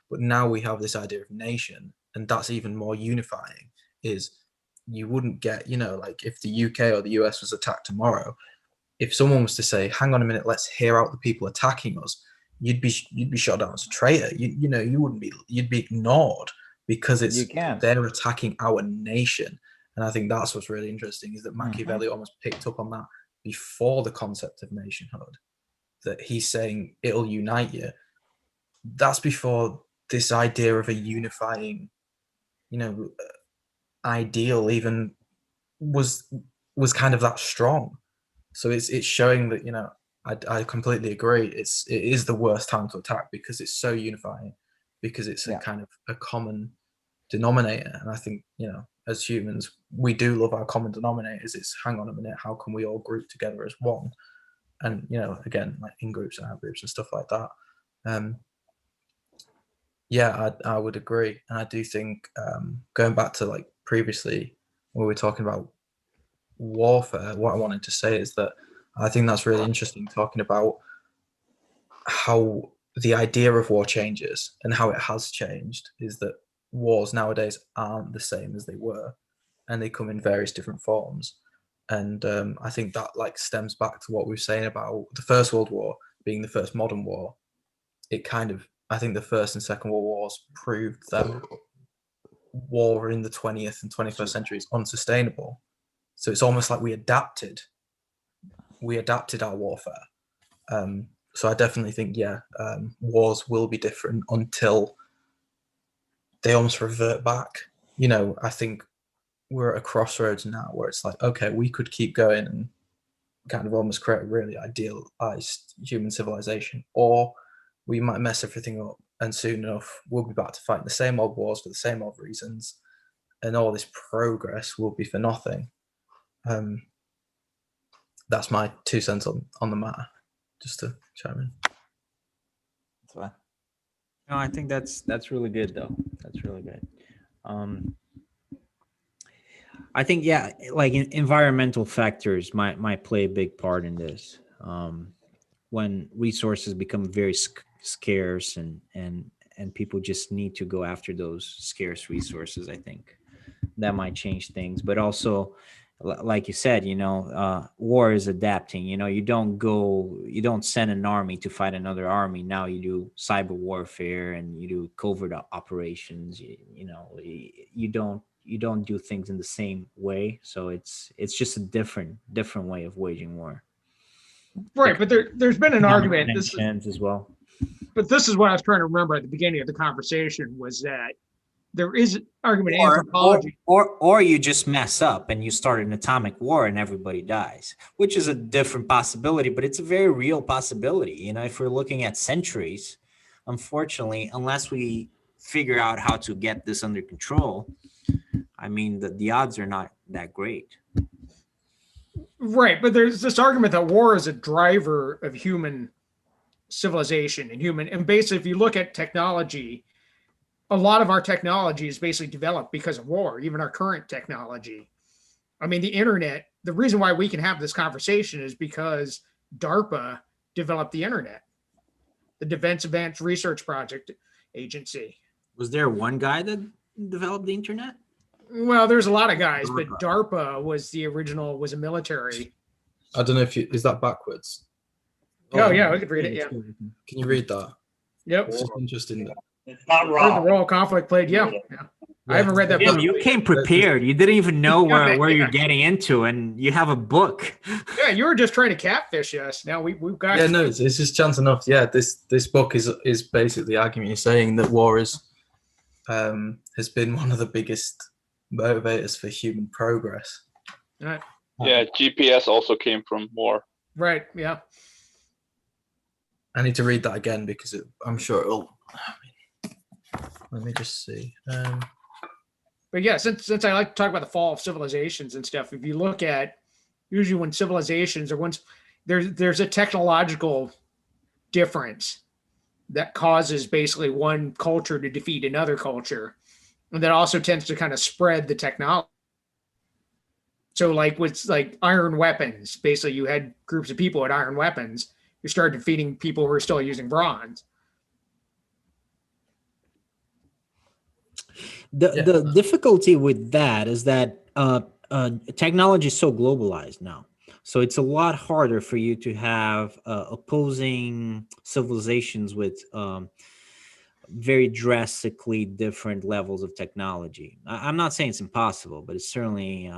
but now we have this idea of nation, and that's even more unifying. Is you wouldn't get like if the UK or the US was attacked tomorrow, if someone was to say, hang on a minute, let's hear out the people attacking us, you'd be shot down as a traitor. You wouldn't be, you'd be ignored because they're attacking our nation. And I think that's what's really interesting, is that Machiavelli almost picked up on that before the concept of nationhood, that he's saying it'll unite you. That's before this idea of a unifying, ideal even was kind of that strong. So it's showing that, I completely agree. It is the worst time to attack because it's so unifying, because it's a kind of a common denominator. And I think, as humans, we do love our common denominators. It's hang on a minute, how can we all group together as one? And, again, like in groups and out groups and stuff like that. I would agree. And I do think going back to like previously when we were talking about warfare, what I wanted to say is that I think that's really interesting, talking about how the idea of war changes and how it has changed, is that wars nowadays aren't the same as they were, and they come in various different forms. And I think that like stems back to what we were saying about the First World War being the first modern war. I think the First and Second World Wars proved that war in the 20th and 21st century is unsustainable. So it's almost like we adapted our warfare. So I definitely think, wars will be different until they almost revert back. I think we're at a crossroads now where it's like, okay, we could keep going and kind of almost create a really idealized human civilization, or we might mess everything up and soon enough we'll be back to fighting the same old wars for the same old reasons, and all this progress will be for nothing. That's my 2 cents on the matter, just to chime in. That's fine. No, I think that's really good though. That's really good. I think like environmental factors might play a big part in this. When resources become very scarce and people just need to go after those scarce resources, I think that might change things. But also, like you said, war is adapting. You don't send an army to fight another army. Now you do cyber warfare and you do covert operations. You don't do things in the same way. So it's just a different way of waging war. Right, but there's been an argument as well. But this is what I was trying to remember at the beginning of the conversation, was that there is argument in anthropology. Or you just mess up and you start an atomic war and everybody dies, which is a different possibility, but it's a very real possibility. If we're looking at centuries, unfortunately, unless we figure out how to get this under control, I mean, the odds are not that great. Right, but there's this argument that war is a driver of human civilization and basically, if you look at technology, a lot of our technology is basically developed because of war, even our current technology. I mean, the internet, the reason why we can have this conversation is because DARPA developed the internet, the Defense Advanced Research Project Agency. Was there one guy that developed the internet? Well, there's a lot of guys, but DARPA was a military. I don't know is that backwards? Oh yeah, we could read it. it's Yeah. good. Can you read that? Yep. It's interesting. It's not Heard the wrong. role of conflict played. Yeah. Yeah. I haven't read that Damn, book. you came prepared. You didn't even know where Yeah. you're getting into, and you have a book. Yeah, you were just trying to catfish us. Now we've got. Yeah, no, it's just chance enough. Yeah, this book is basically the argument you're saying that war has been one of the biggest motivators for human progress. All right. Yeah, GPS also came from war. Right. Yeah. I need to read that again because I'm sure it'll. Let me just see. But yeah, since I like to talk about the fall of civilizations and stuff, if you look at usually when civilizations or once there's a technological difference that causes basically one culture to defeat another culture, and that also tends to kind of spread the technology. So like with like iron weapons, basically you had groups of people with iron weapons. You started defeating people who are still using bronze. The difficulty with that is that technology is so globalized now, so it's a lot harder for you to have opposing civilizations with very drastically different levels of technology. I'm not saying it's impossible, but it's certainly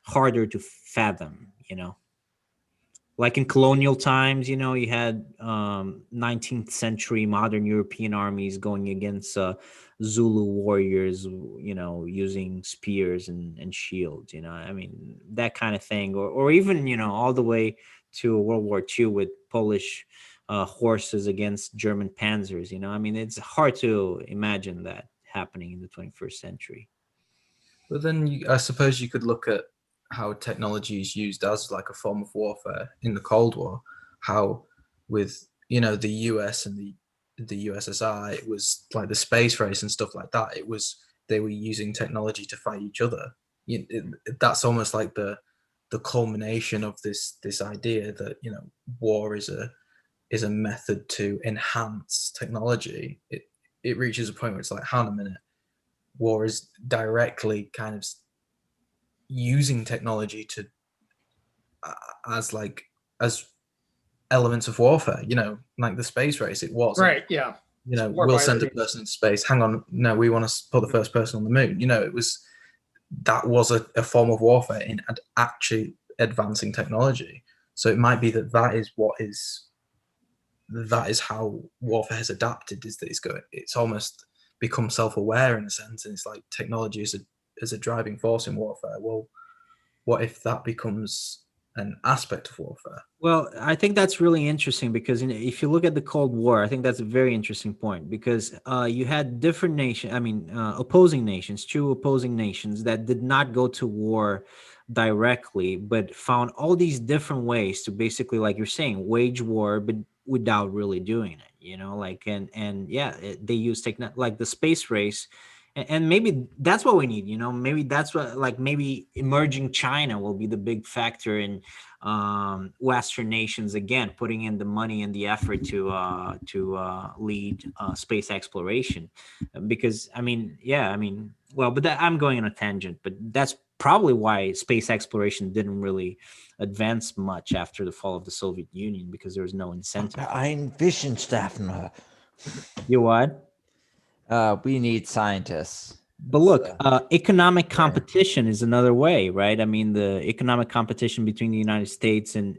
harder to fathom, like in colonial times, you had 19th century modern European armies going against Zulu warriors, using spears and shields, I mean, that kind of thing, or even, all the way to World War II with Polish horses against German panzers, I mean, it's hard to imagine that happening in the 21st century. But then I suppose you could look at how technology is used as like a form of warfare in the Cold War, how with, the US and the USSR, it was like the space race and stuff like that. They were using technology to fight each other. That's almost like the culmination of this idea that, war is a method to enhance technology. It reaches a point where it's like, hang on a minute, war is directly kind of using technology to as elements of warfare, like the space race. It was Right. Yeah. We'll send a person into space. Hang on, no, we want to put the first person on the moon. That was a form of warfare in actually advancing technology. So it might be that is how warfare has adapted, is that it's almost become self-aware in a sense, and it's like technology is a driving force in warfare. Well, what if that becomes an aspect of warfare? Well, I think that's really interesting because if you look at the Cold War, I think that's a very interesting point because you had different nations, opposing nations, two opposing nations that did not go to war directly, but found all these different ways to basically, like you're saying, wage war, but without really doing it, they use like the space race. And maybe that's what we need, maybe that's what, like, maybe emerging China will be the big factor in Western nations, again, putting in the money and the effort to lead space exploration. Because, but I'm going on a tangent, but that's probably why space exploration didn't really advance much after the fall of the Soviet Union, because there was no incentive. Wissenschaftler. You what? We need scientists. But look, economic competition is another way, right? I mean, the economic competition between the United States and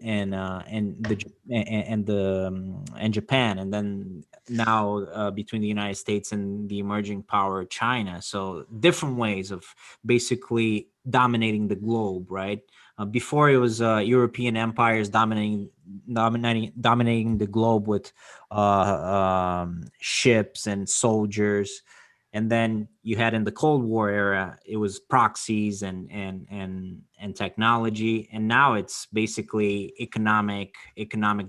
Japan, and then now between the United States and the emerging power China. So different ways of basically dominating the globe, right? Before it was European empires dominating the globe with ships and soldiers. And then you had in the Cold War era, it was proxies and technology. And now it's basically economic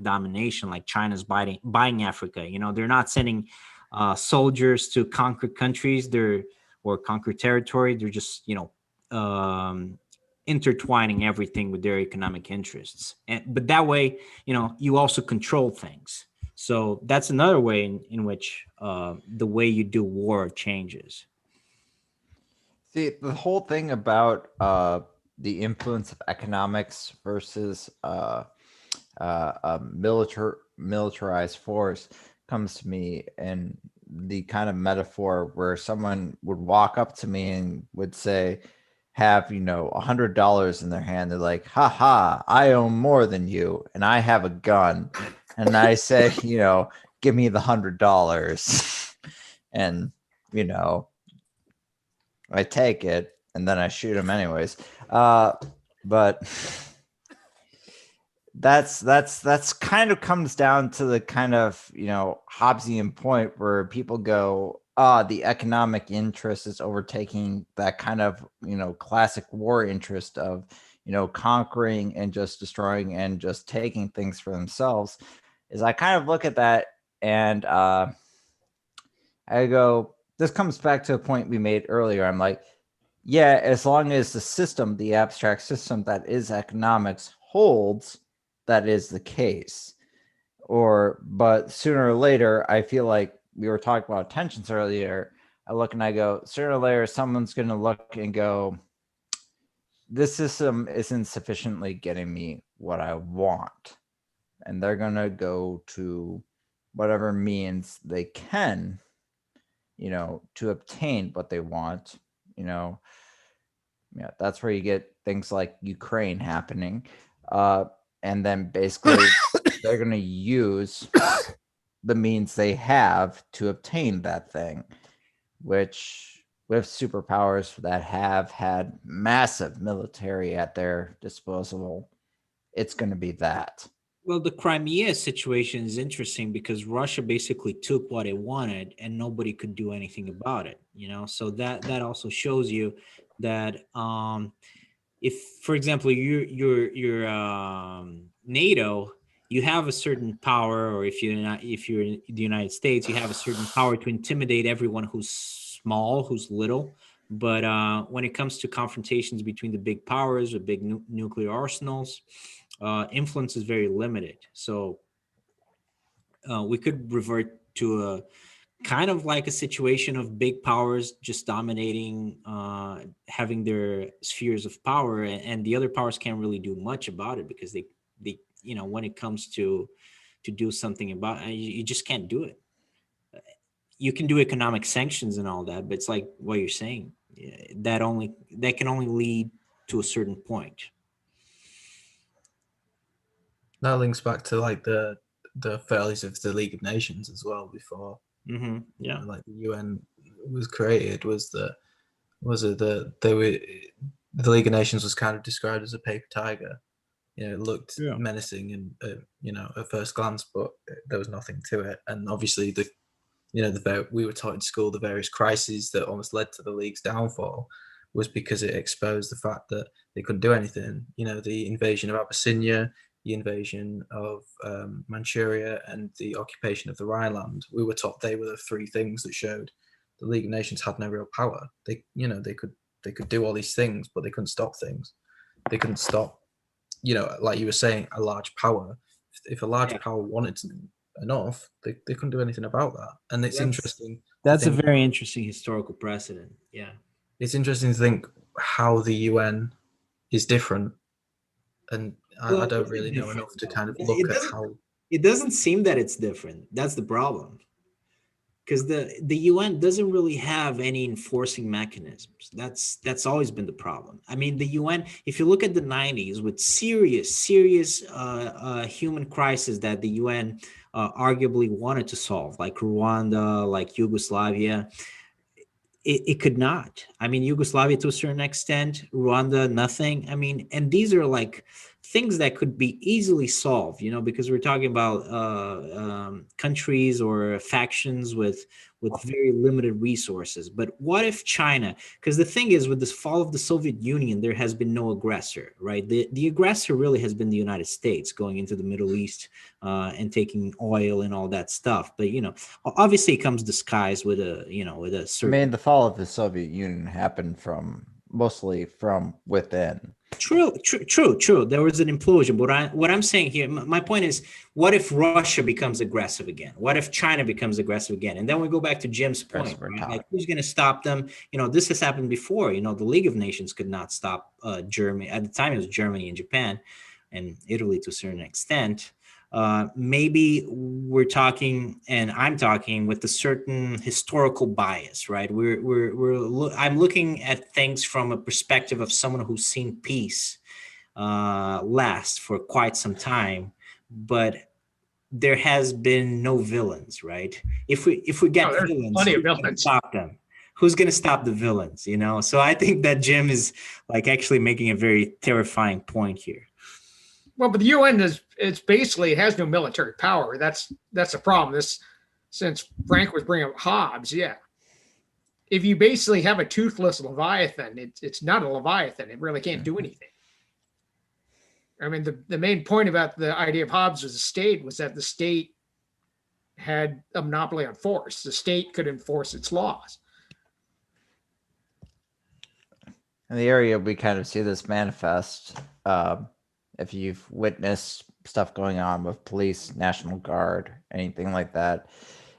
domination, like China's buying Africa. They're not sending soldiers to conquer countries or conquer territory. They're just, intertwining everything with their economic interests. But that way, you also control things. So that's another way in which the way you do war changes. See, the whole thing about the influence of economics versus a militarized force comes to me, and the kind of metaphor where someone would walk up to me and would say, have, you know, $100 in their hand. They're like, ha ha, I own more than you and I have a gun. And I say, you know, give me the $100. And, you know, I take it and then I shoot him anyways. But that's kind of comes down to the kind of, you know, Hobbesian point where people go, the economic interest is overtaking that kind of, you know, classic war interest of, you know, conquering and just destroying and just taking things for themselves. Is I kind of look at that and I go, this comes back to a point we made earlier. I'm like, yeah, as long as the system, the abstract system that is economics holds, that is the case. But sooner or later, I feel like we were talking about tensions earlier. I look and I go, sooner or later, someone's going to look and go, this system isn't sufficiently getting me what I want. And they're going to go to whatever means they can, you know, to obtain what they want, you know. Yeah, that's where you get things like Ukraine happening. And then basically they're going to use the means they have to obtain that thing, which with superpowers that have had massive military at their disposal, it's going to be that. Well, the Crimea situation is interesting because Russia basically took what it wanted and nobody could do anything about it, you know? So that also shows you that if, for example, you're NATO, you have a certain power, or if you're in the United States, you have a certain power to intimidate everyone who's small, who's little. But when it comes to confrontations between the big powers with big nuclear arsenals, influence is very limited. So we could revert to a kind of like a situation of big powers just dominating, having their spheres of power, and the other powers can't really do much about it because they you know, when it comes to do something about it, you just can't do it. You can do economic sanctions and all that, but it's like what you're saying, that can only lead to a certain point. That links back to like the failures of the League of Nations as well before. Mm-hmm. Yeah, like the UN was created, the League of Nations was kind of described as a paper tiger. You know, it looked menacing and you know, at first glance, but there was nothing to it. And obviously, we were taught in school the various crises that almost led to the League's downfall was because it exposed the fact that they couldn't do anything. You know, the invasion of Abyssinia, the invasion of Manchuria, and the occupation of the Rhineland. We were taught they were the three things that showed the League of Nations had no real power. They could do all these things, but they couldn't stop things. They couldn't stop, you know, like you were saying, a large power. If a large power wanted enough, they couldn't do anything about that. And it's interesting. That's a very interesting historical precedent. Yeah. It's interesting to think how the UN is different. And I don't really know enough to kind of look at how. It doesn't seem that it's different. That's the problem. Because the UN doesn't really have any enforcing mechanisms. That's always been the problem. I mean, the UN, if you look at the 90s with serious human crisis that the UN arguably wanted to solve, like Rwanda, like Yugoslavia, it could not. I mean, Yugoslavia to a certain extent, Rwanda, nothing. I mean, and these are like things that could be easily solved, you know, because we're talking about countries or factions with very limited resources. But what if China, because the thing is, with this fall of the Soviet Union, there has been no aggressor, right? The aggressor really has been the United States going into the Middle East and taking oil and all that stuff. But, you know, obviously it comes disguised with a certain... I mean, the fall of the Soviet Union happened mostly from within. True. There was an implosion. But what I'm saying here, my point is, what if Russia becomes aggressive again? What if China becomes aggressive again? And then we go back to Jim's point, right? Like, who's going to stop them? You know, this has happened before. You know, the League of Nations could not stop Germany. At the time, it was Germany and Japan. and Italy to a certain extent, maybe we're talking, and I'm talking with a certain historical bias, right? I'm looking at things from a perspective of someone who's seen peace last for quite some time, but there has been no villains, right? If we get Oh, there's villains, plenty of who's gonna villains. stop them? Who's going to stop the villains? You know, so I think that Jim is like actually making a very terrifying point here. Well, but the UN it's basically, it has no military power. That's the problem. Since Frank was bringing up Hobbes, yeah. If you basically have a toothless Leviathan, it's not a Leviathan. It really can't do anything. I mean, the main point about the idea of Hobbes as a state was that the state had a monopoly on force. The state could enforce its laws. In the area, we kind of see this manifest. If you've witnessed stuff going on with police, National Guard, anything like that.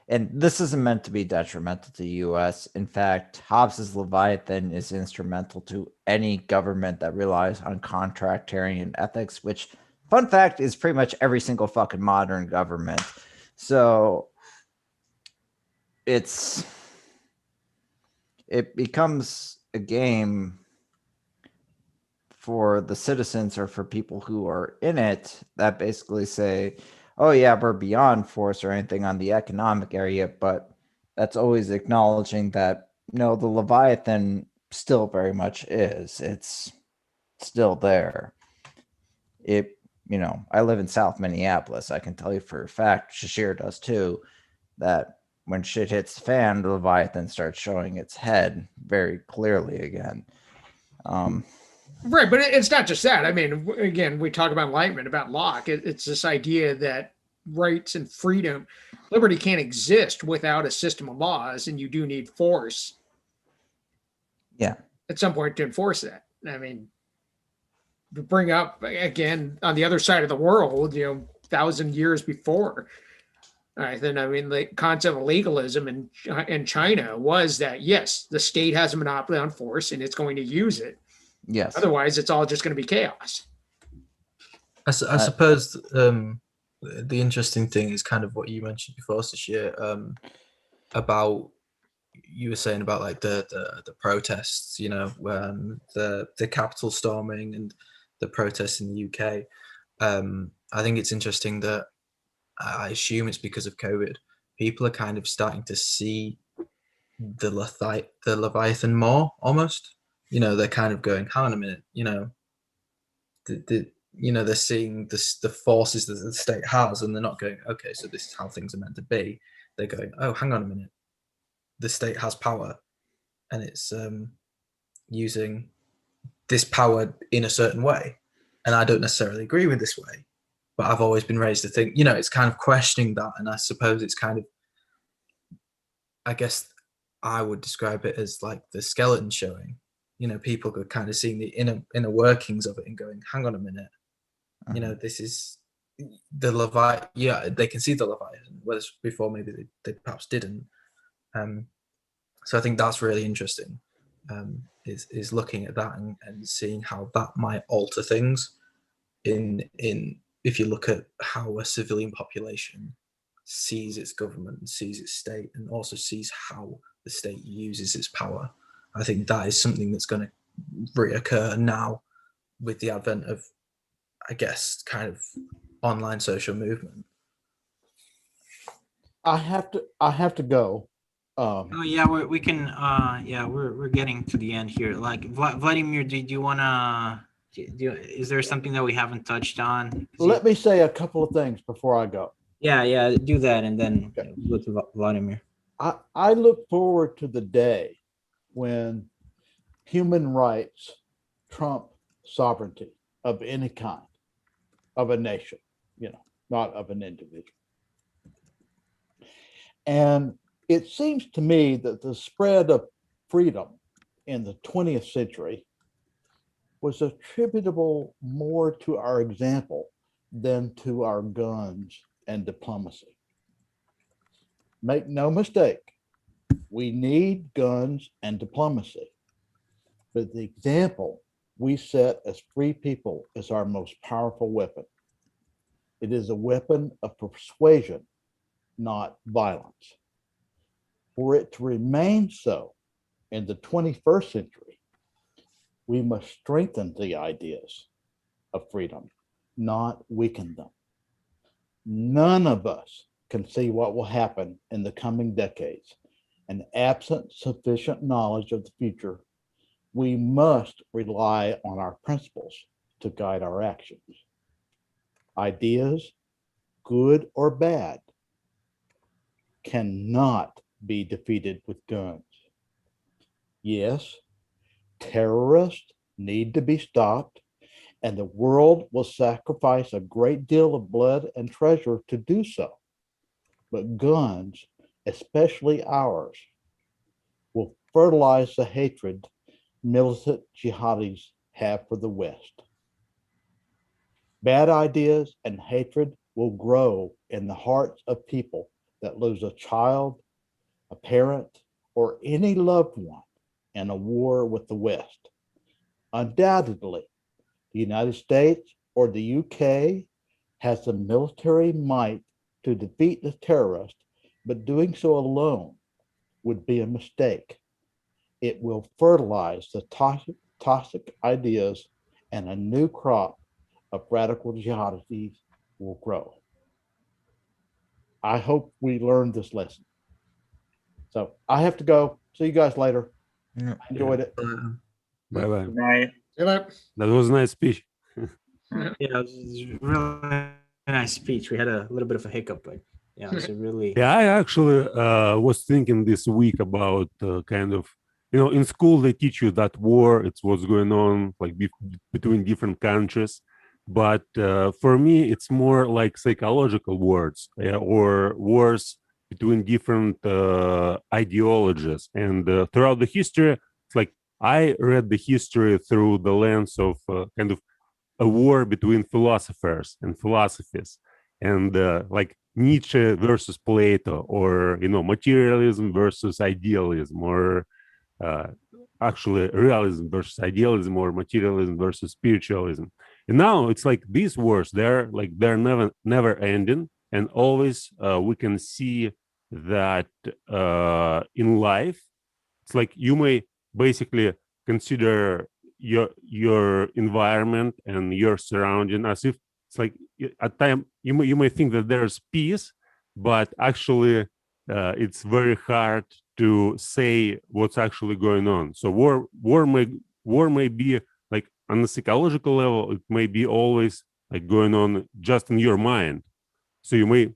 And this isn't meant to be detrimental to the U.S. In fact, Hobbes's Leviathan is instrumental to any government that relies on contractarian ethics, which, fun fact, is pretty much every single fucking modern government. So it becomes a game for the citizens or for people who are in it that basically say, oh yeah, we're beyond force or anything on the economic area, but that's always acknowledging that no, the Leviathan still very much is. It's still there. I live in South Minneapolis. I can tell you for a fact, Shashir does too, that when shit hits the fan, the Leviathan starts showing its head very clearly again. Right, but it's not just that. I mean, again, we talk about enlightenment, about Locke. It's this idea that rights and freedom, liberty can't exist without a system of laws, and you do need force. Yeah. At some point to enforce that. I mean, to bring up again on the other side of the world, 1,000 years before. Then I mean, the concept of legalism in China was that yes, the state has a monopoly on force, and it's going to use it. Yes. Otherwise, it's all just going to be chaos. I suppose the interesting thing is kind of what you mentioned before, Sashir, about you were saying about like the protests, the Capitol storming and the protests in the UK. I think it's interesting that I assume it's because of COVID. People are kind of starting to see the Leviathan more almost. They're kind of going, hang on a minute, they're seeing the forces that the state has, and they're not going, okay, so this is how things are meant to be. They're going, oh, hang on a minute, the state has power, and it's using this power in a certain way, and I don't necessarily agree with this way, but I've always been raised to think, it's kind of questioning that, and I suppose it's kind of, I guess I would describe it as like the skeleton showing. People are kind of seeing the inner workings of it and going, hang on a minute, this is the Leviathan. Yeah, they can see the Leviathan, whereas before maybe they perhaps didn't. So I think that's really interesting, is looking at that and seeing how that might alter things in if you look at how a civilian population sees its government and sees its state, and also sees how the state uses its power. I think that is something that's going to reoccur now with the advent of, I guess, kind of online social movement. I have to go. Oh yeah, we can. Yeah, we're getting to the end here. Like Vladimir, do you wanna? Is there something that we haven't touched on? Let me say a couple of things before I go. Yeah, do that, and then go to Vladimir. I look forward to the day when human rights trump sovereignty of any kind, of a nation, not of an individual. And it seems to me that the spread of freedom in the 20th century was attributable more to our example than to our guns and diplomacy. Make no mistake, we need guns and diplomacy, but the example we set as free people is our most powerful weapon. It is a weapon of persuasion, not violence. For it to remain so in the 21st century, we must strengthen the ideas of freedom, not weaken them. None of us can see what will happen in the coming decades, and absent sufficient knowledge of the future, we must rely on our principles to guide our actions. Ideas, good or bad, cannot be defeated with guns. Yes, terrorists need to be stopped, and the world will sacrifice a great deal of blood and treasure to do so. But guns, especially ours, will fertilize the hatred militant jihadis have for the West. Bad ideas and hatred will grow in the hearts of people that lose a child, a parent, or any loved one in a war with the West. Undoubtedly, the United States or the UK has the military might to defeat the terrorists, but doing so alone would be a mistake. It will fertilize the toxic ideas, and a new crop of radical jihadis will grow. I hope we learned this lesson. So I have to go. See you guys later. Yeah. I enjoyed it. Bye bye. Good night. That was a nice speech. Yeah, it was a really nice speech. We had a little bit of a hiccup, but yeah, it's a really Yeah, I actually was thinking this week about kind of, in school they teach you that war, it's what's going on like between different countries. But for me, it's more like psychological wars or wars between different ideologies. And throughout the history, it's like I read the history through the lens of kind of a war between philosophers and philosophies, and like Nietzsche versus Plato, or materialism versus idealism, or actually realism versus idealism, or materialism versus spiritualism. And now it's like these wars, they're never ending, and always we can see that in life, it's like you may basically consider your environment and your surrounding as if it's like at time you may think that there's peace, but actually it's very hard to say what's actually going on. So war may be like on the psychological level, it may be always like going on just in your mind. So you may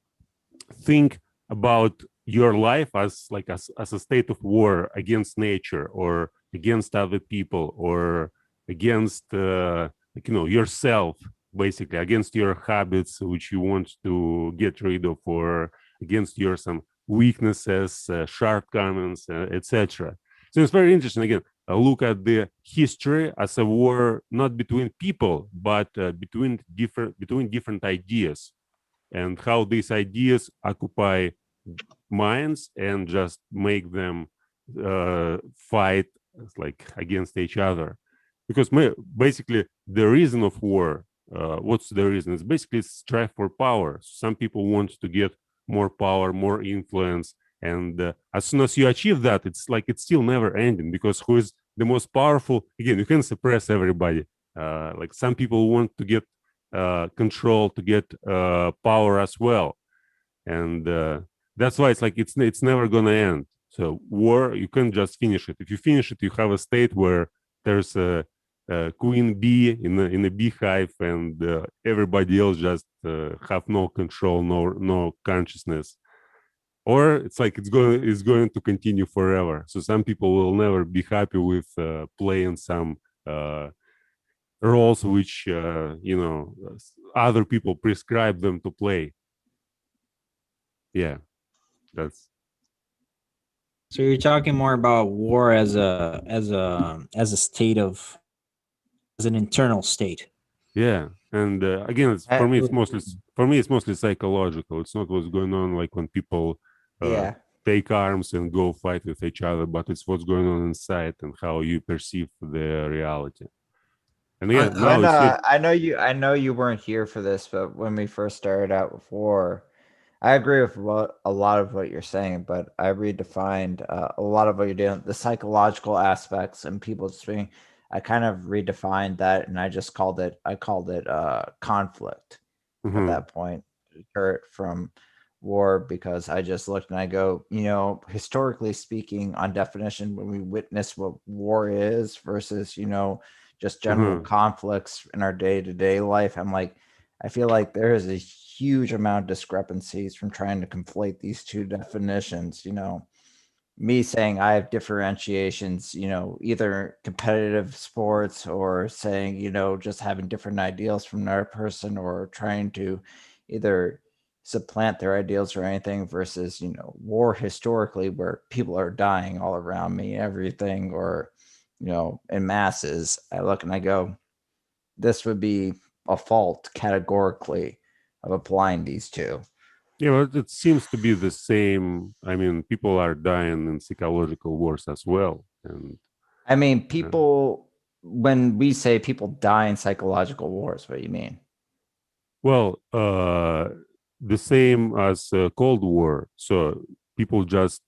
think about your life as a state of war against nature, or against other people, or against yourself, basically against your habits which you want to get rid of, or against your some weaknesses, shortcomings, etc. So it's very interesting. Again, look at the history as a war not between people, but between different ideas, and how these ideas occupy minds and just make them fight like against each other. Because basically the reason of war, what's the reason? It's basically strive for power. Some people want to get more power, more influence, and as soon as you achieve that, it's like it's still never ending, because who is the most powerful? Again, you can suppress everybody. Like some people want to get control, to get power as well, and that's why it's like it's never gonna end. So war, you can't just finish it. If you finish it, you have a state where there's a queen bee in a beehive, and everybody else just have no control, no consciousness. Or it's like it's going to continue forever. So some people will never be happy with playing some roles which other people prescribe them to play. Yeah, that's. So you're talking more about war as a state of, as an internal state. Yeah, and again, for me, it's mostly psychological. It's not what's going on like when people take arms and go fight with each other, but it's what's going on inside and how you perceive the reality. And yeah, now And it's I know you weren't here for this, but when we first started out with war, I agree with a lot of what you're saying, but I redefined a lot of what you're doing, the psychological aspects and people just being. I kind of redefined that, and I called it conflict at Mhm. that point, hurt from war, because I just looked and I go, you know, historically speaking, on definition, when we witness what war is versus, you know, just general Mhm. conflicts in our day to day life, I'm like, I feel like there is a huge amount of discrepancies from trying to conflate these two definitions, you know. Me saying I have differentiations, you know, either competitive sports or saying, you know, just having different ideals from another person or trying to either supplant their ideals or anything versus, you know, war historically where people are dying all around me, everything, or, you know, in masses. I look and I go, this would be a fault categorically of applying these two. Yeah, well, it seems to be the same. I mean, people are dying in psychological wars as well, and I mean, uh, people, when we say people die in psychological wars, what do you mean? well, the same as Cold War. So people just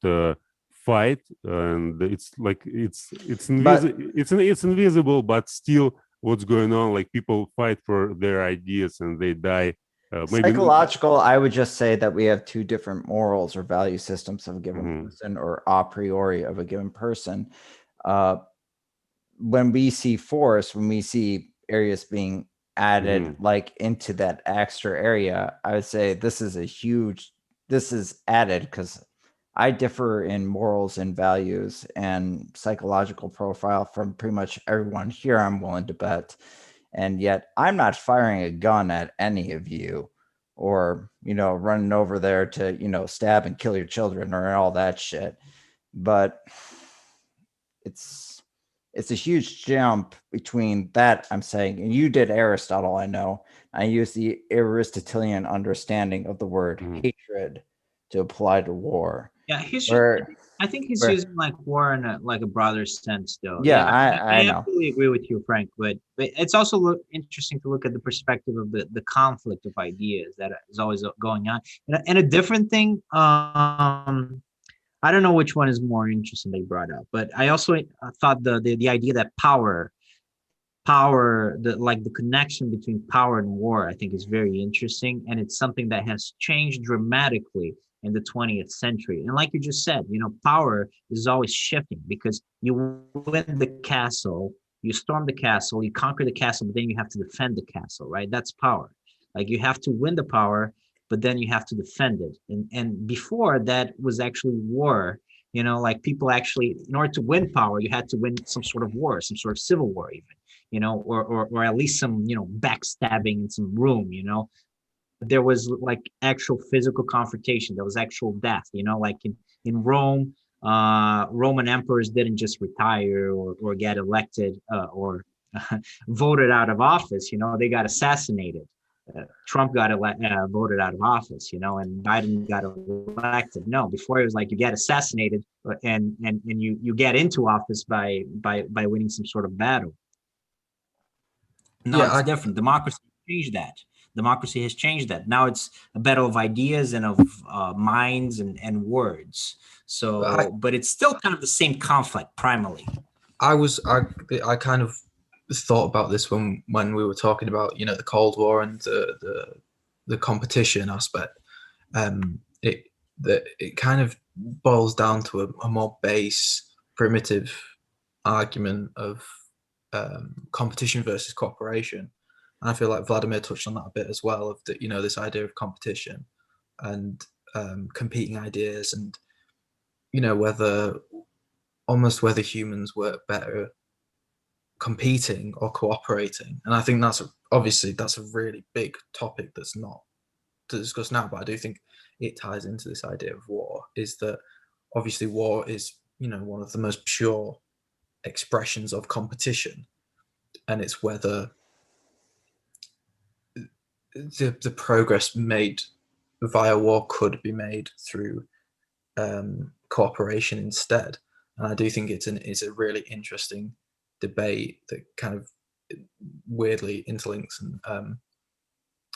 fight, and it's like But it's invisible, but still, what's going on? Like people fight for their ideas, and they die. Maybe. psychological, I would just say that we have two different morals or value systems of a given Mhm. person or a priori of a given person. Uh, when we see forests, when we see areas being added Mhm. like into that extra area, I would say this is added because I differ in morals and values and psychological profile from pretty much everyone here, I'm willing to bet. And yet I'm not firing a gun at any of you or, you know, running over there to, you know, stab and kill your children or all that shit. But it's it's a huge jump between that, I'm saying, and you did Aristotle, I know. I use the Aristotelian understanding of the word Mhm. hatred to apply to war. Yeah, he's just. Where, I think he's where using like war in a like a broader sense, though. yeah, Yeah, I I know. absolutely agree with you, Frank. But it's also interesting to look at the perspective of the conflict of ideas that is always going on. And a different thing. I don't know which one is more interesting they brought up, but I also thought the idea that power, the like the connection between power and war, I think is very interesting, and it's something that has changed dramatically in the 20th century. And like you just said, you know, power is always shifting because you win the castle, you storm the castle, you conquer the castle, but then you have to defend the castle, right? That's power. Like you have to win the power, but then you have to defend it. And before that was actually war. You know, like people actually, in order to win power, you had to win some sort of war, some sort of civil war, even, you know, or at least some, you know, backstabbing in some room, you know. There was like actual physical confrontation. There was actual death, you know, like in Rome, Roman emperors didn't just retire or get elected or voted out of office, you know, they got assassinated. Trump got voted out of office, you know, and Biden got elected. No, before it was like you get assassinated and you get into office by winning some sort of battle. Now Yeah, it's different. Democracy changed that. Democracy has changed that. Now it's a battle of ideas and of minds and words. I, So, but it's still kind of the same conflict primarily. I kind of thought about this when we were talking about, you know, the Cold War and the competition aspect. It kind of boils down to a more base, primitive argument of competition versus cooperation. And I feel like Vladimir touched on that a bit as well, of the, you know, this idea of competition and competing ideas, and you know, whether humans work better competing or cooperating. And I think obviously that's a really big topic that's not to discuss now, but I do think it ties into this idea of war, is that obviously war is, you know, one of the most pure expressions of competition, and it's whether the progress made via war could be made through cooperation instead. And I do think it's a really interesting debate that kind of weirdly interlinks, and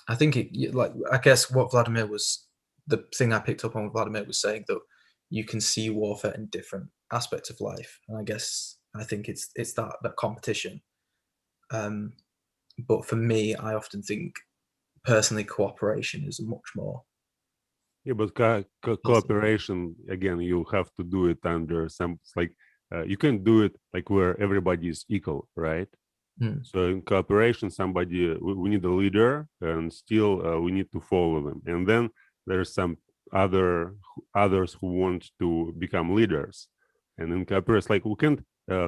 I think I guess what Vladimir was, the thing I picked up on what Vladimir was saying, that you can see warfare in different aspects of life, and I think it's that competition. But for me, I often think personally cooperation is much more. Yeah, but cooperation, again, you have to do it under some, it's like you can do it like where everybody is equal, right? So in cooperation, we need a leader, and still we need to follow them. And then there's some others who want to become leaders. And in cooperation, like we can't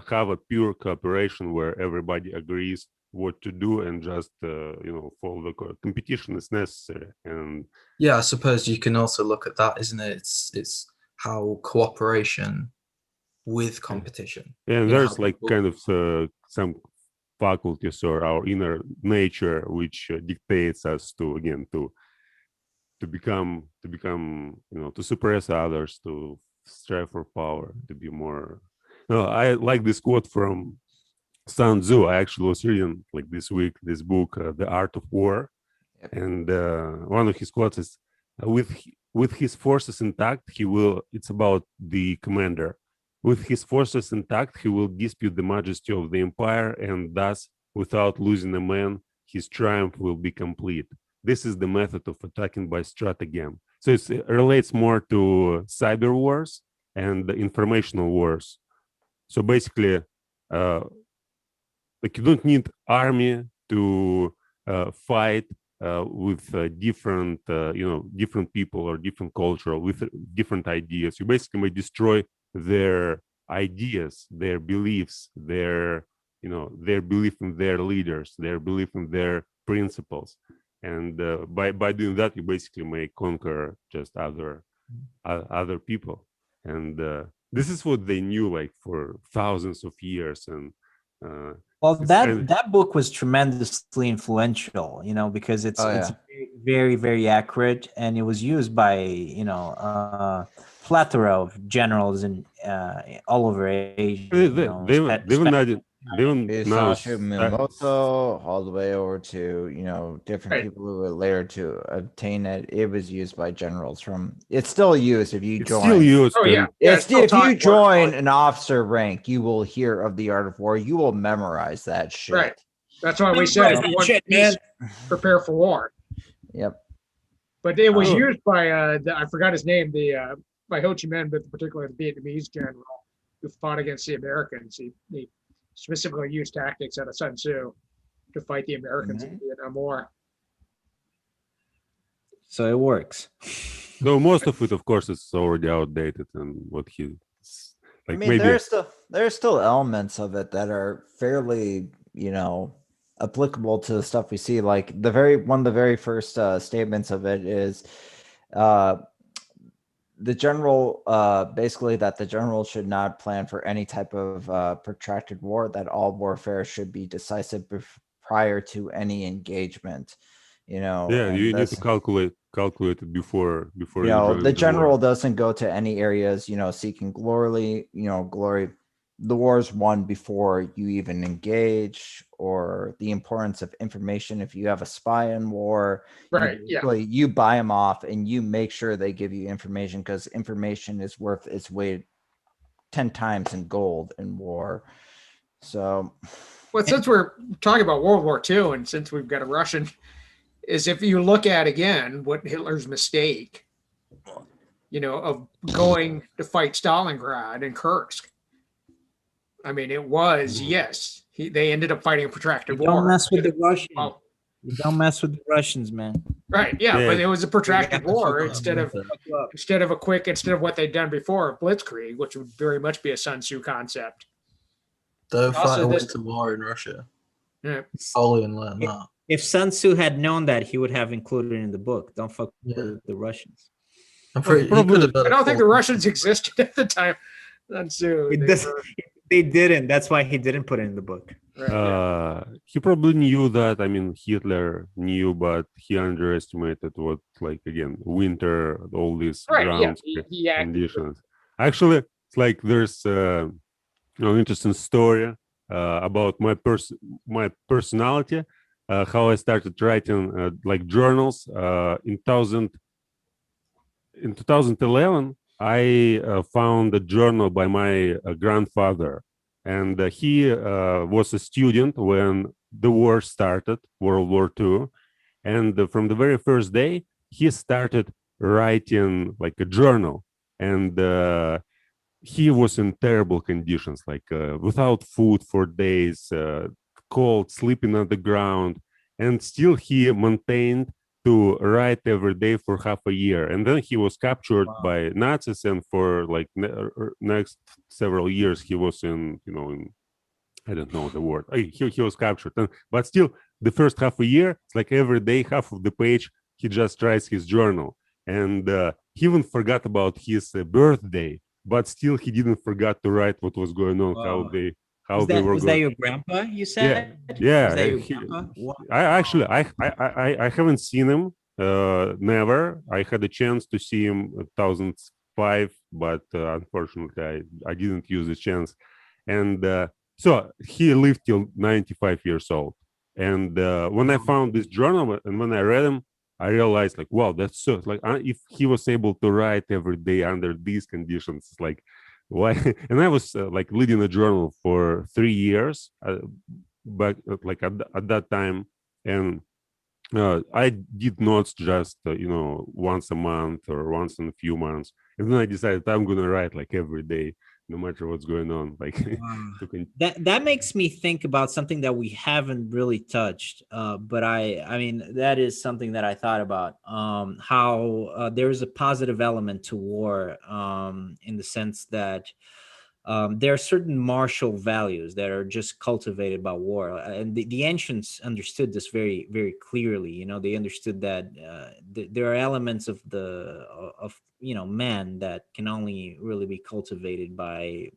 have a pure cooperation where everybody agrees what to do and just follow the competition is necessary. And yeah, I suppose you can also look at that, isn't it? It's how cooperation with competition. And there's like kind of some faculties or our inner nature which dictates us to become to suppress others, to strive for power, to be more. I like this quote from Sun Tzu. I actually was reading like this week this book, The Art of War. Yep. And one of his quotes is, with his forces intact, it's about the commander. With his forces intact, he will dispute the majesty of the empire, and thus, without losing a man, his triumph will be complete. This is the method of attacking by stratagem. So it relates more to cyber wars and the informational wars. So basically, like you don't need army to fight with different people or different culture with different ideas. You basically may destroy their ideas, their beliefs, their belief in their leaders, their belief in their principles, and by doing that, you basically may conquer just other people. And this is what they knew like for thousands of years. And well, that book was tremendously influential, because it's very, very accurate, and it was used by plethora of generals and all over Asia. Even Miyamoto, all the way over to different people who were later to obtain it. It was used by generals it's still used if you join. Still used. Oh yeah. If you join an officer rank, you will hear of the Art of War. You will memorize that shit. Right. That's why we said if you want peace, prepare for war. Yep. But it was used by I forgot his name, by Ho Chi Minh, but particularly the Vietnamese general who fought against the Americans. He specifically used tactics out of Sun Tzu to fight the Americans in the Vietnam War. So it works. Though most of it, of course, is already outdated, and what he like. There's still elements of it that are fairly, applicable to the stuff we see. Like one of the very first statements of it is, the general, basically that the general should not plan for any type of protracted war, that all warfare should be decisive prior to any engagement, Yeah, you need to calculate it before the general doesn't go to any areas, seeking glory, the war's won before you even engage, or the importance of information. If you have a spy in war, right? You buy them off and you make sure they give you information, because information is worth its weight 10 times in gold in war. So, well, since we're talking about World War II, and since we've got a Russian, is if you look at again what Hitler's mistake, of going to fight Stalingrad and Kursk. I mean, it was, yes, they ended up fighting a protracted war. Don't mess with the Russians. You don't mess with the Russians, man. Right, yeah, but it was a protracted war instead of what they'd done before, Blitzkrieg, which would very much be a Sun Tzu concept. Don't fight away to war in Russia. Yeah. Follow and learn that. If Sun Tzu had known that, he would have included it in the book. Don't fuck with the Russians. I don't think the Russians existed at the time. Sun Tzu. They didn't. That's why he didn't put it in the book. Right, he probably knew that. I mean, Hitler knew, but he underestimated what, winter, all these ground conditions. Actually, it's like there's an interesting story about my personality, how I started writing like journals in 2011. I found a journal by my grandfather, and he was a student when the war started, World War II. And from the very first day, he started writing like a journal. And he was in terrible conditions, like without food for days, cold, sleeping on the ground. And still he maintained to write every day for half a year. And then he was captured by Nazis. And for like next several years, he was in, I don't know the word. He was captured. But still, the first half a year, it's like every day, half of the page, he just writes his journal. And he even forgot about his birthday, but still he didn't forget to write what was going on, how they Was were that going. your grandpa, you said? Yeah. Was that your grandpa? Wow. I haven't seen him, never. I had a chance to see him in 2005, but unfortunately I didn't use the chance. And so he lived till 95 years old. And when I found this journal and when I read him, I realized like, wow, that's so like if he was able to write every day under these conditions, it's like, why? And I was like leading a journal for 3 years, but like at that time, and I did not just once a month or once in a few months, and then I decided I'm gonna write like every day, no matter what's going on. Like that makes me think about something that we haven't really touched, but I mean that is something that I thought about, how there is a positive element to war, in the sense that there are certain martial values that are just cultivated by war, and the ancients understood this very, very clearly. They understood that there are elements of man that can only really be cultivated by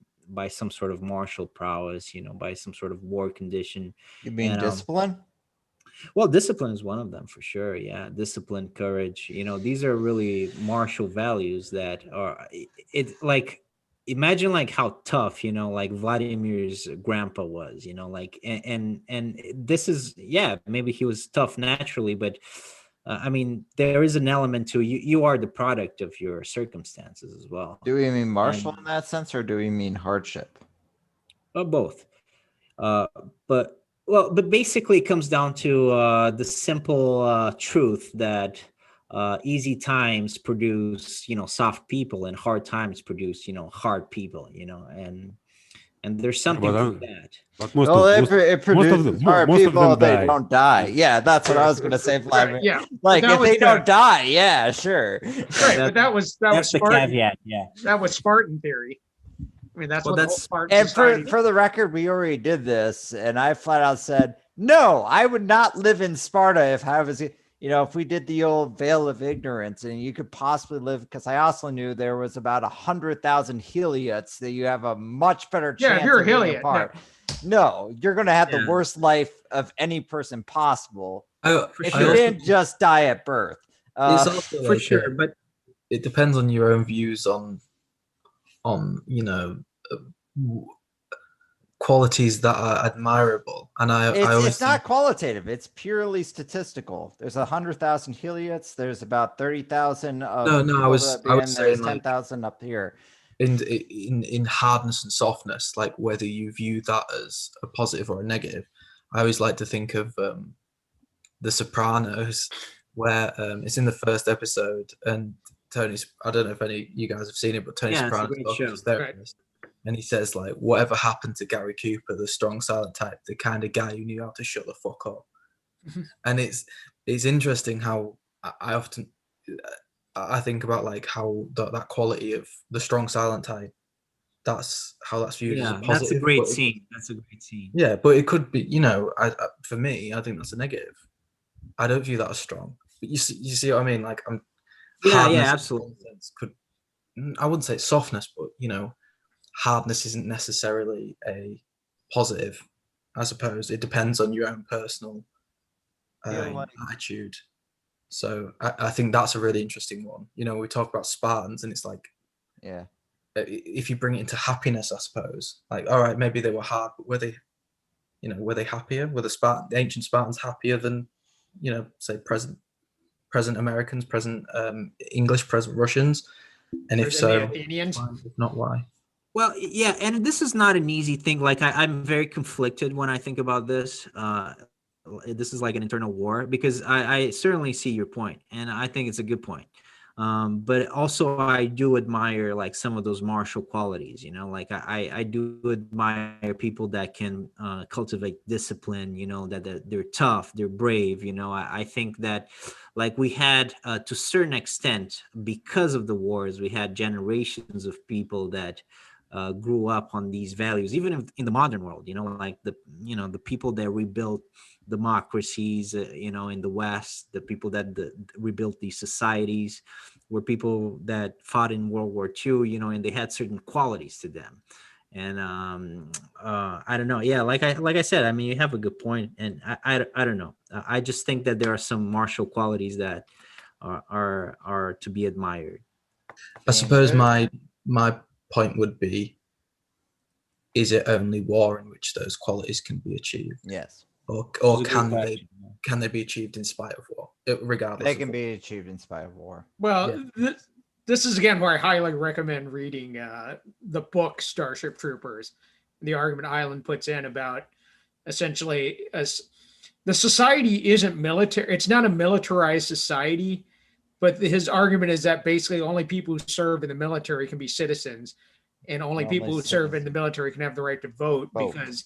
some sort of martial prowess, by some sort of war condition. You mean discipline? Well, discipline is one of them for sure. Yeah, discipline, courage. These are really martial values that are. It's like, imagine like how tough, like Vladimir's grandpa was. Like and this is, yeah, maybe he was tough naturally, but I mean, there is an element to you. You are the product of your circumstances as well. Do we mean martial in that sense, or do we mean hardship? Both. But basically it comes down to the simple truth that easy times produce, soft people, and hard times produce, hard people, and there's something to that. It produces hard people if they don't die. Yeah, that's what I was going to say, Vladimir. Yeah, like if they don't die, yeah, sure. Right, but that was the Spartan. caveat. Yeah, that was Spartan theory. I mean, that's what the whole Spartan and society. for the record, we already did this, and I flat out said, no, I would not live in Sparta if I was, if we did the old veil of ignorance, and you could possibly live, because I also knew there was about 100,000 Heliots that you have a much better chance. Yeah, if you're a of being Heliot, apart. No, you're going to have the worst life of any person possible if you didn't just die at birth. It's also for sure, but it depends on your own views on qualities that are admirable, and it's not qualitative, it's purely statistical. There's 100,000 Heliots, there's about 30,000 of I was saying 10,000 up here in hardness and softness, like whether you view that as a positive or a negative. I always like to think of The Sopranos, where it's in the first episode, and Tony's, I don't know if any of you guys have seen it, but Tony Soprano is his therapist, and he says like, whatever happened to Gary Cooper, the strong silent type, the kind of guy who knew how to shut the fuck up. And it's interesting how I think about like how that quality of the strong silent type, that's how that's viewed as a positive. That's a great scene. That's a great scene. Yeah, but it could be, for me, I think that's a negative. I don't view that as strong. But you see what I mean? Like absolutely. I wouldn't say softness, but hardness isn't necessarily a positive. I suppose it depends on your own personal attitude. So I think that's a really interesting one. We talk about Spartans, and it's like, if you bring it into happiness, I suppose, like, all right, maybe they were hard, but were they were they happier? Were the ancient Spartans happier than, say present Americans, present English, present Russians? And Or if than so, the Athenians? why? If not, why? Well, yeah, and this is not an easy thing. Like I'm very conflicted when I think about this. This is like an internal war because I certainly see your point, and I think it's a good point. But also I do admire like some of those martial qualities, like I do admire people that can cultivate discipline, that they're tough, they're brave, I think that like we had to a certain extent, because of the wars, we had generations of people that grew up on these values, even in the modern world, like the people that rebuilt democracies, in the West, the people that rebuilt these societies were people that fought in World War II, and they had certain qualities to them. And I don't know. Yeah, like I said, I mean, you have a good point, and I don't know. I just think that there are some martial qualities that are to be admired. I suppose my point would be, is it only war in which those qualities can be achieved? Yes. Or It's a good can question. they be achieved in spite of war, regardless? They can be achieved in spite of war. Well, this is again where I highly recommend reading the book Starship Troopers. The argument Island puts in about essentially the society isn't military. It's not a militarized society, but his argument is that basically only people who serve in the military can be citizens, and only people who serve in the military can have the right to vote, because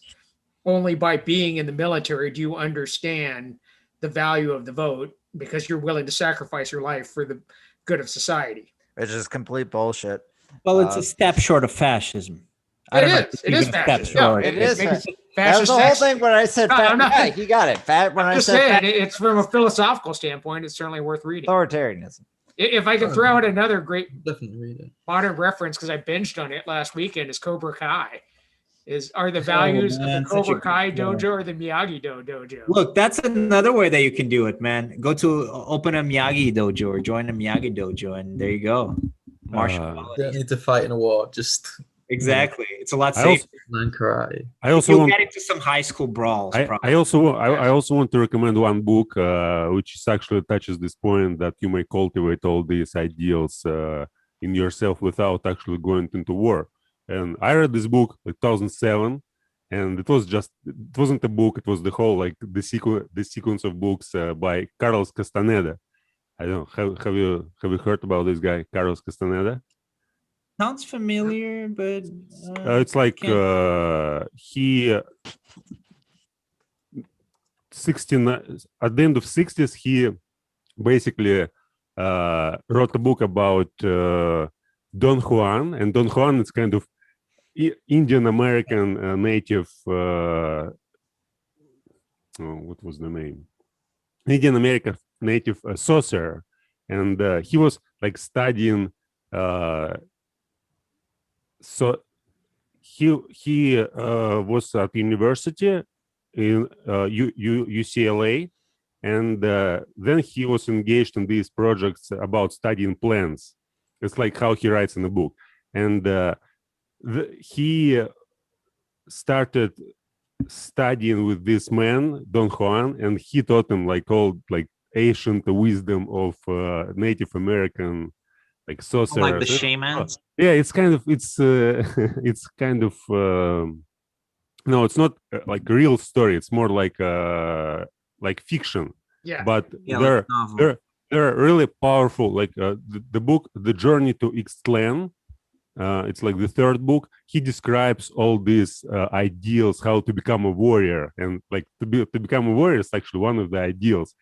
only by being in the military do you understand the value of the vote, because you're willing to sacrifice your life for the good of society. Which is complete bullshit. Well, it's a step short of fascism. It is fascist. No, it is. That's fascist. the whole thing when I said fat. Yeah, you got it. Fat. When I'm just saying, it's from a philosophical standpoint, it's certainly worth reading. Authoritarianism. If I could throw out another great definitely read it. Modern reference, because I binged on it last weekend, is Cobra Kai. Are the values of the Cobra Kai dojo or the Miyagi dojo? Look, that's another way that you can do it, man. Go to open a Miyagi dojo or join a Miyagi dojo, and there you go. Martial You don't need to fight in a war. Just exactly. It's a lot safer. Learn karate. I also You'll want. get into some high school brawls. I also want to recommend one book which actually touches this point, that you may cultivate all these ideals in yourself without actually going into war. And I read this book in 2007, and it wasn't a book, it was the whole like the sequence of books by Carlos Castaneda. I don't know, have you heard about this guy, Carlos Castaneda? Sounds familiar, but it's like he 69 at the end of 60s, he basically wrote a book about Don Juan, and Don Juan is kind of Indian American native. What was the name? Indian American native sorcerer, and he was like studying. So he was at university in UCLA, and then he was engaged in these projects about studying plants. It's like how he writes in the book, and he started studying with this man Don Juan, and he taught him like all like ancient wisdom of Native American like sorcerers, like the shamans. Yeah, it's kind of it's kind of no, it's not like a real story. It's more like fiction. Yeah, but yeah, they're really powerful. Like the book, The Journey to Ixtlan. It's like the third book. He describes all these ideals, how to become a warrior, and like to become a warrior is actually one of the ideals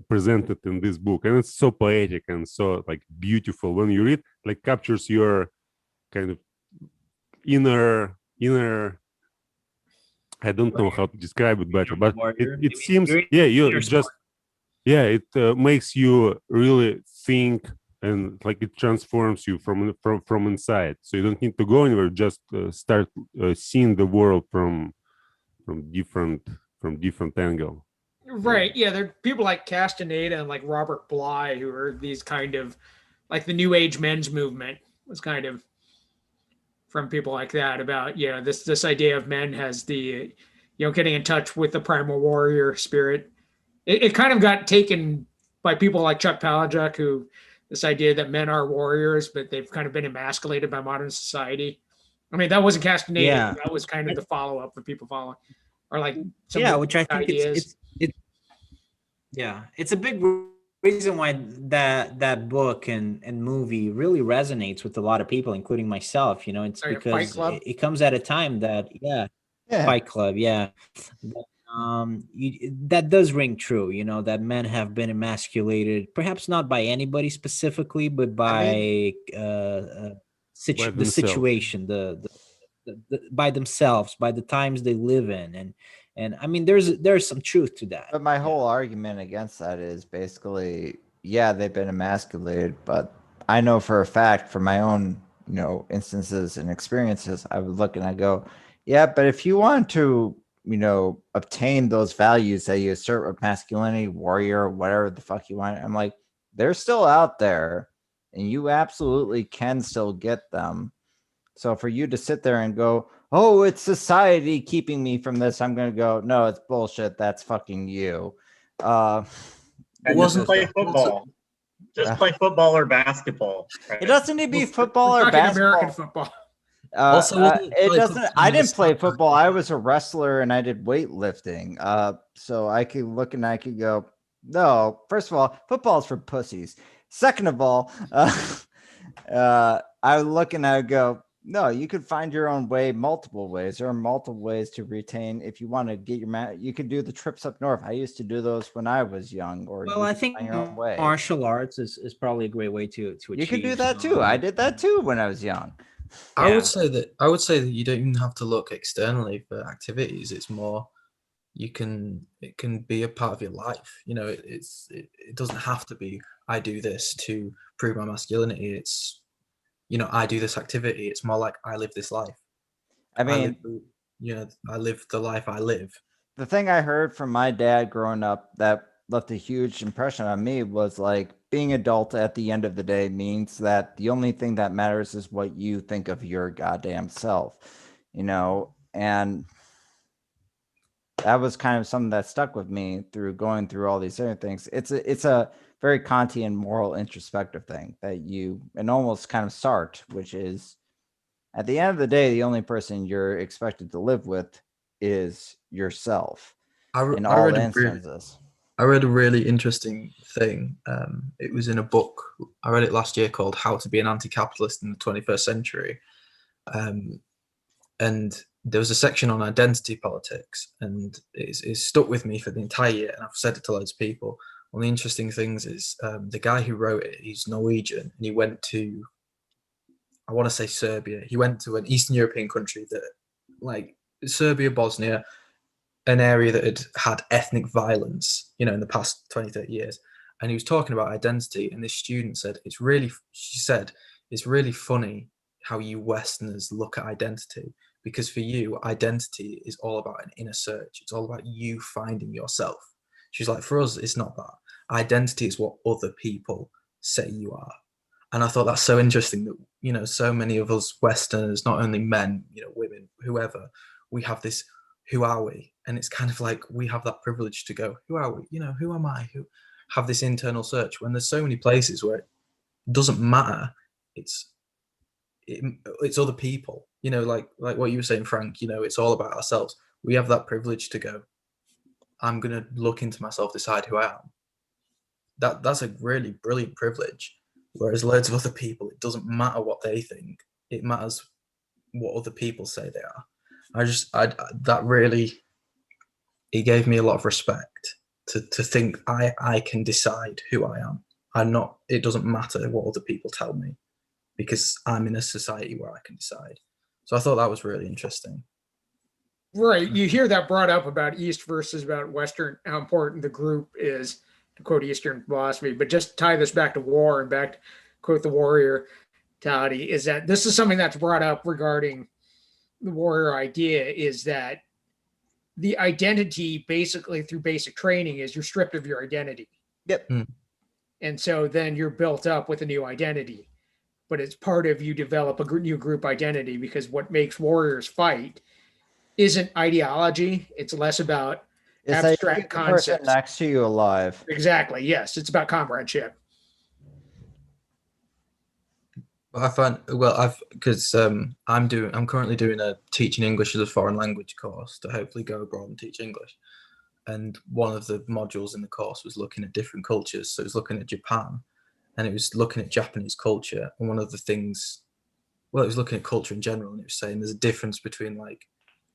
presented in this book, and it's so poetic and so like beautiful when you read. Like captures your kind of inner. I don't know how to describe it better, but it seems it makes you really think. And like it transforms you from inside, so you don't need to go anywhere. Just start seeing the world from different angle. Right? Yeah, there are people like Castaneda and like Robert Bly, who are these kind of like the New Age men's movement was kind of from people like that about this idea of men has the getting in touch with the primal warrior spirit. It kind of got taken by people like Chuck Palahniuk, who this idea that men are warriors, but they've kind of been emasculated by modern society. I mean, that wasn't Castaneda. Yeah. That was kind of the follow-up for people following, or like some Yeah, of the which I think ideas. it's a big reason why that book and movie really resonates with a lot of people, including myself. It's Fight because Club. it comes at a time that Fight Club, yeah. That does ring true, that men have been emasculated, perhaps not by anybody specifically, but by the themselves. situation, the by themselves, by the times they live in, and I mean, there's some truth to that. But my whole argument against that is basically, yeah, they've been emasculated, but I know for a fact from my own, instances and experiences, I would look and I go, yeah, but if you want to, obtain those values that you assert with masculinity, warrior, whatever the fuck you want, I'm like, they're still out there and you absolutely can still get them. So for you to sit there and go, oh, it's society keeping me from this, I'm going to go, no, it's bullshit. That's fucking you. And just play football. Just play football or basketball. Right? It doesn't need to be football or Talking basketball. American football. It doesn't. I didn't play football. I was a wrestler and I did weightlifting. So I could look and I could go, no. First of all, football is for pussies. Second of all, I would look and I would go, no. You could find your own way, multiple ways. There are multiple ways to retain. If you want to get your you could do the trips up north. I used to do those when I was young. Or well, I think find your own way. martial arts is probably a great way to achieve. You could do that too. I did that too when I was young. I would say that you don't even have to look externally for activities. It's more it can be a part of your life. It doesn't have to be I do this to prove my masculinity. It's I do this activity. It's more like I live this life. I mean, I live the life I live. The thing I heard from my dad growing up that left a huge impression on me was like, being adult at the end of the day means that the only thing that matters is what you think of your goddamn self, and that was kind of something that stuck with me through going through all these other things. It's a very Kantian moral introspective thing that and almost kind of Sartre, which is at the end of the day, the only person you're expected to live with is yourself in all instances. I read a really interesting thing. It was in a book. I read it last year called How to Be an Anti-Capitalist in the 21st Century. And there was a section on identity politics, and it's stuck with me for the entire year. And I've said it to loads of people. One of the interesting things is the guy who wrote it, he's Norwegian, and he went to, I want to say Serbia. He went to an Eastern European country that, like Serbia, Bosnia, an area that had ethnic violence, in the past 20, 30 years. And he was talking about identity. And this student said, it's really funny how you Westerners look at identity, because for you, identity is all about an inner search. It's all about you finding yourself. She's like, for us, it's not that. Identity is what other people say you are. And I thought that's so interesting that, so many of us Westerners, not only men, women, whoever, we have this, who are we? And it's kind of like we have that privilege to go, who are we? Who am I? Who have this internal search, when there's so many places where it doesn't matter. It's other people, like what you were saying, Frank, it's all about ourselves. We have that privilege to go, I'm going to look into myself, decide who I am. That's a really brilliant privilege. Whereas loads of other people, it doesn't matter what they think. It matters what other people say they are. It gave me a lot of respect to think I can decide who I am. It doesn't matter what other people tell me, because I'm in a society where I can decide. So I thought that was really interesting. Right. You hear that brought up about East versus about Western, how important the group is, to quote Eastern philosophy. But just tie this back to war and back to quote the warrior mentality, is that this is something that's brought up regarding the warrior idea, is that the identity basically through basic training is you're stripped of your identity. Yep. And so then you're built up with a new identity, but it's part of you develop a new group identity, because what makes warriors fight isn't ideology. It's less about It's like abstract keep the person concepts. next to you alive. Exactly. Yes, it's about comradeship. I find because I'm currently doing a teaching English as a foreign language course to hopefully go abroad and teach English. And one of the modules in the course was looking at different cultures. So it was looking at Japan, and it was looking at Japanese culture. And one of the things, well, it was looking at culture in general, and it was saying there's a difference between like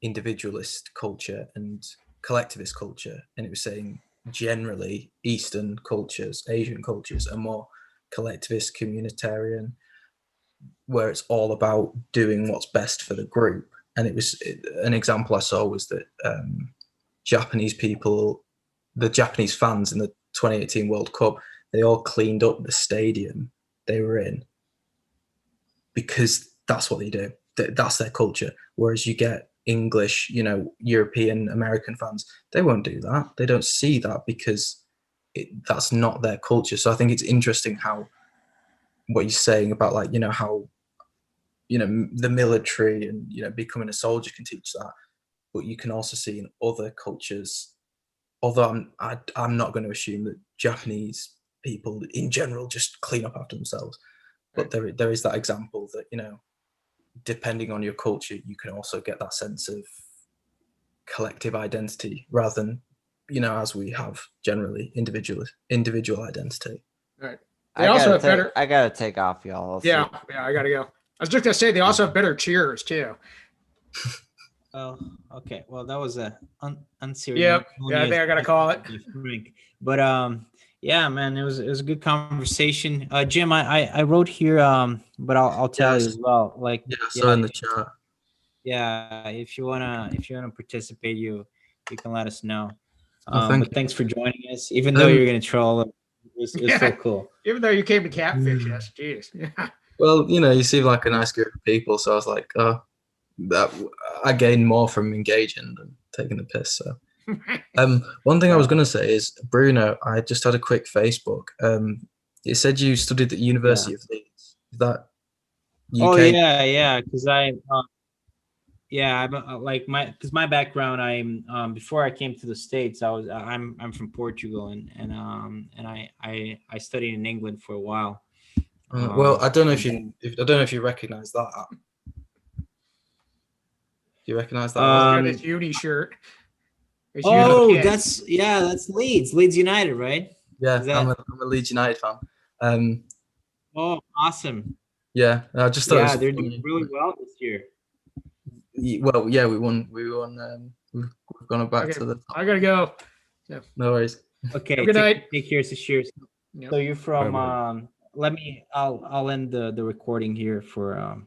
individualist culture and collectivist culture. And it was saying generally Eastern cultures, Asian cultures are more collectivist, communitarian, where it's all about doing what's best for the group. And an example I saw was that Japanese people, the Japanese fans in the 2018 World Cup, they all cleaned up the stadium they were in because that's what they do. That's their culture. Whereas you get English, European American fans, they won't do that. They don't see that because that's not their culture. So I think it's interesting how what you're saying about like, how, the military and, becoming a soldier can teach that. But you can also see in other cultures, although I'm not going to assume that Japanese people in general just clean up after themselves. But there is that example that, depending on your culture, you can also get that sense of collective identity rather than, as we have generally individual identity. Right. I gotta take off, y'all. Yeah, I gotta go. I was just gonna say they also have better cheers too. Oh, okay. Well, that was a unserious. Yep. Yeah, I think I gotta call it. But yeah, man, it was a good conversation. Jim, I wrote here, but I'll tell you as well. Like, yeah, I saw in the chat. Yeah, if you wanna participate, you can let us know. But thanks for joining us, even though you're gonna troll. It was so cool. Even though you came to catfish us, jeez. Yeah. Well, you seem like a nice group of people, so I was like, oh, that I gained more from engaging than taking the piss. So, one thing I was going to say is, Bruno, I just had a quick Facebook. You said you studied at the University of Leeds. Is that UK? Oh yeah, because I'm like my background. I'm before I came to the States, I'm from Portugal and I studied in England for a while. Well, I don't know if you recognize that. Do you recognize that? Got his uni shirt. That's Leeds United, right? Yeah, I'm a Leeds United fan. Oh, awesome. Yeah, I just thought. Yeah, they're doing really well this year. Well, yeah, we won. We've gone back to the top. I gotta go. Yeah. No worries. Okay. Good night. Take care, cheers. Yep. So you're from. I'll end the recording here for